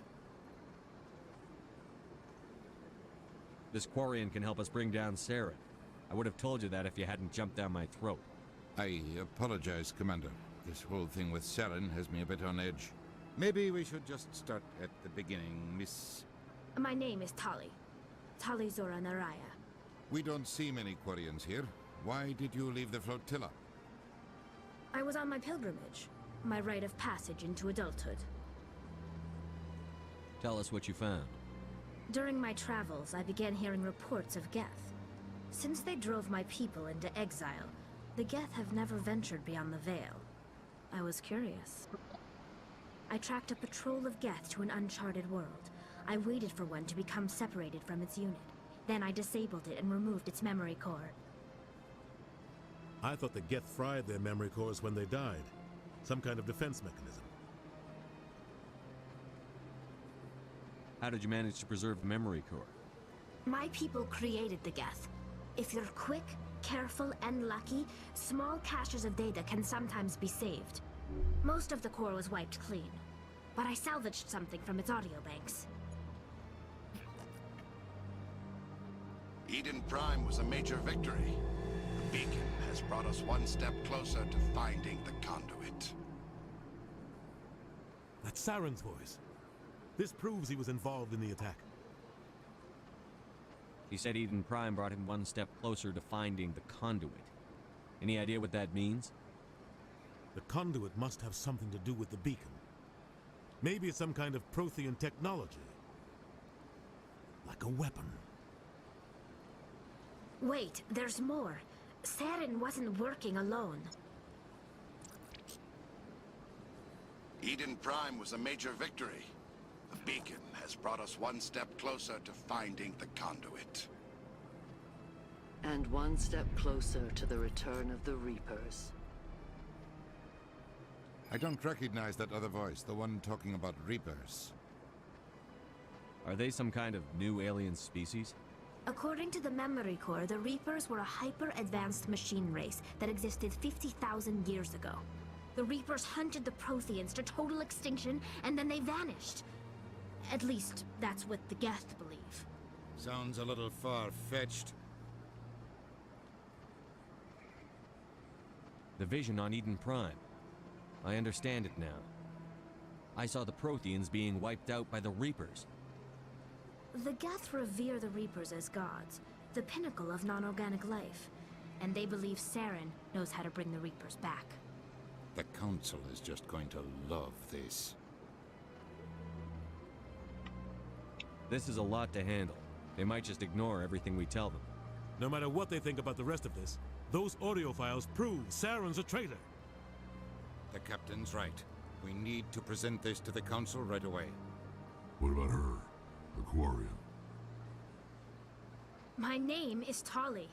This Quarian can help us bring down Saren. I would have told you that if you hadn't jumped down my throat. I apologize, Commander. This whole thing with Saren has me a bit on edge. Maybe we should just start at the beginning, Miss... My name is Tali. Tali Zora Naraya. We don't see many Quarians here. Why did you leave the flotilla? I was on my pilgrimage. My rite of passage into adulthood. Tell us what you found. During my travels, I began hearing reports of Geth. Since they drove my people into exile, the Geth have never ventured beyond the Veil. I was curious. I tracked a patrol of Geth to an uncharted world. I waited for one to become separated from its unit. Then I disabled it and removed its memory core. I thought the Geth fried their memory cores when they died. Some kind of defense mechanism. How did you manage to preserve the memory core? My people created the Geth. If you're quick, careful, and lucky, small caches of data can sometimes be saved. Most of the core was wiped clean, but I salvaged something from its audio banks. Eden Prime was a major victory. The beacon has brought us one step closer to finding the conduit. That's Saren's voice. This proves he was involved in the attack. He said Eden Prime brought him one step closer to finding the conduit. Any idea what that means? The conduit must have something to do with the beacon. Maybe it's some kind of Prothean technology. Like a weapon. Wait, there's more. Saren wasn't working alone. Eden Prime was a major victory. The beacon has brought us one step closer to finding the conduit. And one step closer to the return of the Reapers. I don't recognize that other voice, the one talking about Reapers. Are they some kind of new alien species? According to the memory core, the Reapers were a hyper-advanced machine race that existed 50,000 years ago. The Reapers hunted the Protheans to total extinction, and then they vanished. At least, that's what the Geth believe. Sounds a little far-fetched. The vision on Eden Prime. I understand it now. I saw the Protheans being wiped out by the Reapers. The Geth revere the Reapers as gods, the pinnacle of non-organic life. And they believe Saren knows how to bring the Reapers back. The Council is just going to love this. This is a lot to handle. They might just ignore everything we tell them. No matter what they think about the rest of this, those audio files prove Saren's a traitor. The Captain's right. We need to present this to the Council right away. What about her? Aquarian. My name is Tali.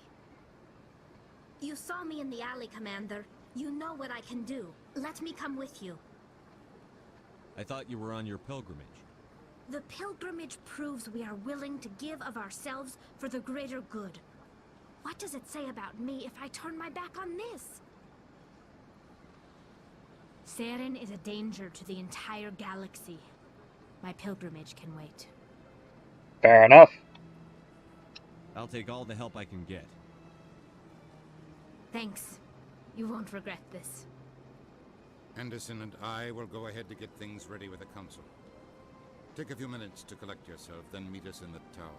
You saw me in the alley, Commander. You know what I can do. Let me come with you. I thought you were on your pilgrimage. The pilgrimage proves we are willing to give of ourselves for the greater good. What does it say about me if I turn my back on this? Saren is a danger to the entire galaxy. My pilgrimage can wait. Fair enough. I'll take all the help I can get. Thanks. You won't regret this. Anderson and I will go ahead to get things ready with the Council. Take a few minutes to collect yourself, then meet us in the tower.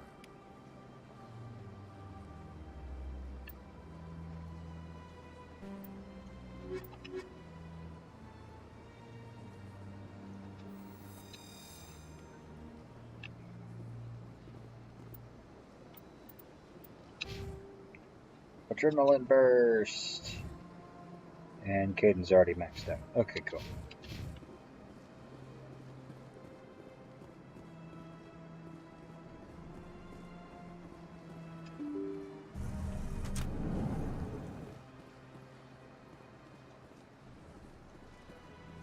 Adrenaline burst. And Caden's already maxed out. Okay, cool.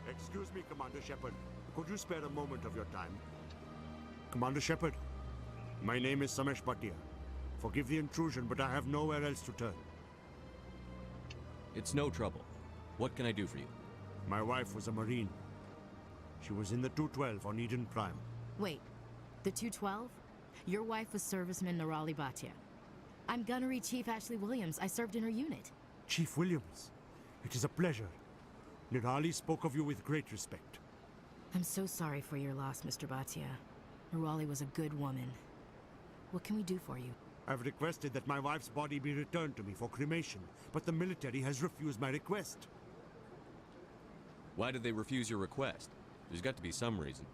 Excuse me, Commander Shepard. Could you spare a moment of your time? Commander Shepard, my name is Samesh Bhatia. Forgive the intrusion, but I have nowhere else to turn. It's no trouble. What can I do for you? My wife was a Marine. She was in the 212 on Eden Prime. Wait, the 212? Your wife was Serviceman Nirali Bhatia. I'm Gunnery Chief Ashley Williams. I served in her unit. Chief Williams, it is a pleasure. Nirali spoke of you with great respect. I'm so sorry for your loss, Mr. Bhatia. Nirali was a good woman. What can we do for you? I've requested that my wife's body be returned to me for cremation, but the military has refused my request. Why did they refuse your request? There's got to be some reason.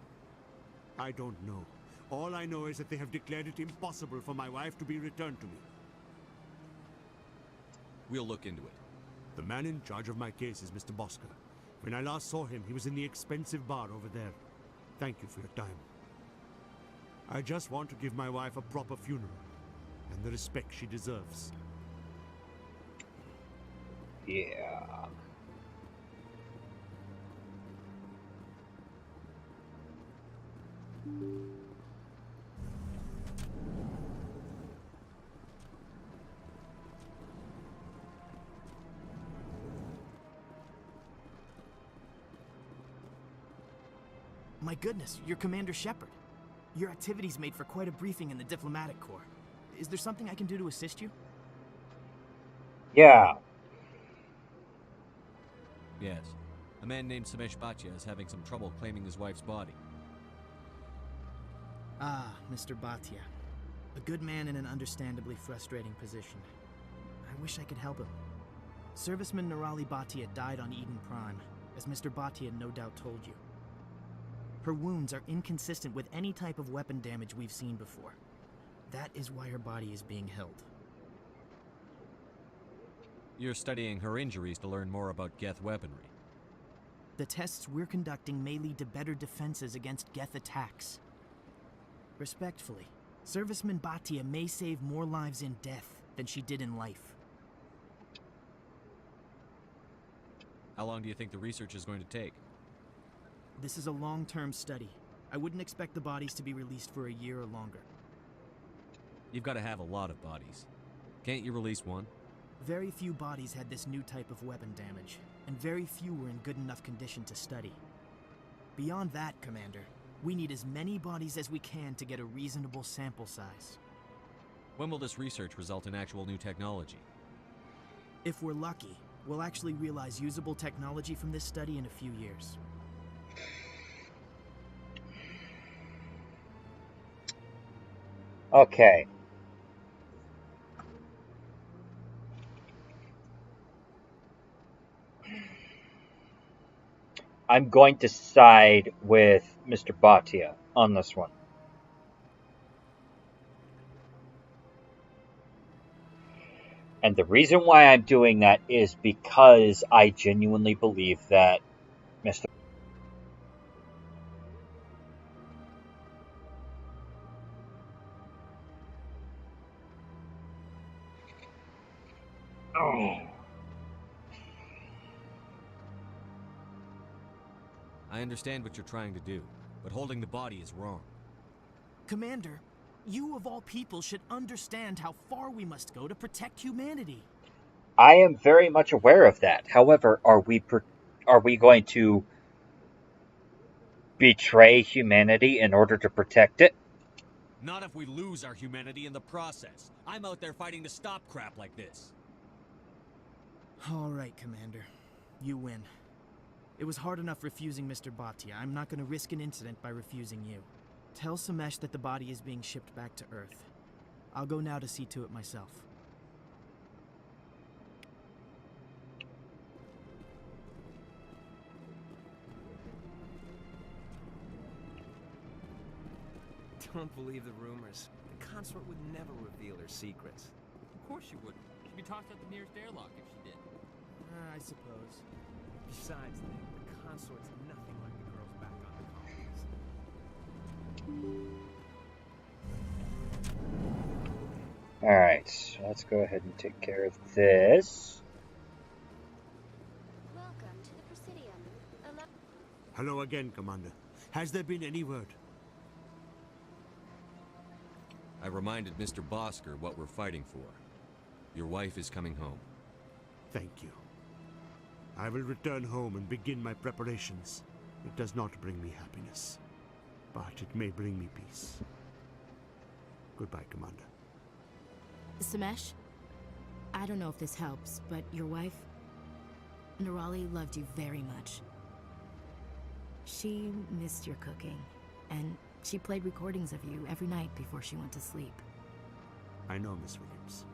I don't know. All I know is that they have declared it impossible for my wife to be returned to me. We'll look into it. The man in charge of my case is Mr. Bosker. When I last saw him, he was in the expensive bar over there. Thank you for your time. I just want to give my wife a proper funeral, and the respect she deserves. Yeah. My goodness, you're Commander Shepard. Your activities made for quite a briefing in the Diplomatic Corps. Is there something I can do to assist you? Yeah. Yes. A man named Samesh Bhatia is having some trouble claiming his wife's body. Ah, Mr. Bhatia. A good man in an understandably frustrating position. I wish I could help him. Serviceman Nirali Bhatia died on Eden Prime, as Mr. Bhatia no doubt told you. Her wounds are inconsistent with any type of weapon damage we've seen before. That is why her body is being held. You're studying her injuries to learn more about Geth weaponry. The tests we're conducting may lead to better defenses against Geth attacks. Respectfully, Serviceman Bhatia may save more lives in death than she did in life. How long do you think the research is going to take? This is a long-term study. I wouldn't expect the bodies to be released for a year or longer. You've got to have a lot of bodies. Can't you release one? Very few bodies had this new type of weapon damage, and very few were in good enough condition to study. Beyond that, Commander, we need as many bodies as we can to get a reasonable sample size. When will this research result in actual new technology? If we're lucky, we'll actually realize usable technology from this study in a few years. Okay. I'm going to side with Mr. Bhatia on this one. And the reason why I'm doing that is because I genuinely believe that Mr. Oh. I understand what you're trying to do, but holding the body is wrong. Commander, you of all people should understand how far we must go to protect humanity. I am very much aware of that. However, are we going to betray humanity in order to protect it? Not if we lose our humanity in the process. I'm out there fighting to stop crap like this. All right, Commander. You win. It was hard enough refusing Mr. Bhatia. I'm not going to risk an incident by refusing you. Tell Samesh that the body is being shipped back to Earth. I'll go now to see to it myself. Don't believe the rumors. The consort would never reveal her secrets. Of course she wouldn't. She'd be tossed out the nearest airlock if she did. I suppose. Besides, the consort's nothing like the girls back on the colonies. Alright, so let's go ahead and take care of this. Welcome to the Presidium. Hello again, Commander. Has there been any word? I reminded Mr. Bosker what we're fighting for. Your wife is coming home. Thank you. I will return home and begin my preparations. It does not bring me happiness, but it may bring me peace. Goodbye, Commander. Samesh, I don't know if this helps, but your wife, Nerali, loved you very much. She missed your cooking, and she played recordings of you every night before she went to sleep. I know, Miss Williams.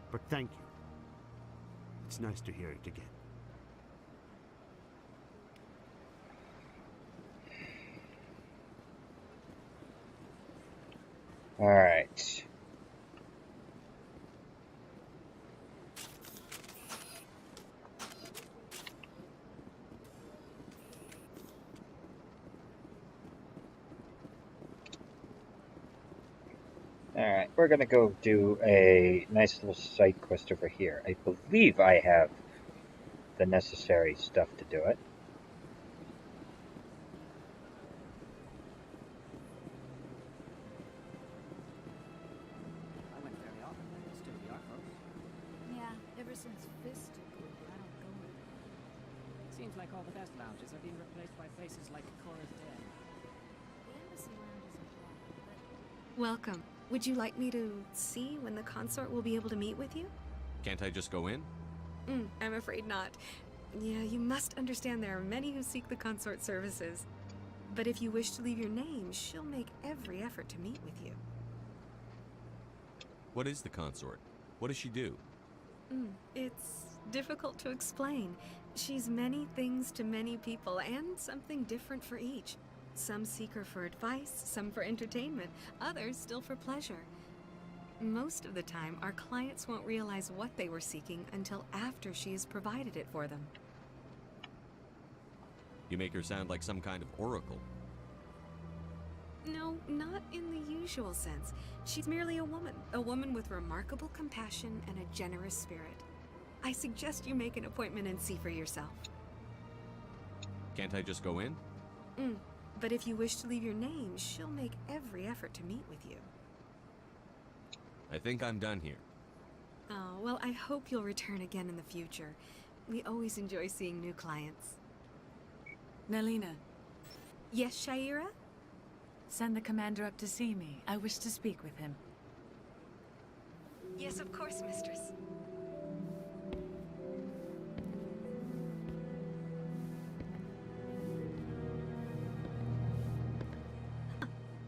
But thank you. It's nice to hear it again. All right. Alright, we're gonna go do a nice little side quest over here. I believe I have the necessary stuff to do it. I went fairly often. Still we are close. Yeah, ever since Fist took over, I don't go anymore. Seems like all the best lounges are being replaced by places like Cora's Den. The embassy lounge isn't bad, but... Welcome. Would you like me to see when the consort will be able to meet with you? Can't I just go in? I'm afraid not. Yeah, you must understand there are many who seek the consort services. But if you wish to leave your name, she'll make every effort to meet with you. What is the consort? What does she do? It's difficult to explain. She's many things to many people, and something different for each. Some seek her for advice, some for entertainment, others still for pleasure. Most of the time, our clients won't realize what they were seeking until after she has provided it for them. You make her sound like some kind of oracle. No, not in the usual sense. She's merely a woman with remarkable compassion and a generous spirit. I suggest you make an appointment and see for yourself. Can't I just go in? But if you wish to leave your name, she'll make every effort to meet with you. I think I'm done here. Oh, well, I hope you'll return again in the future. We always enjoy seeing new clients. Nalina. Yes, Shaira? Send the commander up to see me. I wish to speak with him. Yes, of course, mistress.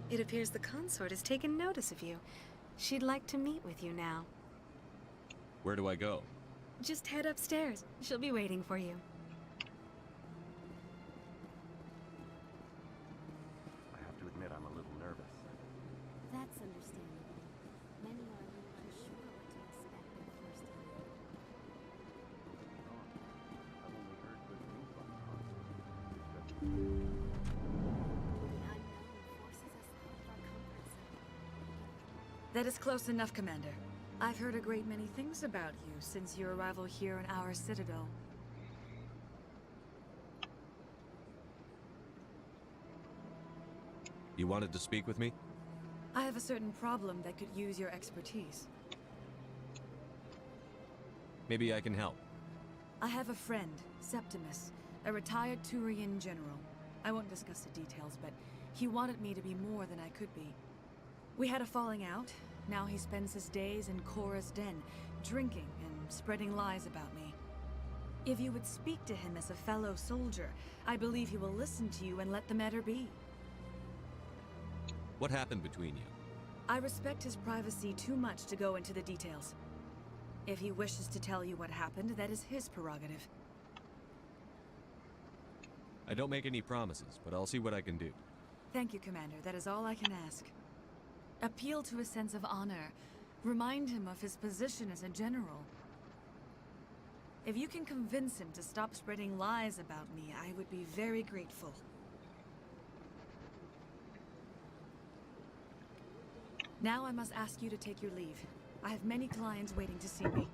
It appears the consort has taken notice of you. She'd like to meet with you now. Where do I go? Just head upstairs. She'll be waiting for you. I have to admit I'm a little nervous. That's understandable. Many are a little unsure what to expect their first time. I've only heard good things about the consort. The unknown forces us out of our comfort zone. That is close enough, Commander. I've heard a great many things about you since your arrival here in our citadel. You wanted to speak with me? I have a certain problem that could use your expertise. Maybe I can help. I have a friend, Septimus, a retired Turian general. I won't discuss the details, but he wanted me to be more than I could be. We had a falling out. Now he spends his days in Cora's den, drinking and spreading lies about me. If you would speak to him as a fellow soldier, I believe he will listen to you and let the matter be. What happened between you? I respect his privacy too much to go into the details. If he wishes to tell you what happened, that is his prerogative. I don't make any promises, but I'll see what I can do. Thank you, Commander. That is all I can ask. Appeal to a sense of honor. Remind him of his position as a general. If you can convince him to stop spreading lies about me, I would be very grateful. Now I must ask you to take your leave. I have many clients waiting to see me.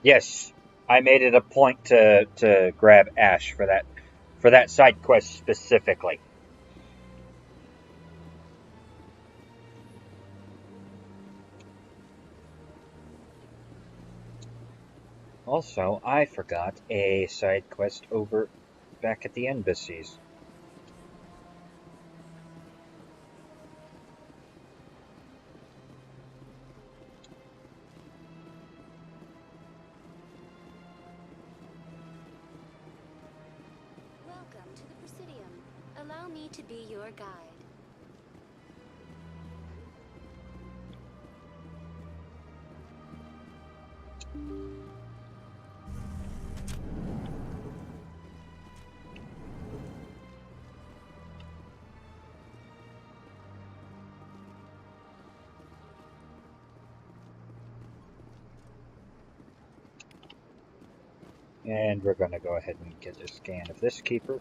Yes, I made it a point to grab Ash for that side quest specifically. Also, I forgot a side quest over back at the embassies. Welcome to the Presidium. Allow me to be your guide. And we're going to go ahead and get a scan of this keeper.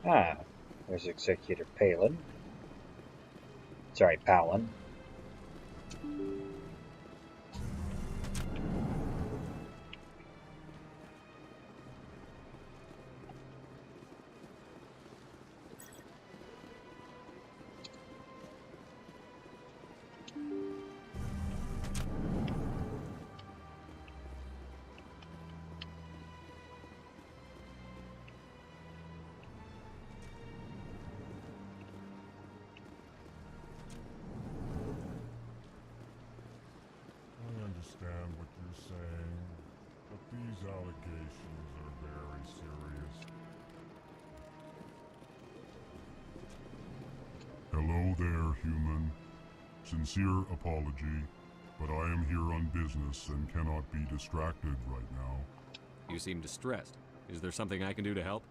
Ah, there's Executor Palin. Sorry, Palin. I understand what you're saying, but these allegations are very serious. Hello there, human. Sincere apology, but I am here on business and cannot be distracted right now. You seem distressed. Is there something I can do to help?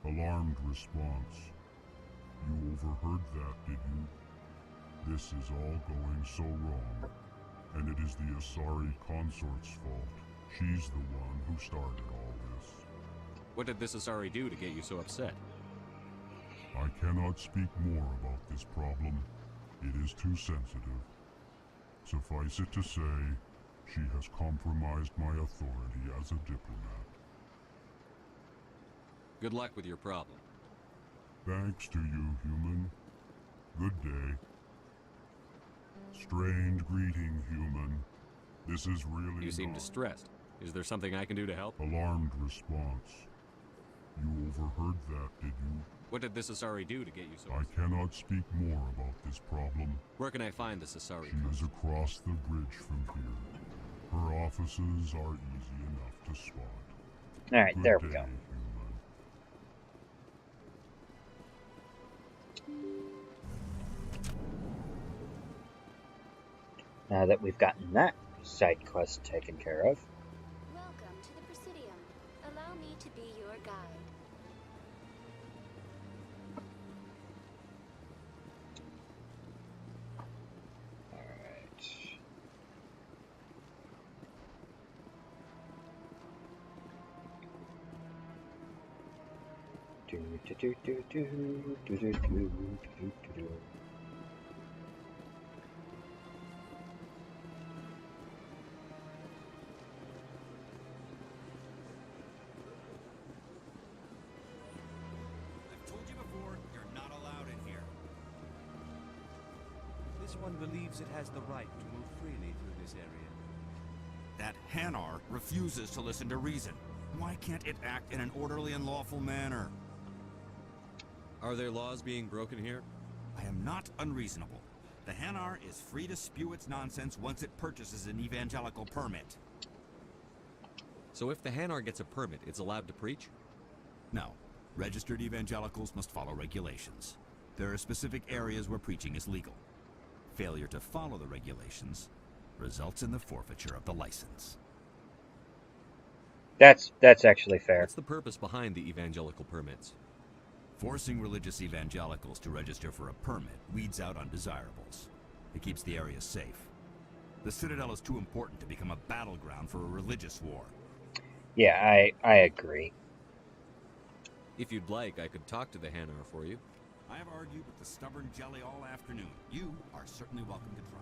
Alarmed response. You overheard that, did you? This is all going so wrong, and it is the Asari consort's fault. She's the one who started all this. What did this Asari do to get you so upset? I cannot speak more about this problem. It is too sensitive. Suffice it to say, she has compromised my authority as a diplomat. Good luck with your problem. Thanks to you, human. Good day. Strange greeting, human. This is really You seem distressed. Is there something I can do to help? Alarmed response. You overheard that, did you? What did this Asari do to get you so... I cannot speak more about this problem. Where can I find this Asari? She is across the bridge from here. Her offices are easy enough to spot. Alright, Good there we day, go. Now that we've gotten that side quest taken care of. Welcome to the Presidium. Allow me to be your guide. Alright. Do do do do do do do do do do. This one believes it has the right to move freely through this area. That Hanar refuses to listen to reason. Why can't it act in an orderly and lawful manner? Are there laws being broken here? I am not unreasonable. The Hanar is free to spew its nonsense once it purchases an evangelical permit. So if the Hanar gets a permit, it's allowed to preach? No. Registered evangelicals must follow regulations. There are specific areas where preaching is legal. Failure to follow the regulations results in the forfeiture of the license. That's actually fair. What's the purpose behind the evangelical permits? Forcing religious evangelicals to register for a permit weeds out undesirables. It keeps the area safe. The Citadel is too important to become a battleground for a religious war. Yeah, I agree. If you'd like, I could talk to the Hanar for you. I have argued with the stubborn jelly all afternoon. You are certainly welcome to try.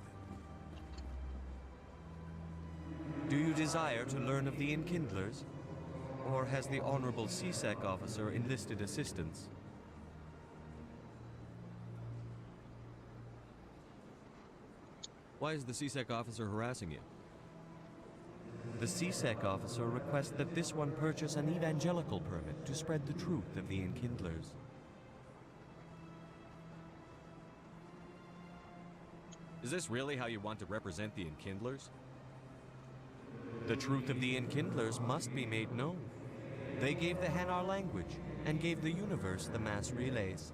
Do you desire to learn of the Enkindlers? Or has the Honorable CSEC officer enlisted assistance? Why is the CSEC officer harassing you? The CSEC officer requests that this one purchase an evangelical permit to spread the truth of the Enkindlers. Is this really how you want to represent the Enkindlers? The truth of the Enkindlers must be made known. They gave the Hanar language, and gave the universe the mass relays.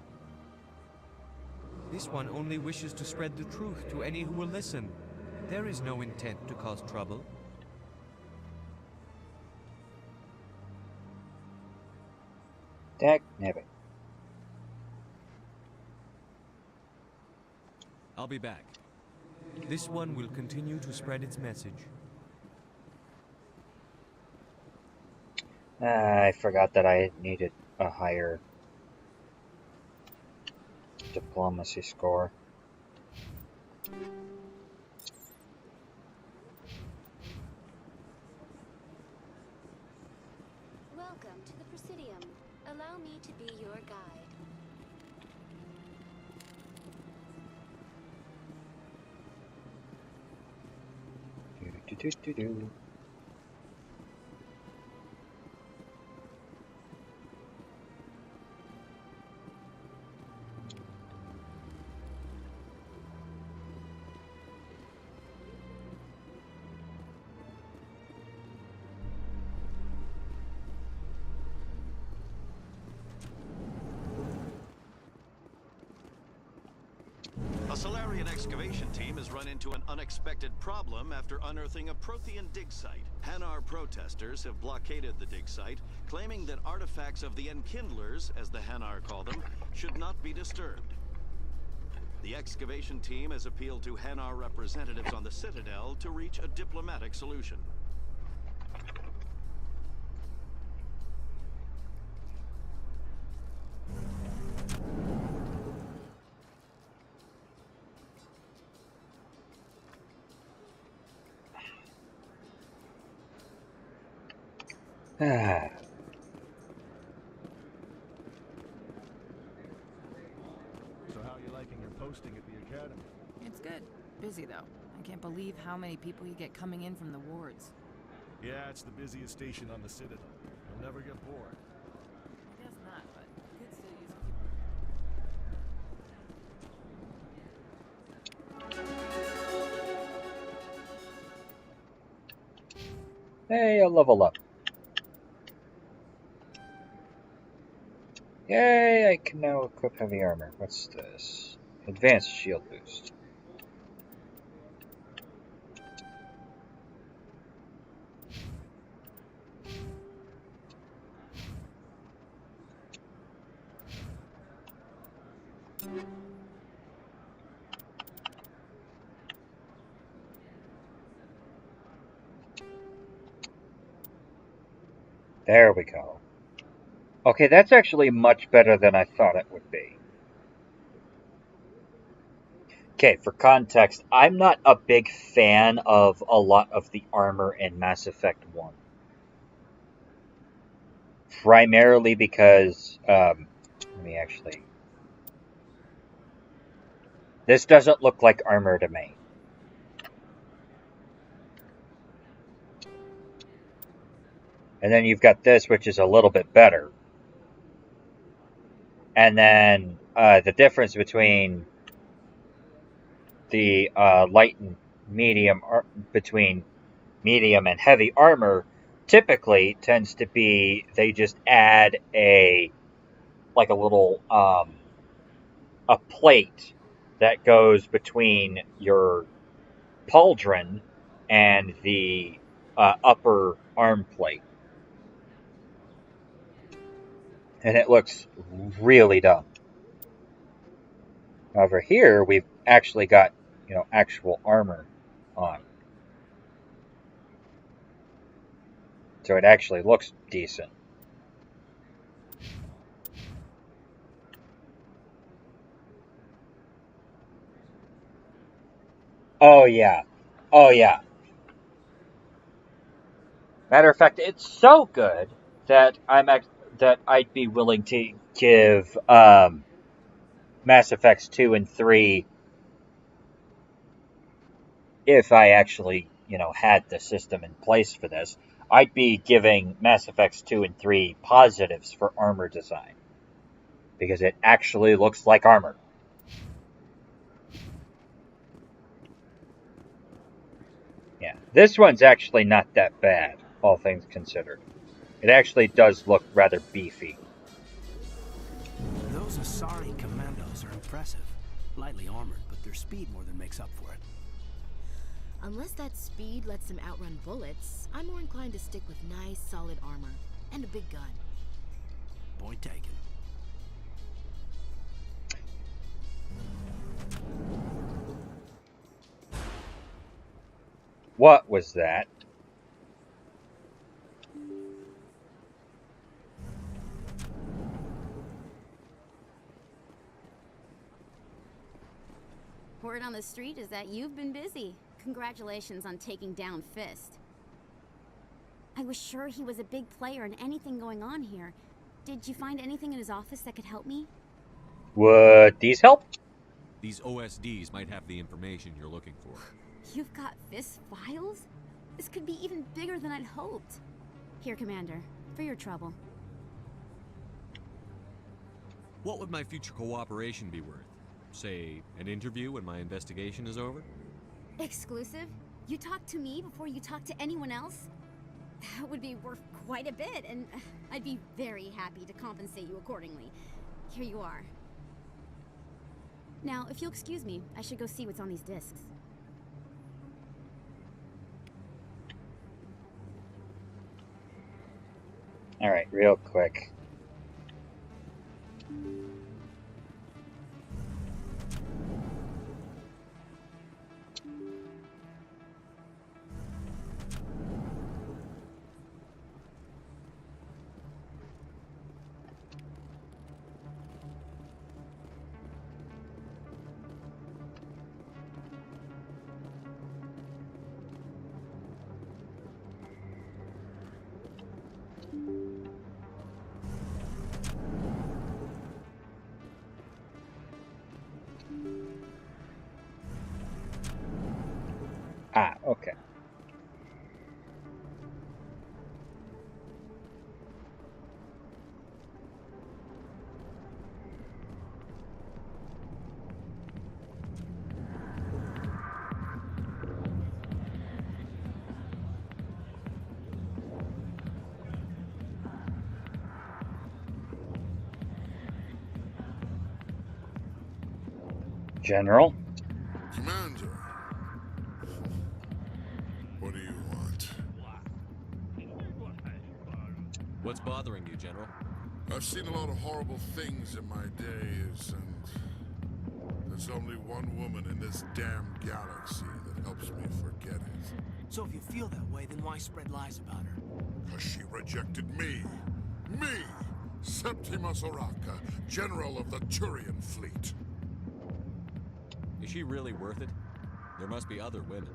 This one only wishes to spread the truth to any who will listen. There is no intent to cause trouble. Dagnabbit. I'll be back. This one will continue to spread its message. I forgot that I needed a higher diplomacy score. Welcome to the Presidium. Allow me to be your guide. Do. A Solarian excavation team has run into an unexpected problem after unearthing a Prothean dig site. Hanar protesters have blockaded the dig site, claiming that artifacts of the Enkindlers, as the Hanar call them, should not be disturbed. The excavation team has appealed to Hanar representatives on the Citadel to reach a diplomatic solution. So how are you liking your posting at the academy? It's good. busy, though. I can't believe how many people you get coming in from the wards. Yeah, it's the busiest station on the Citadel. You'll never get bored. I guess not, but you could still use Hey, a level up. Yay, I can now equip heavy armor. What's this? Advanced shield boost. There we go. Okay, that's actually much better than I thought it would be. Okay, for context, I'm not a big fan of a lot of the armor in Mass Effect 1. Primarily because, let me actually... This doesn't look like armor to me. And then you've got this, which is a little bit better. And then the difference between the light and medium, between medium and heavy armor, typically tends to be they just add a little a plate that goes between your pauldron and the upper arm plate. And it looks really dumb. However, here we've actually got, actual armor on. So it actually looks decent. Oh yeah. Oh yeah. Matter of fact, it's so good that I'd be willing to give Mass Effects 2 and 3, if I actually, had the system in place for this, I'd be giving Mass Effects 2 and 3 positives for armor design. Because it actually looks like armor. Yeah, this one's actually not that bad, all things considered. It actually does look rather beefy. Those Asari commandos are impressive. Lightly armored, but their speed more than makes up for it. Unless that speed lets them outrun bullets, I'm more inclined to stick with nice, solid armor. And a big gun. Point taken. What was that? Word on the street is that you've been busy. Congratulations on taking down Fist. I was sure he was a big player in anything going on here. Did you find anything in his office that could help me? Would these help? These OSDs might have the information you're looking for. You've got Fist files? This could be even bigger than I'd hoped. Here, Commander, for your trouble. What would my future cooperation be worth? Say, an interview when my investigation is over? Exclusive? You talk to me before you talk to anyone else? That would be worth quite a bit, and I'd be very happy to compensate you accordingly. Here you are. Now, if you'll excuse me, I should go see what's on these discs. Alright, real quick. Ah, okay. General? Commander. What do you want? What's bothering you, General? I've seen a lot of horrible things in my days, and there's only one woman in this damn galaxy that helps me forget it. So if you feel that way, then why spread lies about her? Because she rejected me. Me! Septimus Oraka, General of the Turian Fleet. Is she really worth it? There must be other women.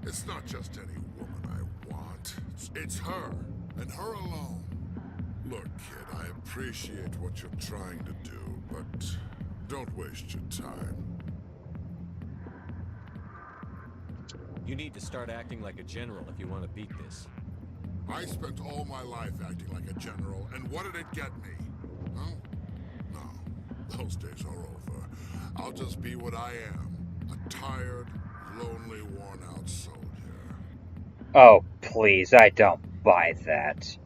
It's not just any woman I want. It's her, and her alone. Look, kid, I appreciate what you're trying to do, but don't waste your time. You need to start acting like a general if you want to beat this. I spent all my life acting like a general, and what did it get me? Huh? No, those days are over. I'll just be what I am, a tired, lonely, worn-out soldier. Oh, please, I don't buy that.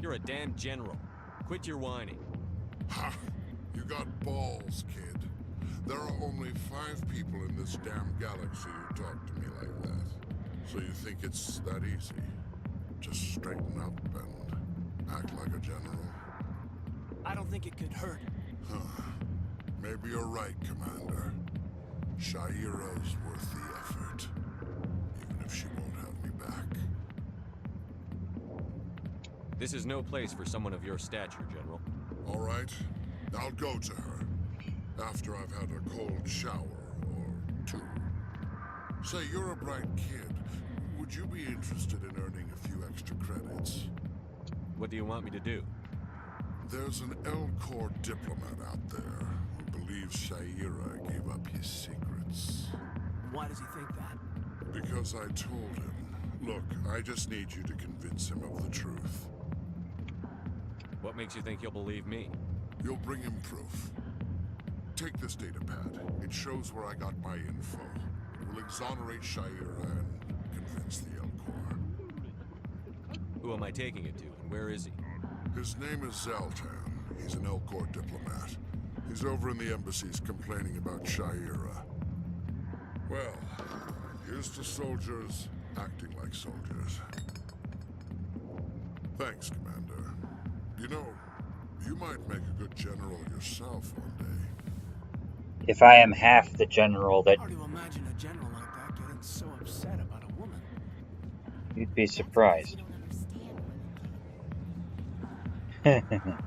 You're a damn general. Quit your whining. Ha! You got balls, kid. There are only 5 people in this damn galaxy who talk to me like that. So you think it's that easy? Just straighten up and act like a general? I don't think it could hurt. Huh. Maybe you're right, Commander. Shaira's worth the effort. Even if she won't have me back. This is no place for someone of your stature, General. All right. I'll go to her. After I've had a cold shower or 2. Say, you're a bright kid. Would you be interested in earning a few extra credits? What do you want me to do? There's an L-Corps diplomat out there who believes Shaira gave up his secrets. Why does he think that? Because I told him. Look, I just need you to convince him of the truth. What makes you think he'll believe me? You'll bring him proof. Take this data pad. It shows where I got my info. It will exonerate Shaira and convince the L-Corps. Who am I taking it to, and where is he? His name is Zaltan. He's an L-Corps diplomat. He's over in the embassies complaining about Shaira. Well, here's to soldiers acting like soldiers. Thanks, Commander. You know, you might make a good general yourself one day. If I am half the general that... Hard to imagine a general like that getting so upset about a woman. You'd be surprised. Sorry, I'll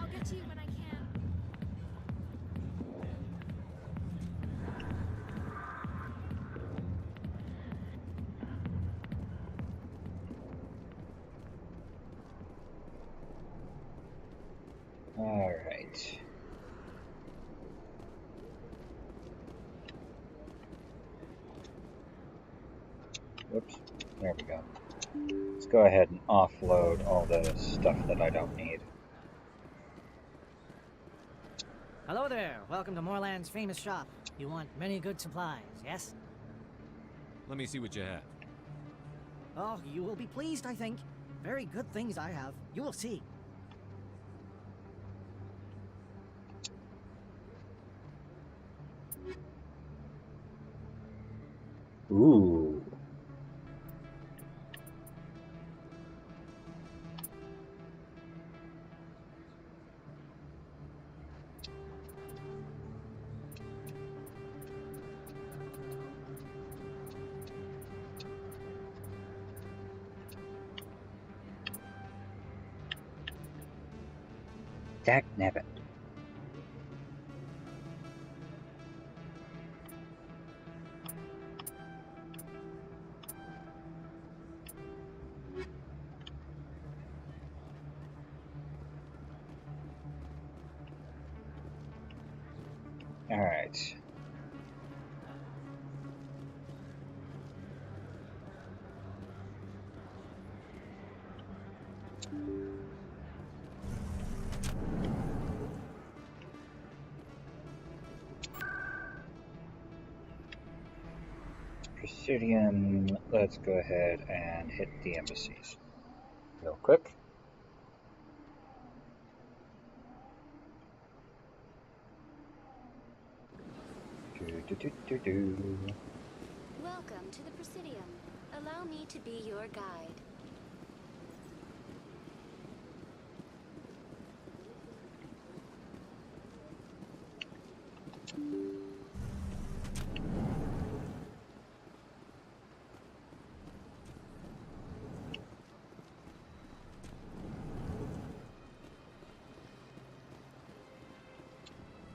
get to you when I can. All right. Whoops. There we go. Let's go ahead and offload all the stuff that I don't need. Hello there. Welcome to Moorland's famous shop. You want many good supplies, yes? Let me see what you have. Oh, you will be pleased, I think. Very good things I have. You will see. Ooh. Dagnabbit. All right. Presidium. Let's go ahead and hit the embassies real quick. Welcome to the Presidium. Allow me to be your guide.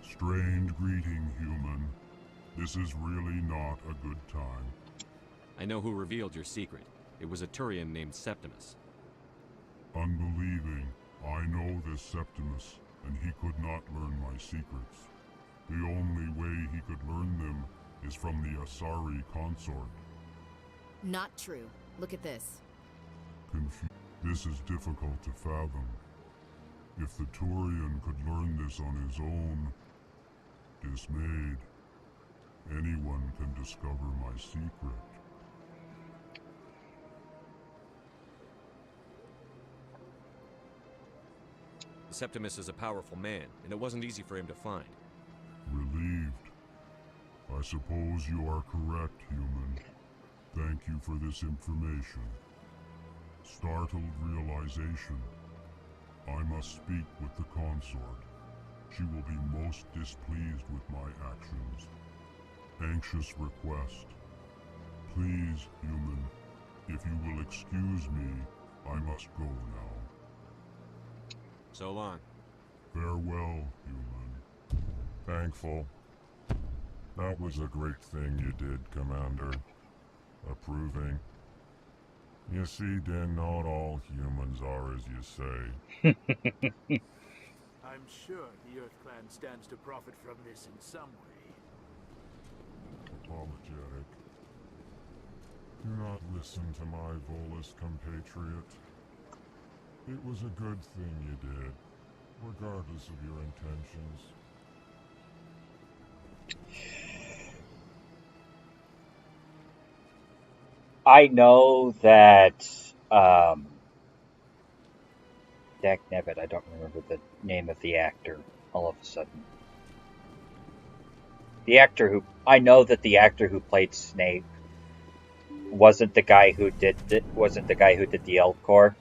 Strange greeting, human. This is really not a good time. I know who revealed your secret. It was a Turian named Septimus. Unbelieving. I know this Septimus, and he could not learn my secrets. The only way he could learn them is from the Asari consort. Not true. Look at this. This is difficult to fathom. If the Turian could learn this on his own, dismayed, anyone can discover my secret. Septimus is a powerful man, and it wasn't easy for him to find. Relieved. I suppose you are correct, human. Thank you for this information. Startled realization. I must speak with the consort. She will be most displeased with my actions. Anxious request. Please, human, if you will excuse me, I must go now. So long. Farewell, human. Thankful. That was a great thing you did, Commander. Approving. You see, Din, not all humans are as you say. I'm sure the Earth Clan stands to profit from this in some way. Apologetic. Do not listen to my Volus compatriot. It was a good thing you did, regardless of your intentions. I know that, Dak Nevitt, I don't remember the name of the actor all of a sudden. I know that the actor who played Snape wasn't the guy who did the Elcor.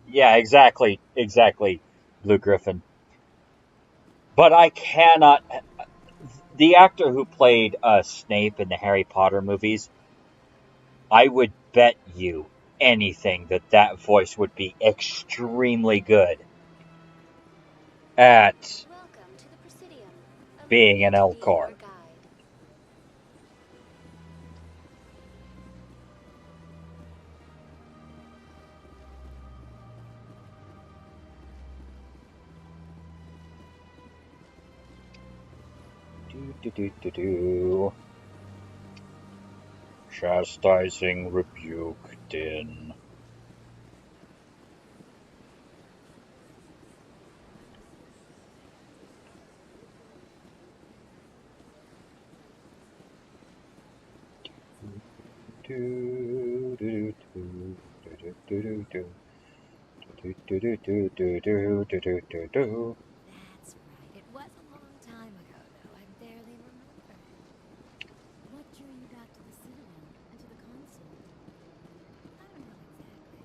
Yeah, exactly, Blue Griffin. But I cannot. The actor who played Snape in the Harry Potter movies, I would bet you anything that voice would be extremely good at being an Elcor. Chastising rebuke, Din. That's right. It was a long time ago, though. I barely remember. What drew you back to the Citadel and to the console? I don't know exactly.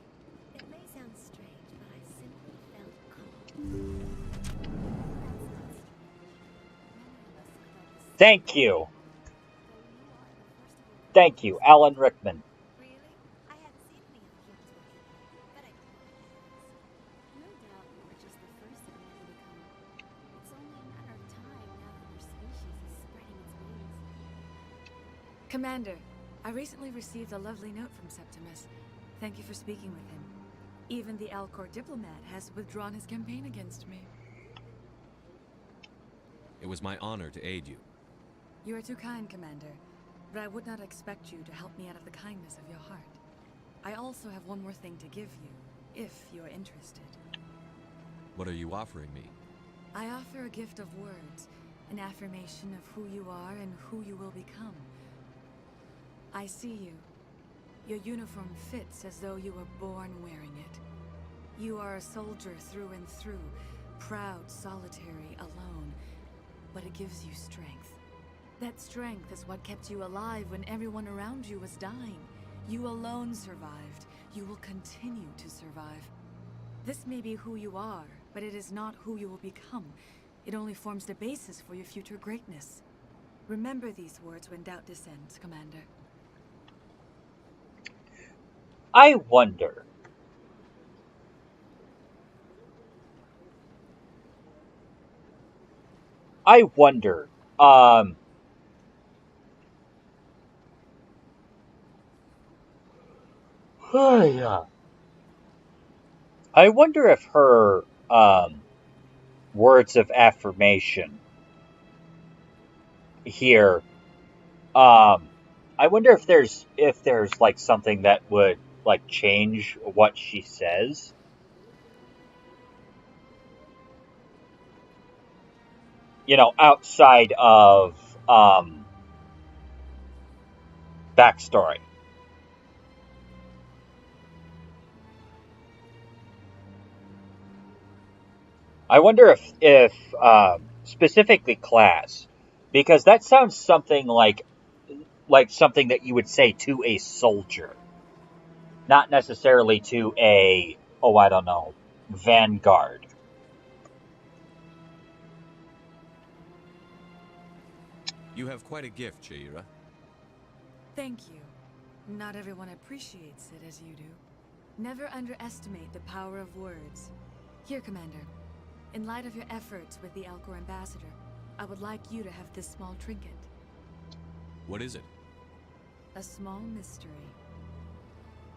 It may sound strange, but I simply felt called. Thank you. Thank you, Alan Rickman. Commander, I recently received a lovely note from Septimus. Thank you for speaking with him. Even the Elcor diplomat has withdrawn his campaign against me. It was my honor to aid you. You are too kind, Commander, but I would not expect you to help me out of the kindness of your heart. I also have one more thing to give you, if you are interested. What are you offering me? I offer a gift of words, an affirmation of who you are and who you will become. I see you. Your uniform fits as though you were born wearing it. You are a soldier through and through, proud, solitary, alone, but it gives you strength. That strength is what kept you alive when everyone around you was dying. You alone survived. You will continue to survive. This may be who you are, but it is not who you will become. It only forms the basis for your future greatness. Remember these words when doubt descends, Commander. I wonder. I wonder. Yeah. I wonder if her words of affirmation here. I wonder if there's like something that would like change what she says. You know, outside of backstory. I wonder if specifically class, because that sounds something like something that you would say to a soldier, not necessarily to a, oh, I don't know, vanguard. You have quite a gift, Jaira. Thank you. Not everyone appreciates it as you do. Never underestimate the power of words. Here, Commander. In light of your efforts with the Elcor Ambassador, I would like you to have this small trinket. What is it? A small mystery.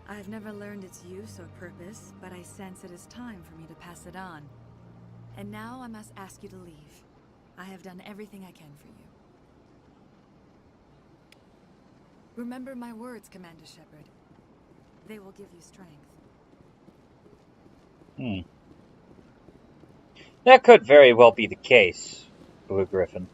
I have never learned its use or purpose, but I sense it is time for me to pass it on. And now I must ask you to leave. I have done everything I can for you. Remember my words, Commander Shepard. They will give you strength. That could very well be the case, Blue Griffin.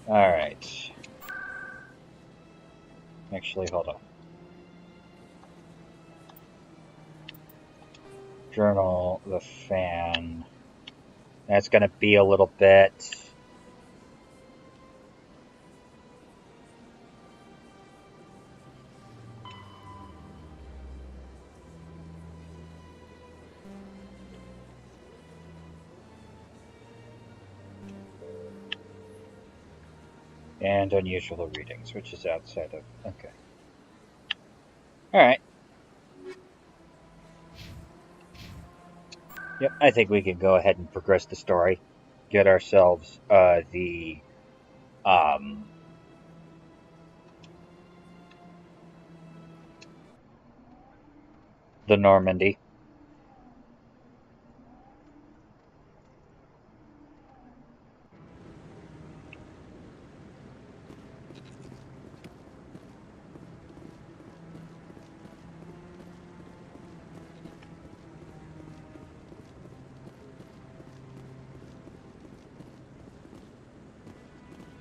Alright. Actually, hold on. Journal the fan. That's going to be a little bit. And unusual readings, which is outside of. Okay. Alright. Yep, I think we can go ahead and progress the story. Get ourselves the Normandy.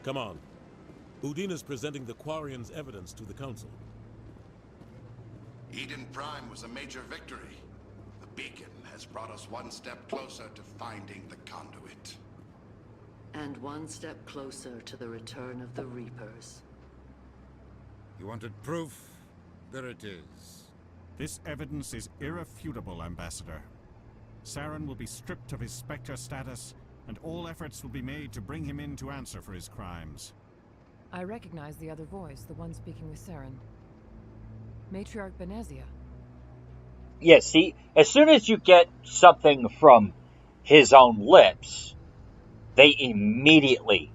Come on. Udina's presenting the Quarian's evidence to the Council. Eden Prime was a major victory. The beacon has brought us one step closer to finding the conduit. And one step closer to the return of the Reapers. You wanted proof? There it is. This evidence is irrefutable, Ambassador. Saren will be stripped of his Spectre status, and all efforts will be made to bring him in to answer for his crimes. I recognize the other voice, the one speaking with Saren. Matriarch Benezia. Yeah, see, as soon as you get something from his own lips, they immediately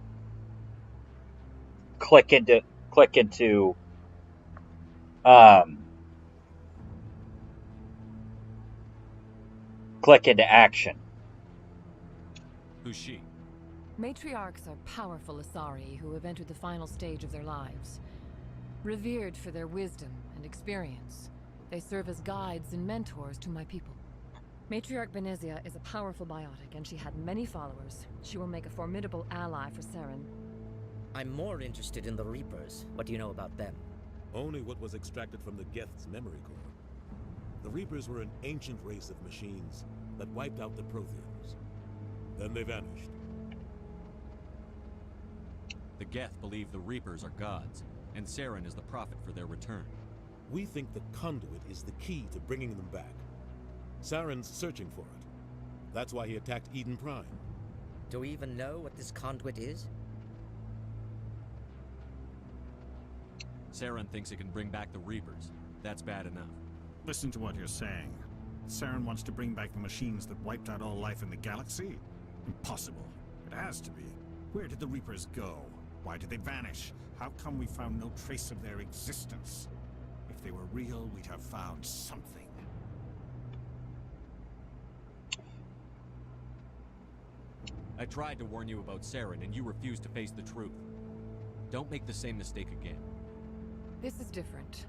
click into action. Who's she? Matriarchs are powerful Asari who have entered the final stage of their lives. Revered for their wisdom and experience, they serve as guides and mentors to my people. Matriarch Benezia is a powerful biotic, and she had many followers. She will make a formidable ally for Saren. I'm more interested in the Reapers. What do you know about them? Only what was extracted from the Geth's memory core. The Reapers were an ancient race of machines that wiped out the Protheans. Then they vanished. The Geth believe the Reapers are gods, and Saren is the prophet for their return. We think the conduit is the key to bringing them back. Saren's searching for it. That's why he attacked Eden Prime. Do we even know what this conduit is? Saren thinks it can bring back the Reapers. That's bad enough. Listen to what you're saying. Saren wants to bring back the machines that wiped out all life in the galaxy? Impossible. It has to be. Where did the Reapers go? Why did they vanish? How come we found no trace of their existence? If they were real, we'd have found something. I tried to warn you about Saren, and you refused to face the truth. Don't make the same mistake again. This is different.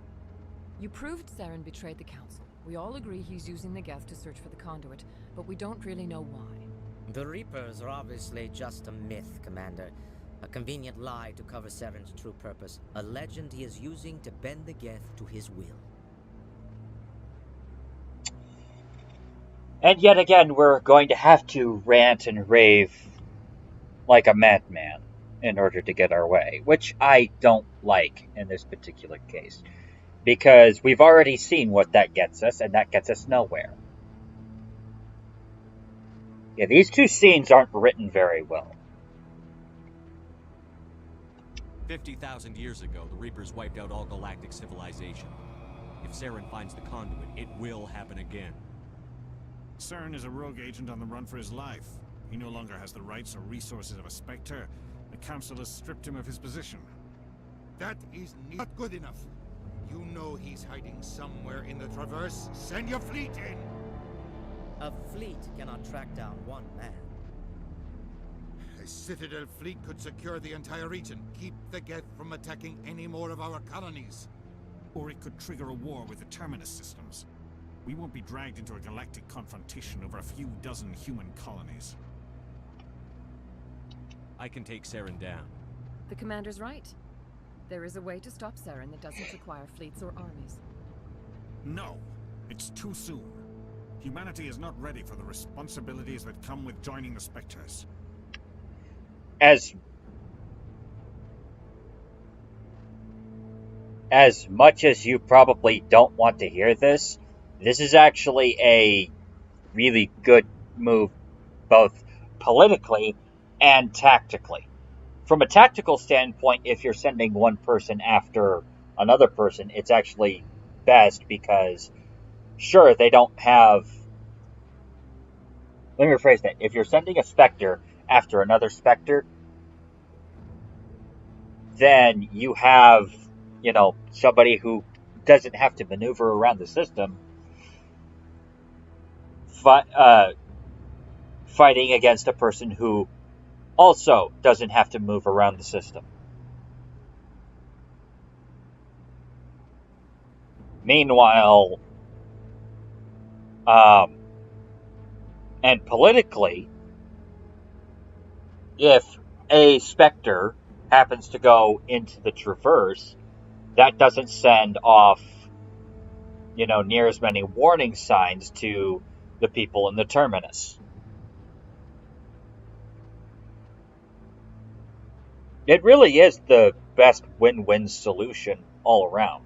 You proved Saren betrayed the Council. We all agree he's using the Geth to search for the conduit, but we don't really know why. The Reapers are obviously just a myth, Commander. A convenient lie to cover Saren's true purpose. A legend he is using to bend the Geth to his will. And yet again, we're going to have to rant and rave like a madman in order to get our way, which I don't like in this particular case, because we've already seen what that gets us, and that gets us nowhere. Yeah, these two scenes aren't written very well. 50,000 years ago, the Reapers wiped out all galactic civilization. If Saren finds the conduit, it will happen again. Saren is a rogue agent on the run for his life. He no longer has the rights or resources of a Spectre. The Council has stripped him of his position. That is not good enough. You know he's hiding somewhere in the Traverse. Send your fleet in! A fleet cannot track down one man. A Citadel fleet could secure the entire region, keep the Geth from attacking any more of our colonies. Or it could trigger a war with the Terminus systems. We won't be dragged into a galactic confrontation over a few dozen human colonies. I can take Saren down. The Commander's right. There is a way to stop Saren that doesn't require fleets or armies. No, it's too soon. Humanity is not ready for the responsibilities that come with joining the Spectres. As much as you probably don't want to hear this, this is actually a really good move, both politically and tactically. From a tactical standpoint, if you're sending one person after another person, it's actually best because, sure, they don't have... Let me rephrase that. If you're sending a Spectre after another Spectre, then you have, somebody who doesn't have to maneuver around the system fighting against a person who also doesn't have to move around the system. Meanwhile, and politically, if a Spectre happens to go into the Traverse, that doesn't send off, near as many warning signs to the people in the Terminus. It really is the best win-win solution all around.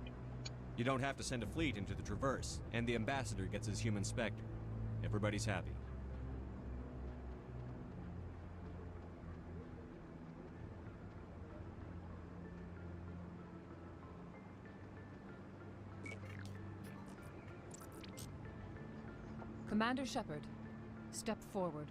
You don't have to send a fleet into the Traverse, and the Ambassador gets his human Spectre. Everybody's happy. Commander Shepard, step forward.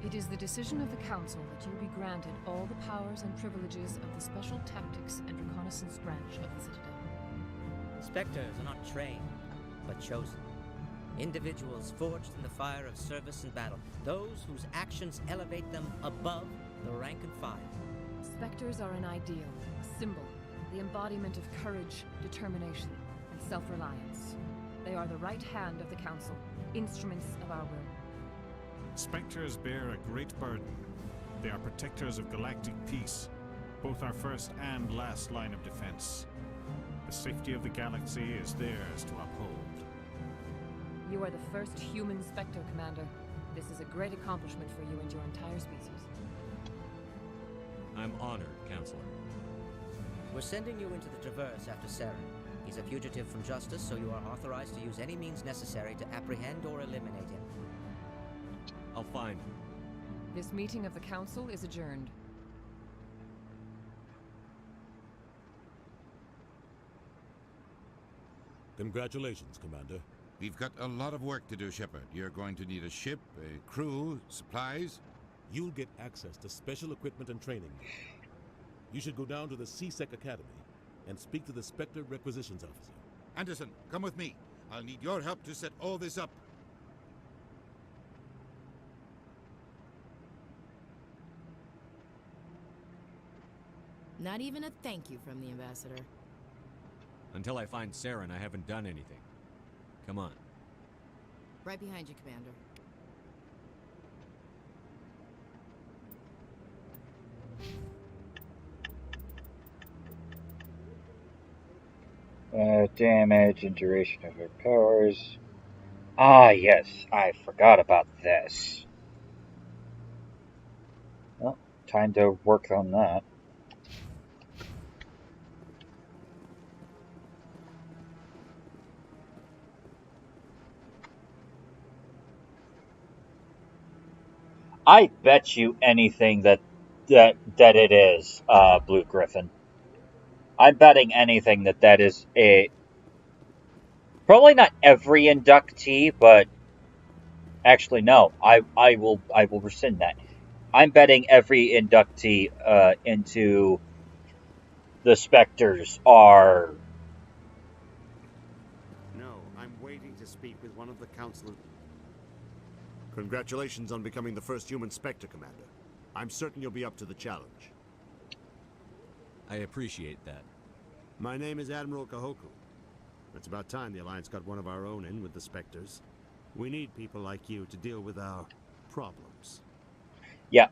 It is the decision of the Council that you be granted all the powers and privileges of the Special Tactics and Reconnaissance branch of the Citadel. Spectres are not trained, but chosen. Individuals forged in the fire of service and battle. Those whose actions elevate them above the rank and file. Spectres are an ideal, a symbol, the embodiment of courage, determination, and self-reliance. They are the right hand of the Council, instruments of our will. Spectres bear a great burden. They are protectors of galactic peace, both our first and last line of defense. The safety of the galaxy is theirs to uphold. You are the first human Spectre, Commander. This is a great accomplishment for you and your entire species. I'm honored, Counselor. We're sending you into the Traverse after Saren. He's a fugitive from justice, so you are authorized to use any means necessary to apprehend or eliminate him. I'll find him. This meeting of the Council is adjourned. Congratulations, Commander. We've got a lot of work to do, Shepard. You're going to need a ship, a crew, supplies. You'll get access to special equipment and training. You should go down to the C-Sec Academy and speak to the Spectre Requisitions Officer. Anderson, come with me. I'll need your help to set all this up. Not even a thank you from the Ambassador. Until I find Saren, I haven't done anything. Come on. Right behind you, Commander. Damage and duration of her powers. Ah, yes, I forgot about this. Well, time to work on that. I bet you anything that it is Blue Griffin. I'm betting anything that is a probably not every inductee, but actually no, I will rescind that. I'm betting every inductee into the Spectres are. No, I'm waiting to speak with one of the Council. Congratulations on becoming the first human Spectre, Commander. I'm certain you'll be up to the challenge. I appreciate that. My name is Admiral Kahoku. It's about time the Alliance got one of our own in with the Spectres. We need people like you to deal with our problems. Yeah,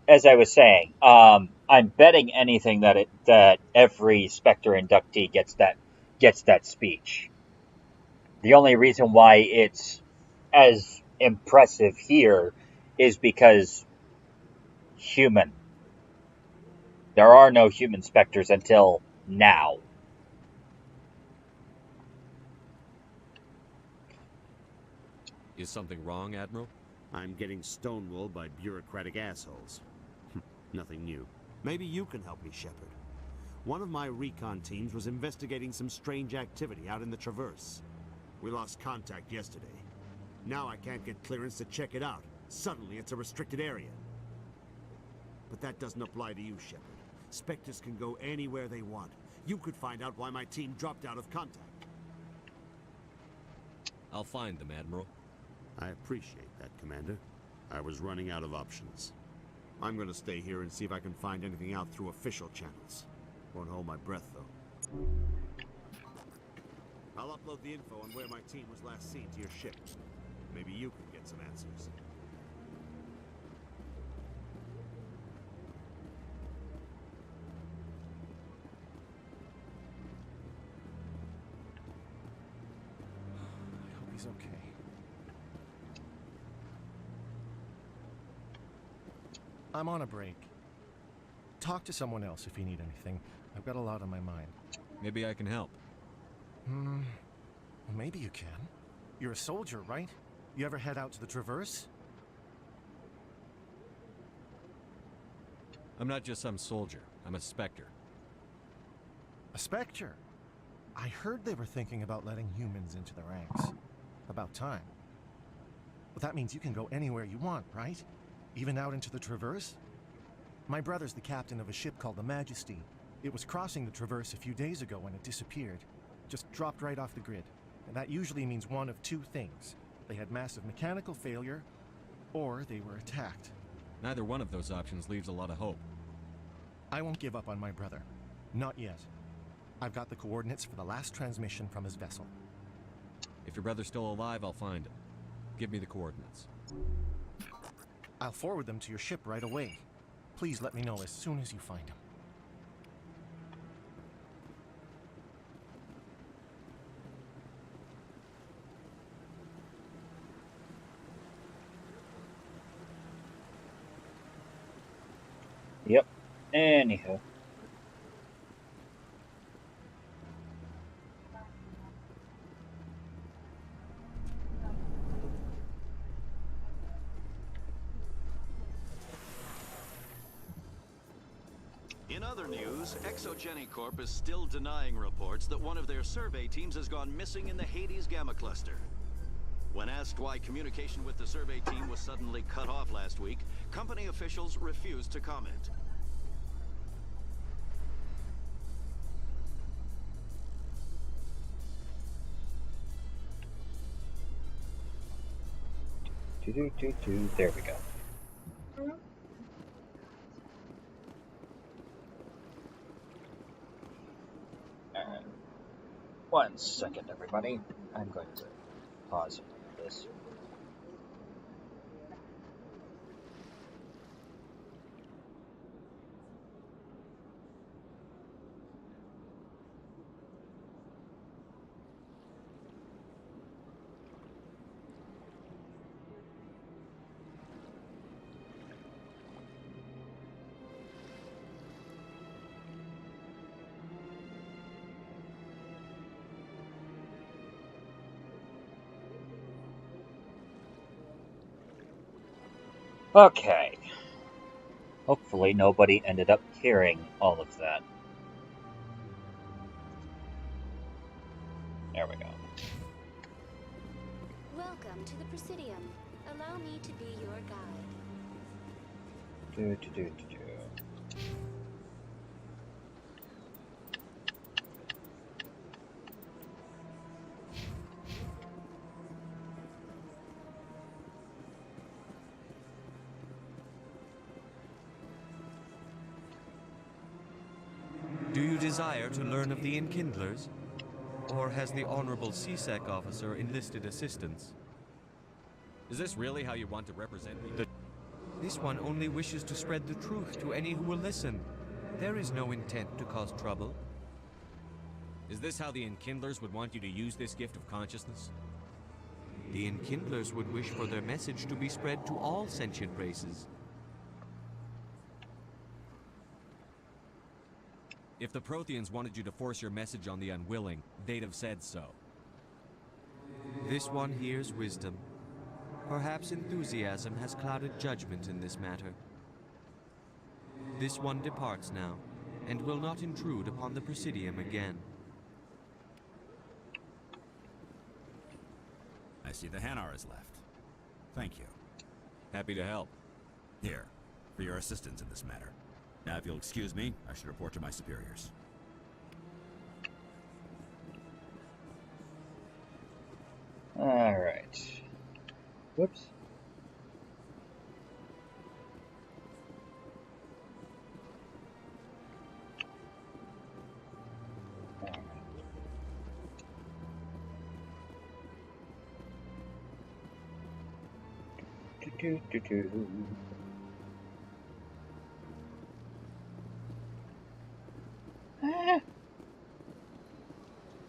as I was saying, I'm betting anything that every Spectre inductee gets that speech. The only reason why it's as impressive here is because human. There are no human Spectres until now. Is something wrong, Admiral? I'm getting stonewalled by bureaucratic assholes. Nothing new. Maybe you can help me, Shepard. One of my recon teams was investigating some strange activity out in the Traverse. We lost contact yesterday. Now I can't get clearance to check it out. Suddenly it's a restricted area. But that doesn't apply to you, Shepard. Spectres can go anywhere they want. You could find out why my team dropped out of contact. I'll find them, Admiral. I appreciate that, Commander. I was running out of options. I'm gonna stay here and see if I can find anything out through official channels. Won't hold my breath, though. I'll upload the info on where my team was last seen to your ship. Maybe you can get some answers. I hope he's okay. I'm on a break. Talk to someone else if you need anything. I've got a lot on my mind. Maybe I can help. Well, maybe you can. You're a soldier, right? You ever head out to the Traverse? I'm not just some soldier. I'm a Spectre. A Spectre? I heard they were thinking about letting humans into the ranks. About time. But that means you can go anywhere you want, right? Even out into the Traverse? My brother's the captain of a ship called the Majesty. It was crossing the Traverse a few days ago when it disappeared. Just dropped right off the grid. And that usually means one of two things. They had massive mechanical failure, or they were attacked. Neither one of those options leaves a lot of hope. I won't give up on my brother. Not yet. I've got the coordinates for the last transmission from his vessel. If your brother's still alive, I'll find him. Give me the coordinates. I'll forward them to your ship right away. Please let me know as soon as you find him. Yep. Anywho. In other news, Exogeny Corp is still denying reports that one of their survey teams has gone missing in the Hades Gamma Cluster. When asked why communication with the survey team was suddenly cut off last week, company officials refused to comment. There we go. Alright. 1 second, everybody. I'm going to pause this. Okay. Hopefully nobody ended up hearing all of that. There we go. Welcome to the Presidium. Allow me to be your guide. Do you desire to learn of the Enkindlers? Or has the Honorable CSEC officer enlisted assistance? Is this really how you want to represent me? This one only wishes to spread the truth to any who will listen. There is no intent to cause trouble. Is this how the Enkindlers would want you to use this gift of consciousness? The Enkindlers would wish for their message to be spread to all sentient races. If the Protheans wanted you to force your message on the unwilling, they'd have said so. This one hears wisdom. Perhaps enthusiasm has clouded judgment in this matter. This one departs now, and will not intrude upon the Presidium again. I see the Hanar is left. Thank you. Happy to help. Here, for your assistance in this matter. Now, if you'll excuse me, I should report to my superiors. Alright. Whoops.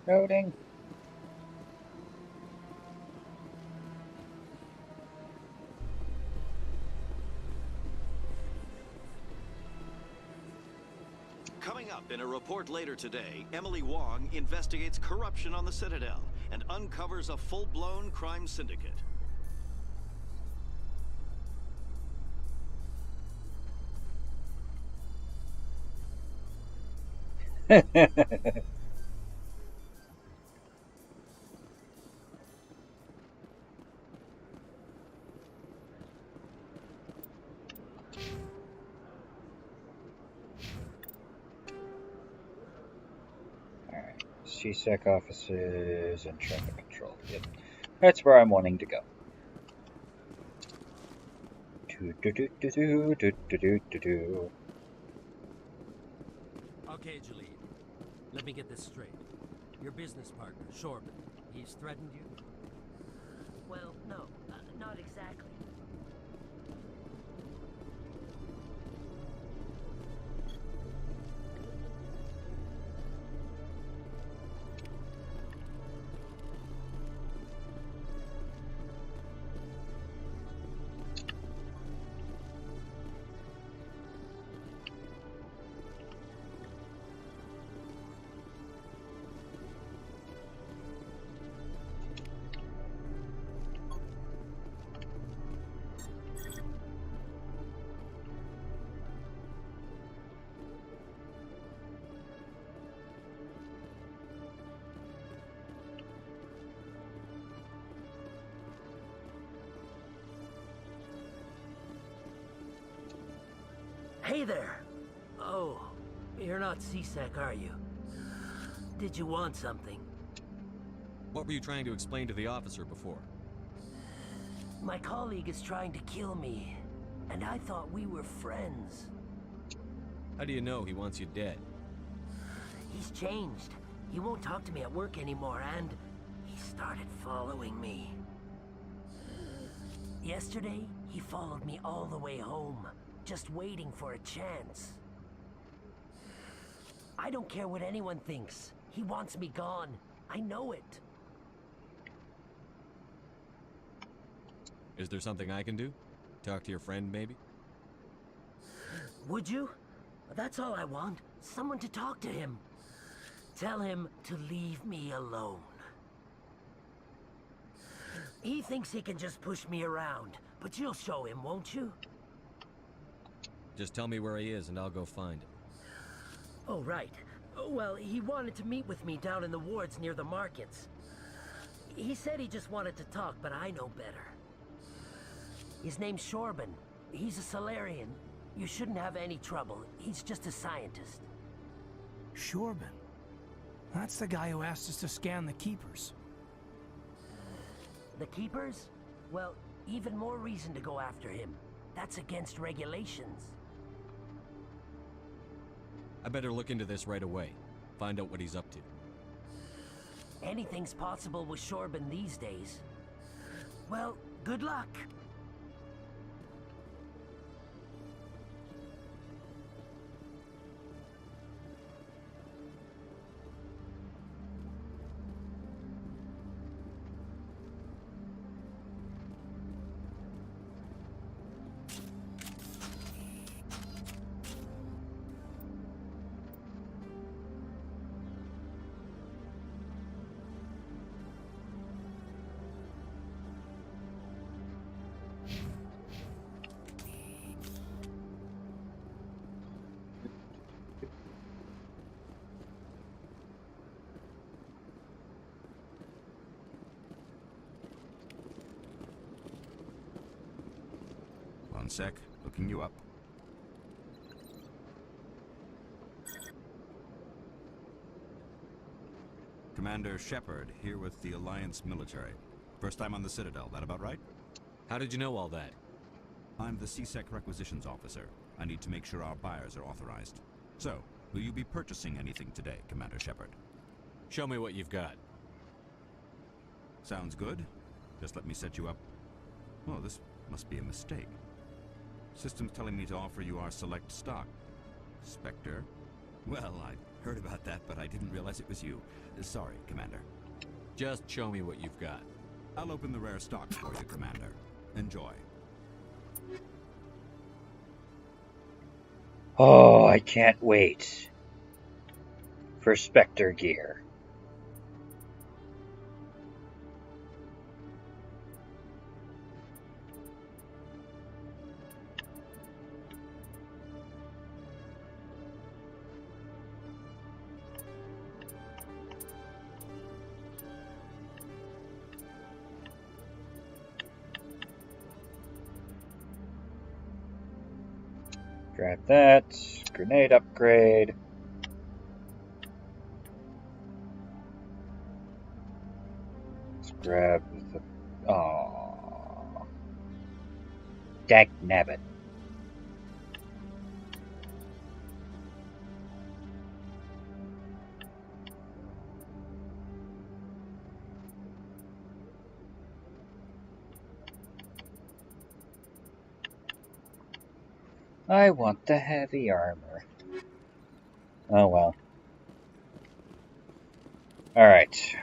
Loading. Coming up in a report later today, Emily Wong investigates corruption on the Citadel and uncovers a full-blown crime syndicate. CSEC offices and traffic control. Yep. That's where I'm wanting to go. Okay, Jalid. Let me get this straight. Your business partner, Shorban, he's threatened you? Well, no, not exactly. Hey there! Oh, you're not CSEC, are you? Did you want something? What were you trying to explain to the officer before? My colleague is trying to kill me, and I thought we were friends. How do you know he wants you dead? He's changed. He won't talk to me at work anymore, and he started following me. Yesterday, he followed me all the way home, just waiting for a chance. I don't care what anyone thinks. He wants me gone. I know it. Is there something I can do? Talk to your friend, maybe? Would you? That's all I want. Someone to talk to him. Tell him to leave me alone. He thinks he can just push me around, but you'll show him, won't you? Just tell me where he is and I'll go find him. Oh, right. Well, he wanted to meet with me down in the wards near the markets. He said he just wanted to talk, but I know better. His name's Shorban. He's a Solarian. You shouldn't have any trouble. He's just a scientist. Shorban? That's the guy who asked us to scan the Keepers. The Keepers? Well, even more reason to go after him. That's against regulations. I better look into this right away. Find out what he's up to. Anything's possible with Shorban these days. Well, good luck. One sec, looking you up. Commander Shepard, here with the Alliance military. First time on the Citadel, that about right? How did you know all that? I'm the CSEC requisitions officer. I need to make sure our buyers are authorized. So, will you be purchasing anything today, Commander Shepard? Show me what you've got. Sounds good. Just let me set you up. Oh, this must be a mistake. System's telling me to offer you our select stock. Spectre? Well, I heard about that, but I didn't realize it was you. Sorry, Commander. Just show me what you've got. I'll open the rare stock for you, Commander. Enjoy. Oh, I can't wait for Spectre gear. Grab that. Grenade upgrade. Grab the... Aww. Dagnabbit. I want the heavy armor. Oh well. Alright.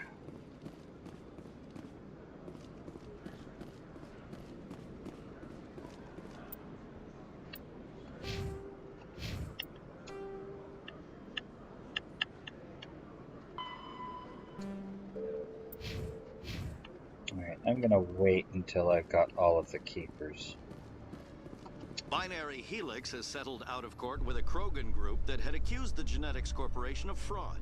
Alright, I'm gonna wait until I've got all of the keepers. Binary Helix has settled out of court with a Krogan group that had accused the Genetics Corporation of fraud.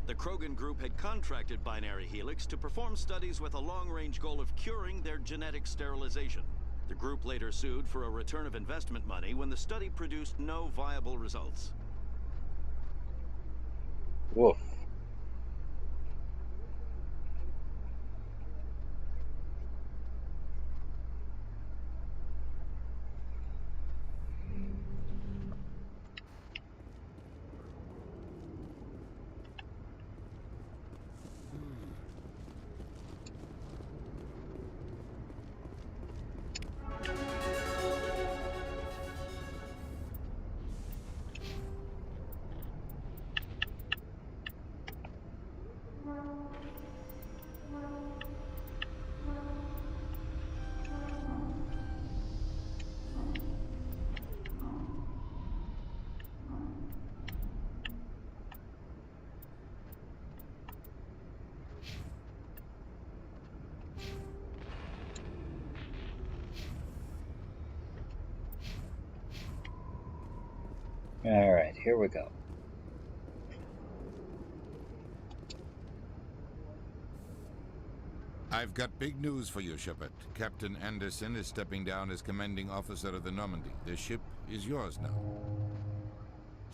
The Krogan group had contracted Binary Helix to perform studies with a long-range goal of curing their genetic sterilization. The group later sued for a return of investment money when the study produced no viable results. Woof. Alright, here we go. I've got big news for you, Shepard. Captain Anderson is stepping down as commanding officer of the Normandy. The ship is yours now.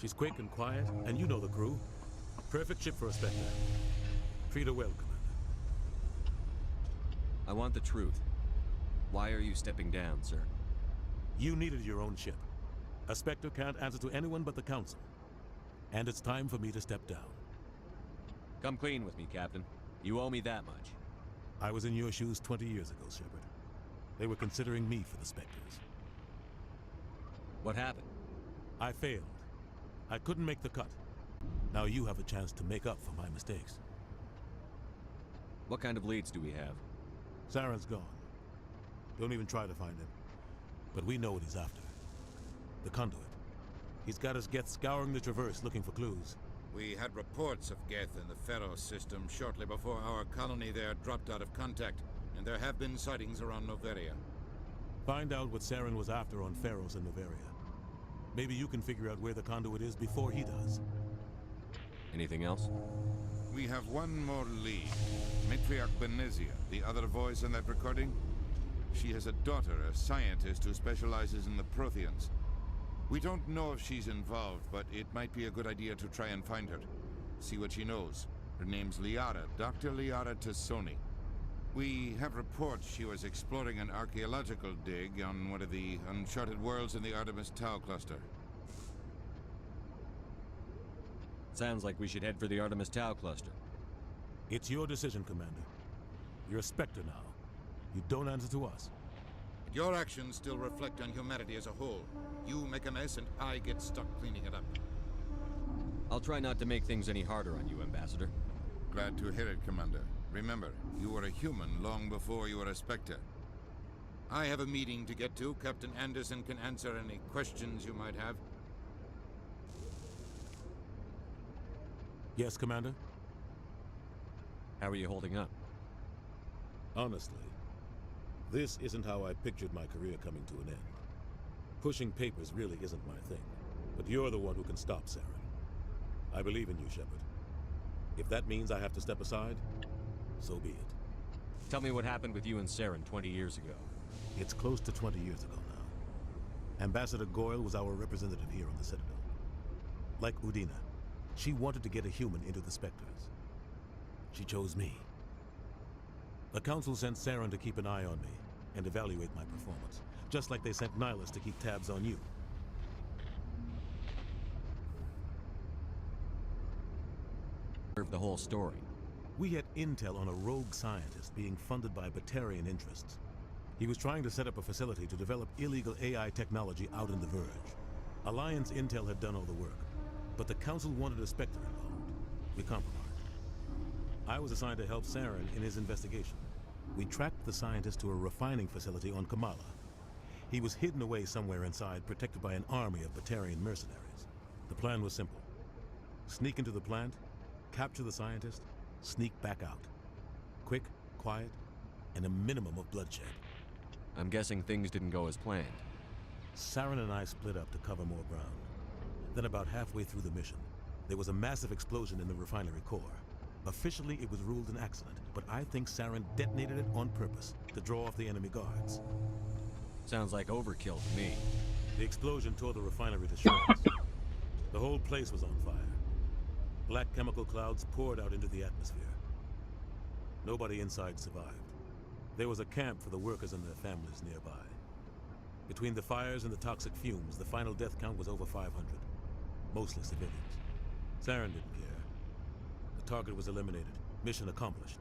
She's quick and quiet, and you know the crew. Perfect ship for a Spectre. Treat her well, Commander. I want the truth. Why are you stepping down, sir? You needed your own ship. A Spectre can't answer to anyone but the Council. And it's time for me to step down. Come clean with me, Captain. You owe me that much. I was in your shoes 20 years ago, Shepard. They were considering me for the Spectres. What happened? I failed. I couldn't make the cut. Now you have a chance to make up for my mistakes. What kind of leads do we have? Saren's gone. Don't even try to find him. But we know what he's after. The conduit. He's got his Geth scouring the Traverse looking for clues. We had reports of Geth in the Pharos system shortly before our colony there dropped out of contact, and there have been sightings around Noveria. Find out what Saren was after on Pharos and Noveria. Maybe you can figure out where the conduit is before he does. Anything else? We have one more lead. Matriarch Benezia, the other voice in that recording. She has a daughter, a scientist who specializes in the Protheans. We don't know if she's involved, but it might be a good idea to try and find her. See what she knows. Her name's Liara, Dr. Liara Tassoni. We have reports she was exploring an archaeological dig on one of the uncharted worlds in the Artemis Tau cluster. Sounds like we should head for the Artemis Tau cluster. It's your decision, Commander. You're a Spectre now. You don't answer to us. But your actions still reflect on humanity as a whole. You make a mess and I get stuck cleaning it up. I'll try not to make things any harder on you, Ambassador. Glad to hear it, Commander. Remember, you were a human long before you were a Spectre. I have a meeting to get to. Captain Anderson can answer any questions you might have. Yes, Commander? How are you holding up? Honestly, this isn't how I pictured my career coming to an end. Pushing papers really isn't my thing, but you're the one who can stop Saren. I believe in you, Shepard. If that means I have to step aside, so be it. Tell me what happened with you and Saren 20 years ago. It's close to 20 years ago now. Ambassador Goyle was our representative here on the Citadel. Like Udina, she wanted to get a human into the Spectres. She chose me. The Council sent Saren to keep an eye on me and evaluate my performance, just like they sent Nihilus to keep tabs on you. The whole story. We had intel on a rogue scientist being funded by Batarian interests. He was trying to set up a facility to develop illegal AI technology out in the Verge. Alliance intel had done all the work, but the Council wanted a Spectre involved. We compromised. I was assigned to help Saren in his investigation. We tracked the scientist to a refining facility on Kamala. He was hidden away somewhere inside, protected by an army of Batarian mercenaries. The plan was simple. Sneak into the plant, capture the scientist, sneak back out. Quick, quiet, and a minimum of bloodshed. I'm guessing things didn't go as planned. Saren and I split up to cover more ground. Then about halfway through the mission, there was a massive explosion in the refinery core. Officially, it was ruled an accident, but I think Saren detonated it on purpose to draw off the enemy guards. Sounds like overkill to me. The explosion tore the refinery to shreds. The whole place was on fire. Black chemical clouds poured out into the atmosphere. Nobody inside survived. There was a camp for the workers and their families nearby. Between the fires and the toxic fumes, the final death count was over 500. Mostly civilians. Saren didn't care. The target was eliminated, mission accomplished,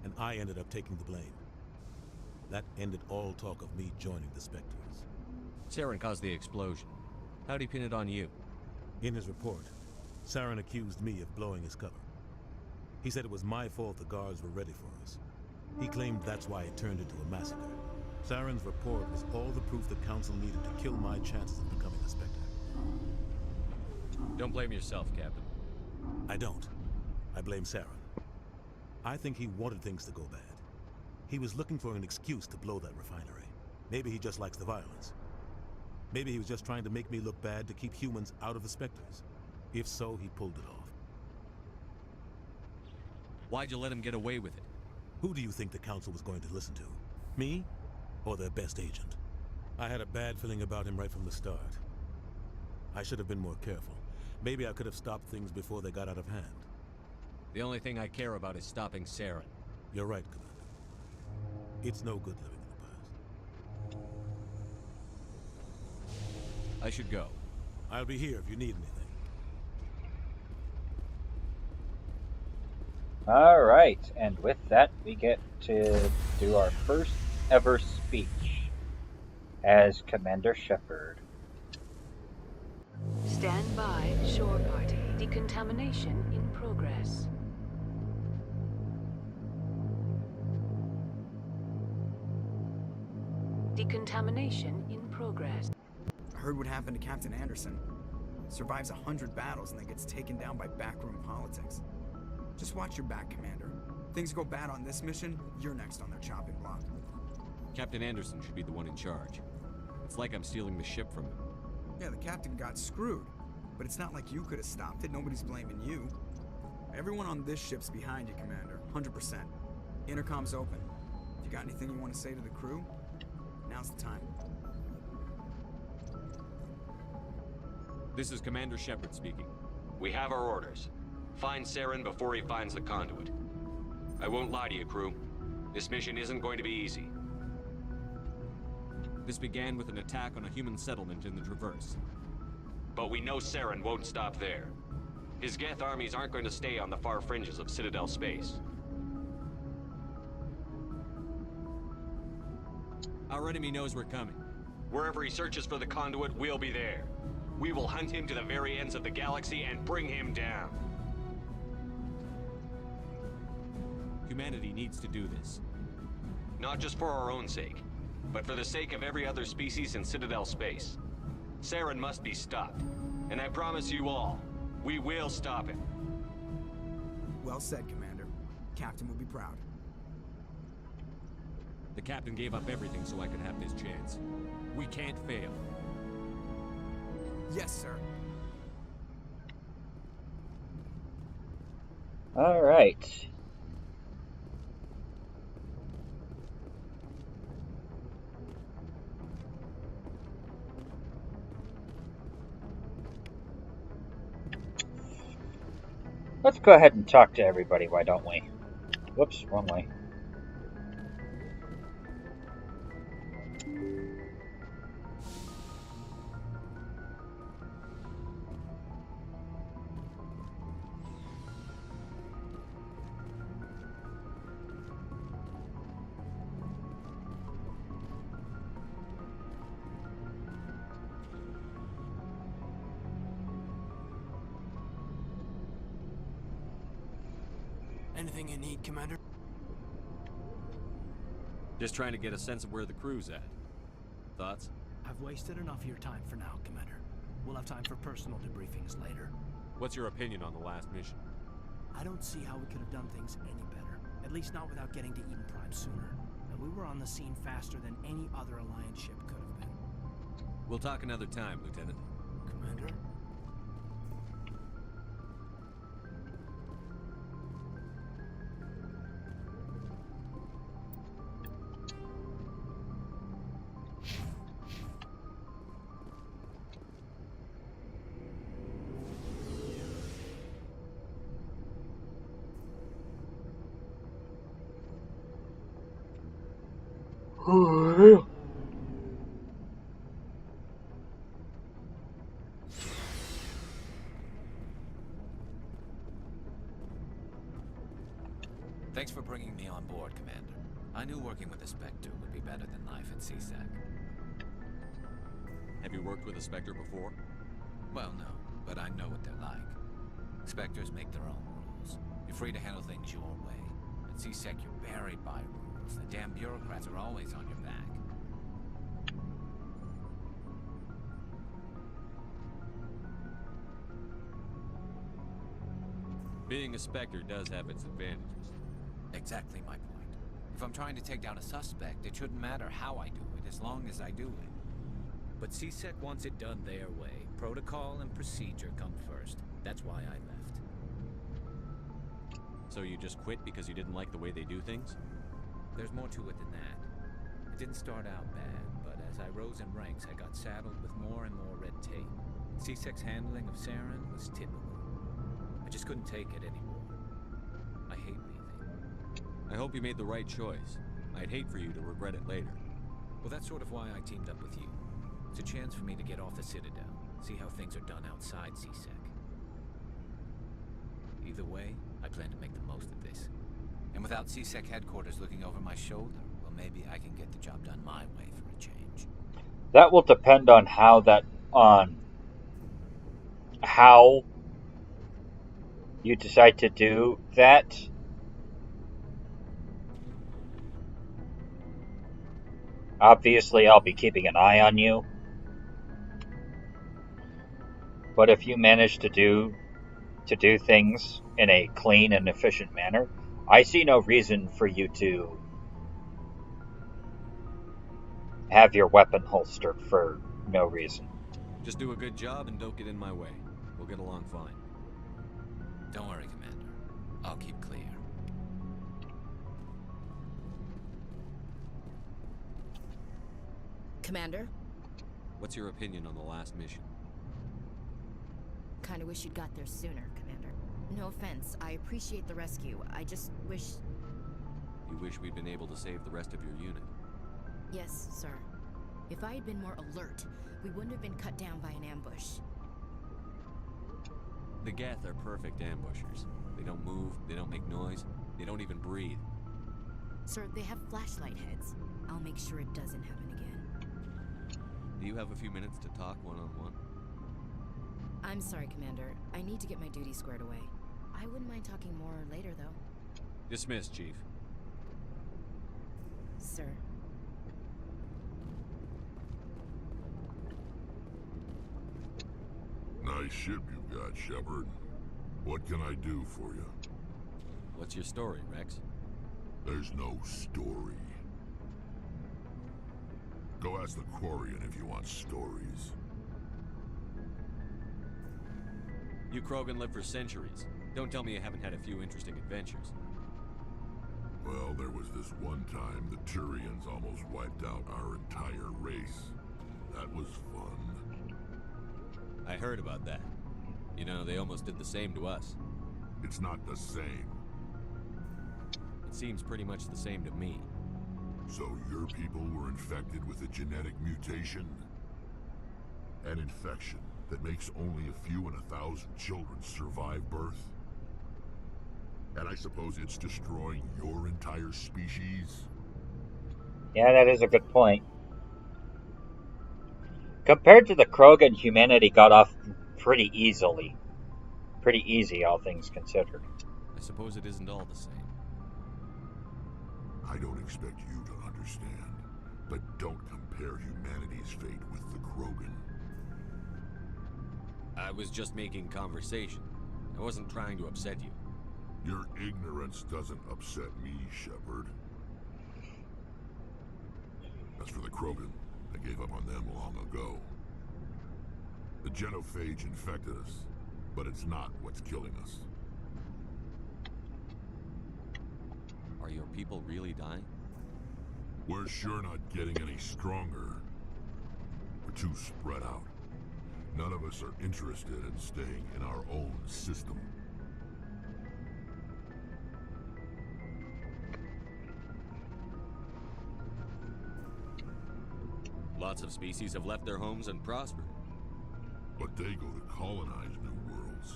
and I ended up taking the blame. That ended all talk of me joining the Spectres. Saren caused the explosion. How'd he pin it on you? In his report, Saren accused me of blowing his cover. He said it was my fault the guards were ready for us. He claimed that's why it turned into a massacre. Saren's report was all the proof the Council needed to kill my chances of becoming a Spectre. Don't blame yourself, Captain. I don't. I blame Saren. I think he wanted things to go bad. He was looking for an excuse to blow that refinery. Maybe he just likes the violence. Maybe he was just trying to make me look bad to keep humans out of the Spectres. If so, he pulled it off. Why'd you let him get away with it? Who do you think the Council was going to listen to? Me? Or their best agent? I had a bad feeling about him right from the start. I should have been more careful. Maybe I could have stopped things before they got out of hand. The only thing I care about is stopping Saren. You're right, Commander. It's no good living in the past. I should go. I'll be here if you need anything. All right, and with that, we get to do our first ever speech as Commander Shepard. Stand by, shore party. Decontamination in progress. Decontamination in progress. I heard what happened to Captain Anderson. Survives 100 battles and then gets taken down by backroom politics. Just watch your back, Commander. Things go bad on this mission, you're next on their chopping block. Captain Anderson should be the one in charge. It's like I'm stealing the ship from him. Yeah, the captain got screwed. But it's not like you could have stopped it. Nobody's blaming you. Everyone on this ship's behind you, Commander. 100%. Intercom's open. If you got anything you want to say to the crew, now's the time. This is Commander Shepard speaking. We have our orders. Find Saren before he finds the conduit. I won't lie to you, crew. This mission isn't going to be easy. This began with an attack on a human settlement in the Traverse. But we know Saren won't stop there. His Geth armies aren't going to stay on the far fringes of Citadel space. Our enemy knows we're coming. Wherever he searches for the conduit, we'll be there. We will hunt him to the very ends of the galaxy and bring him down. Humanity needs to do this. Not just for our own sake, but for the sake of every other species in Citadel space. Saren must be stopped, and I promise you all, we will stop him. Well said, Commander. Captain will be proud. The captain gave up everything so I could have this chance. We can't fail. Yes, sir. All right. Let's go ahead and talk to everybody, why don't we? Whoops, wrong way. Anything you need, Commander? Just trying to get a sense of where the crew's at. Thoughts? I've wasted enough of your time for now, Commander. We'll have time for personal debriefings later. What's your opinion on the last mission? I don't see how we could have done things any better. At least not without getting to Eden Prime sooner. And we were on the scene faster than any other Alliance ship could have been. We'll talk another time, Lieutenant. Commander? Thanks for bringing me on board, Commander. I knew working with a Spectre would be better than life at CSAC. Have you worked with a Spectre before? Well, no, but I know what they're like. Spectres make their own rules. You're free to handle things your way. At CSEC, you're buried by rules. The damn bureaucrats are always on your back. Being a Spectre does have its advantages. Exactly my point. If I'm trying to take down a suspect, it shouldn't matter how I do it, as long as I do it. But CSEC wants it done their way. Protocol and procedure come first. That's why I left. So you just quit because you didn't like the way they do things? There's more to it than that. It didn't start out bad, but as I rose in ranks, I got saddled with more and more red tape. CSEC's handling of Saren was typical. I just couldn't take it anymore. I hate leaving. I hope you made the right choice. I'd hate for you to regret it later. Well, that's sort of why I teamed up with you. It's a chance for me to get off the Citadel, see how things are done outside CSEC. Either way, I plan to make the most of this. And without CSEC headquarters looking over my shoulder, well, maybe I can get the job done my way for a change. That will depend on how you decide to do that. Obviously, I'll be keeping an eye on you. But if you manage to do things in a clean and efficient manner, I see no reason for you to have your weapon holstered for no reason. Just do a good job and don't get in my way. We'll get along fine. Don't worry, Commander. I'll keep clear. Commander? What's your opinion on the last mission? Kinda wish you'd got there sooner, Commander. No offense, I appreciate the rescue. I just wish... You wish we'd been able to save the rest of your unit? Yes, sir. If I had been more alert, we wouldn't have been cut down by an ambush. The Geth are perfect ambushers. They don't move, they don't make noise, they don't even breathe. Sir, they have flashlight heads. I'll make sure it doesn't happen again. Do you have a few minutes to talk one-on-one? I'm sorry, Commander. I need to get my duty squared away. I wouldn't mind talking more later, though. Dismissed, Chief. Sir. Nice ship you've got, Shepard. What can I do for you? What's your story, Rex? There's no story. Go ask the Quarian if you want stories. You Krogan live for centuries. Don't tell me you haven't had a few interesting adventures. Well, there was this one time the Turians almost wiped out our entire race. That was fun. I heard about that. You know, they almost did the same to us. It's not the same. It seems pretty much the same to me. So your people were infected with a genetic mutation? An infection that makes only a few in 1,000 children survive birth? And I suppose it's destroying your entire species? Yeah, that is a good point. Compared to the Krogan, humanity got off pretty easily. Pretty easy, all things considered. I I suppose it isn't all the same. I don't expect you to understand, but don't compare humanity's fate with the Krogan. I was just making conversation. I wasn't trying to upset you. Your ignorance doesn't upset me, Shepard. As for the Krogan, I gave up on them long ago. The genophage infected us, but it's not what's killing us. Are your people really dying? We're sure not getting any stronger. We're too spread out. None of us are interested in staying in our own system. Lots of species have left their homes and prospered. But they go to colonize new worlds.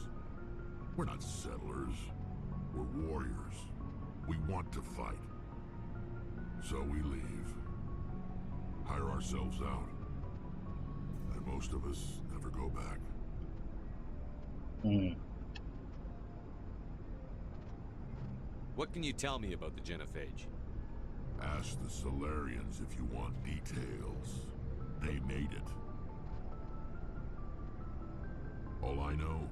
We're not settlers. We're warriors. We want to fight. So we leave. Hire ourselves out. And most of us never go back. What can you tell me about the genophage? Ask the Solarians if you want details. They made it. All I know,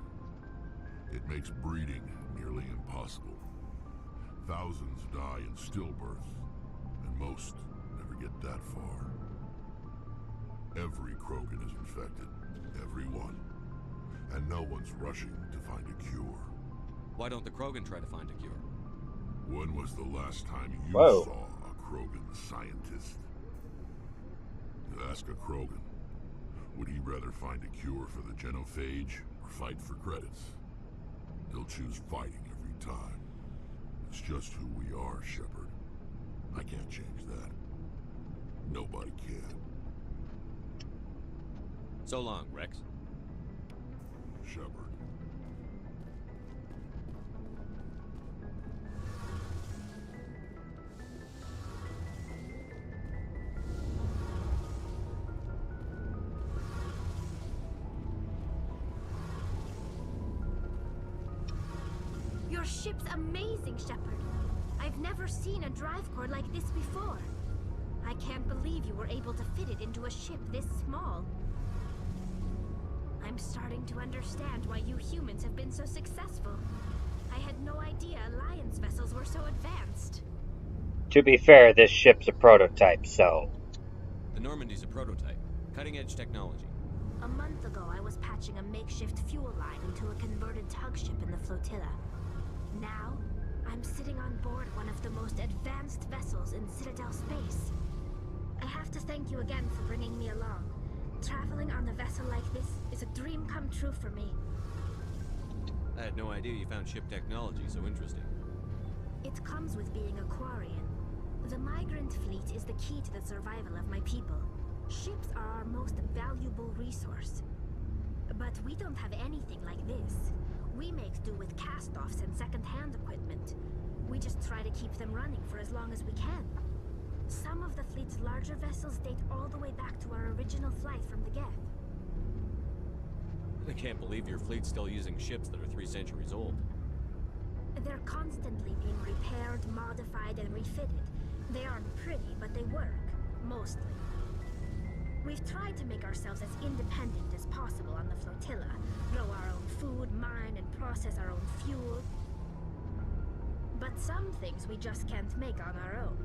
it makes breeding nearly impossible. Thousands die in stillbirth, and most never get that far. Every Krogan is infected. Every one. And no one's rushing to find a cure. Why don't the Krogan try to find a cure? When was the last time you Whoa. saw a Krogan scientist? You ask a Krogan, would he rather find a cure for the genophage or fight for credits? He'll choose fighting every time. It's just who we are, Shepard. I can't change that. Nobody can. So long, Rex. Shepard. Your ship's amazing, Shepard. I've never seen a drive core like this before. I can't believe you were able to fit it into a ship this small. I'm starting to understand why you humans have been so successful. I had no idea Alliance vessels were so advanced. To be fair, this ship's a prototype, so... The Normandy's a prototype. Cutting-edge technology. A month ago, I was patching a makeshift fuel line into a converted tug ship in the flotilla. Now, I'm sitting on board one of the most advanced vessels in Citadel space. I have to thank you again for bringing me along. Traveling on a vessel like this is a dream come true for me. I had no idea you found ship technology so interesting. It comes with being a Quarian. The migrant fleet is the key to the survival of my people. Ships are our most valuable resource. But we don't have anything like this. We make do with cast-offs and second-hand equipment. We just try to keep them running for as long as we can. Some of the fleet's larger vessels date all the way back to our original flight from the Geth. I can't believe your fleet's still using ships that are 3 centuries old. They're constantly being repaired, modified, and refitted. They aren't pretty, but they work. Mostly. We've tried to make ourselves as independent as possible on the flotilla. Grow our own food, mine, and process our own fuel. But some things we just can't make on our own.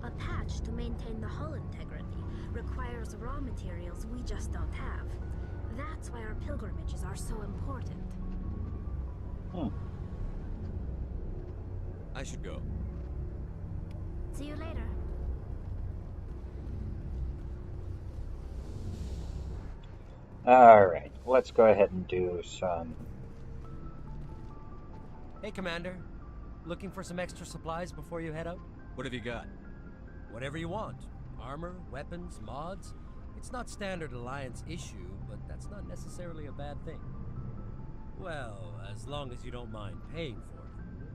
A patch to maintain the hull integrity requires raw materials we just don't have. That's why our pilgrimages are so important. I should go. See you later. Alright, let's go ahead and do some... Hey, Commander. Looking for some extra supplies before you head out? What have you got? Whatever you want. Armor, weapons, mods. It's not standard Alliance issue, but that's not necessarily a bad thing. Well, as long as you don't mind paying for it.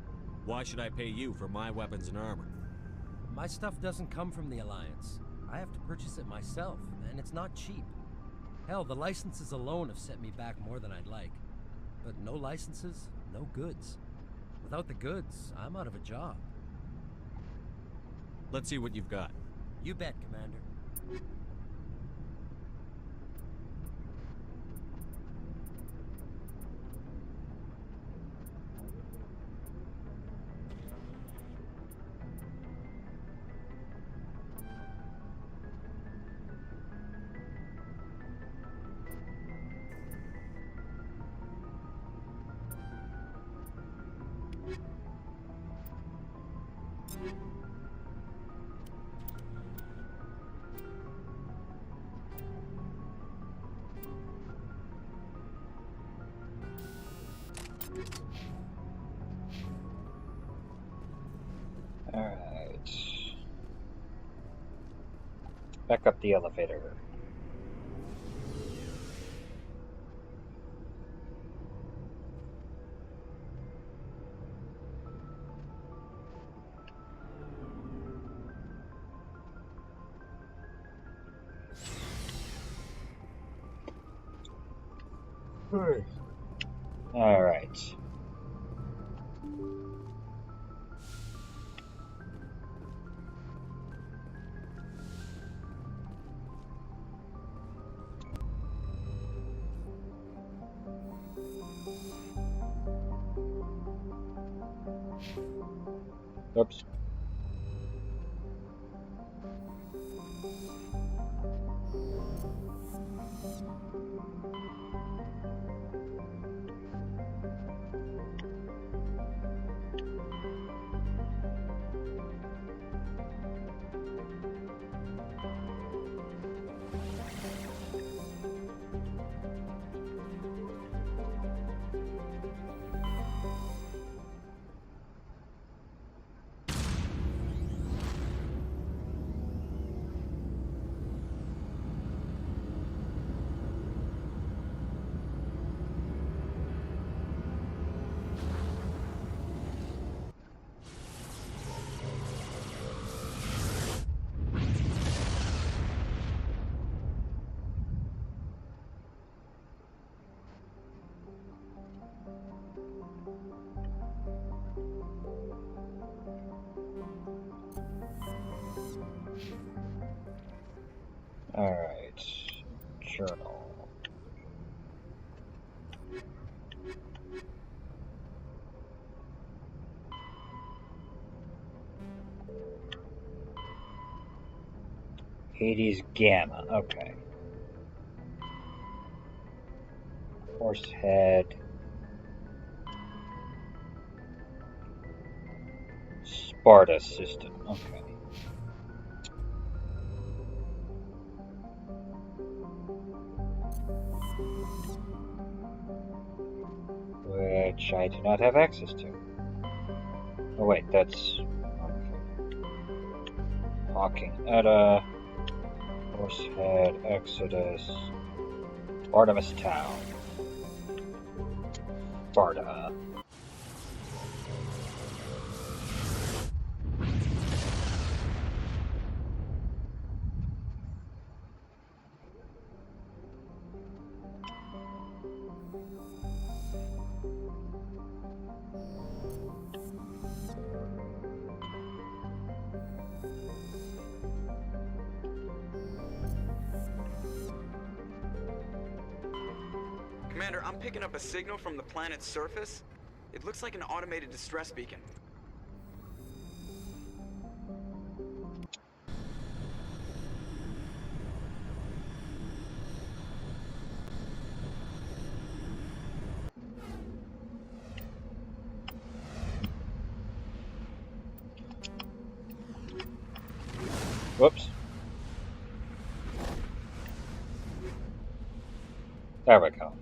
Why should I pay you for my weapons and armor? My stuff doesn't come from the Alliance. I have to purchase it myself, and it's not cheap. Hell, the licenses alone have set me back more than I'd like. But no licenses, no goods. Without the goods, I'm out of a job. Let's see what you've got. You bet, Commander. Alright. Back up the elevator. Alright. Oops. Alright. Journal. Hades Gamma, okay. Horsehead. Sparta system, okay. Which I do not have access to. Oh wait, that's... okay. Hawking Edda, Horsehead, Exodus, Artemis Town, Sparta. Commander, I'm picking up a signal from the planet's surface. It looks like an automated distress beacon. Whoops. There we go.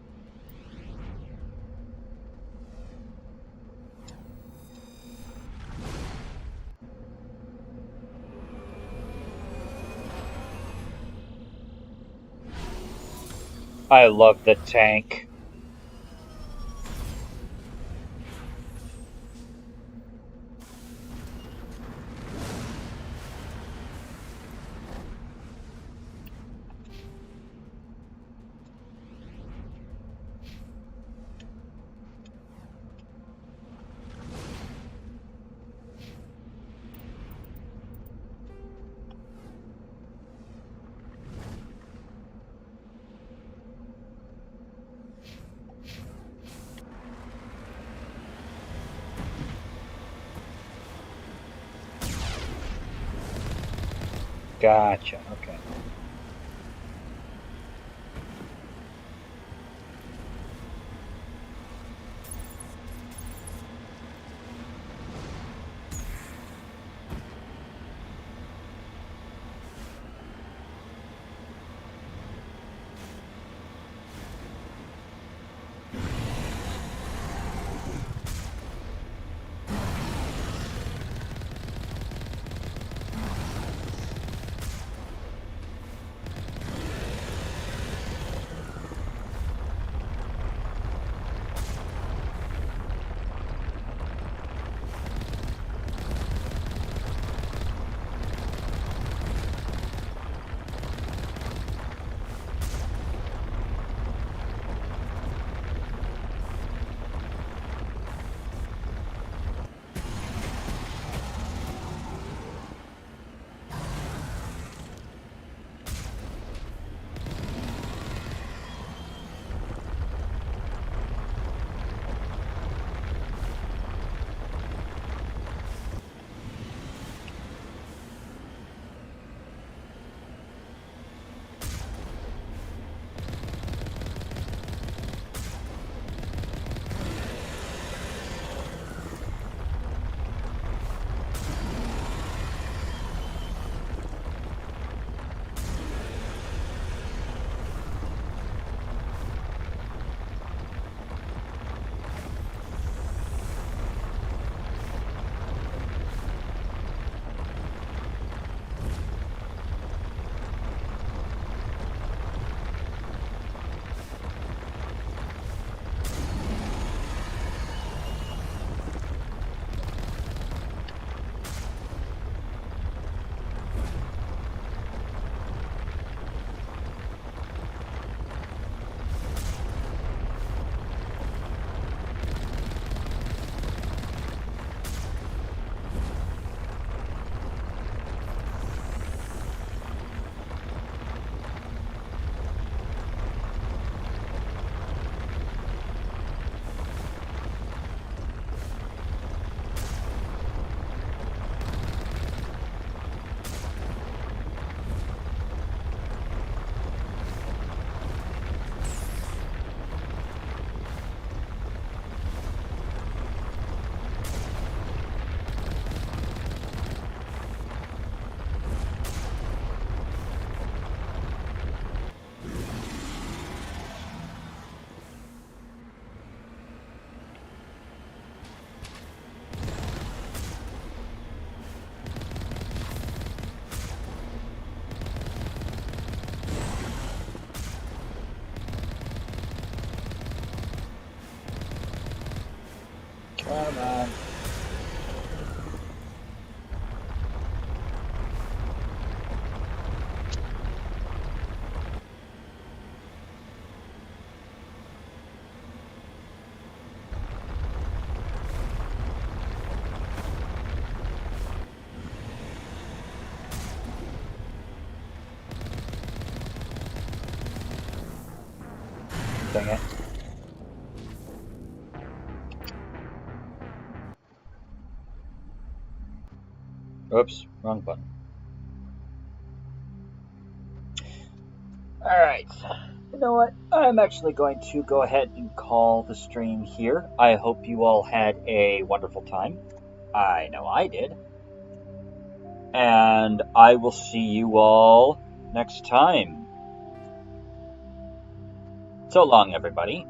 I love the tank. Gotcha. Okay. Come on. Dang it. Oops, wrong button. Alright, you know what? I'm actually going to go ahead and call the stream here. I hope you all had a wonderful time. I know I did. And I will see you all next time. So long, everybody.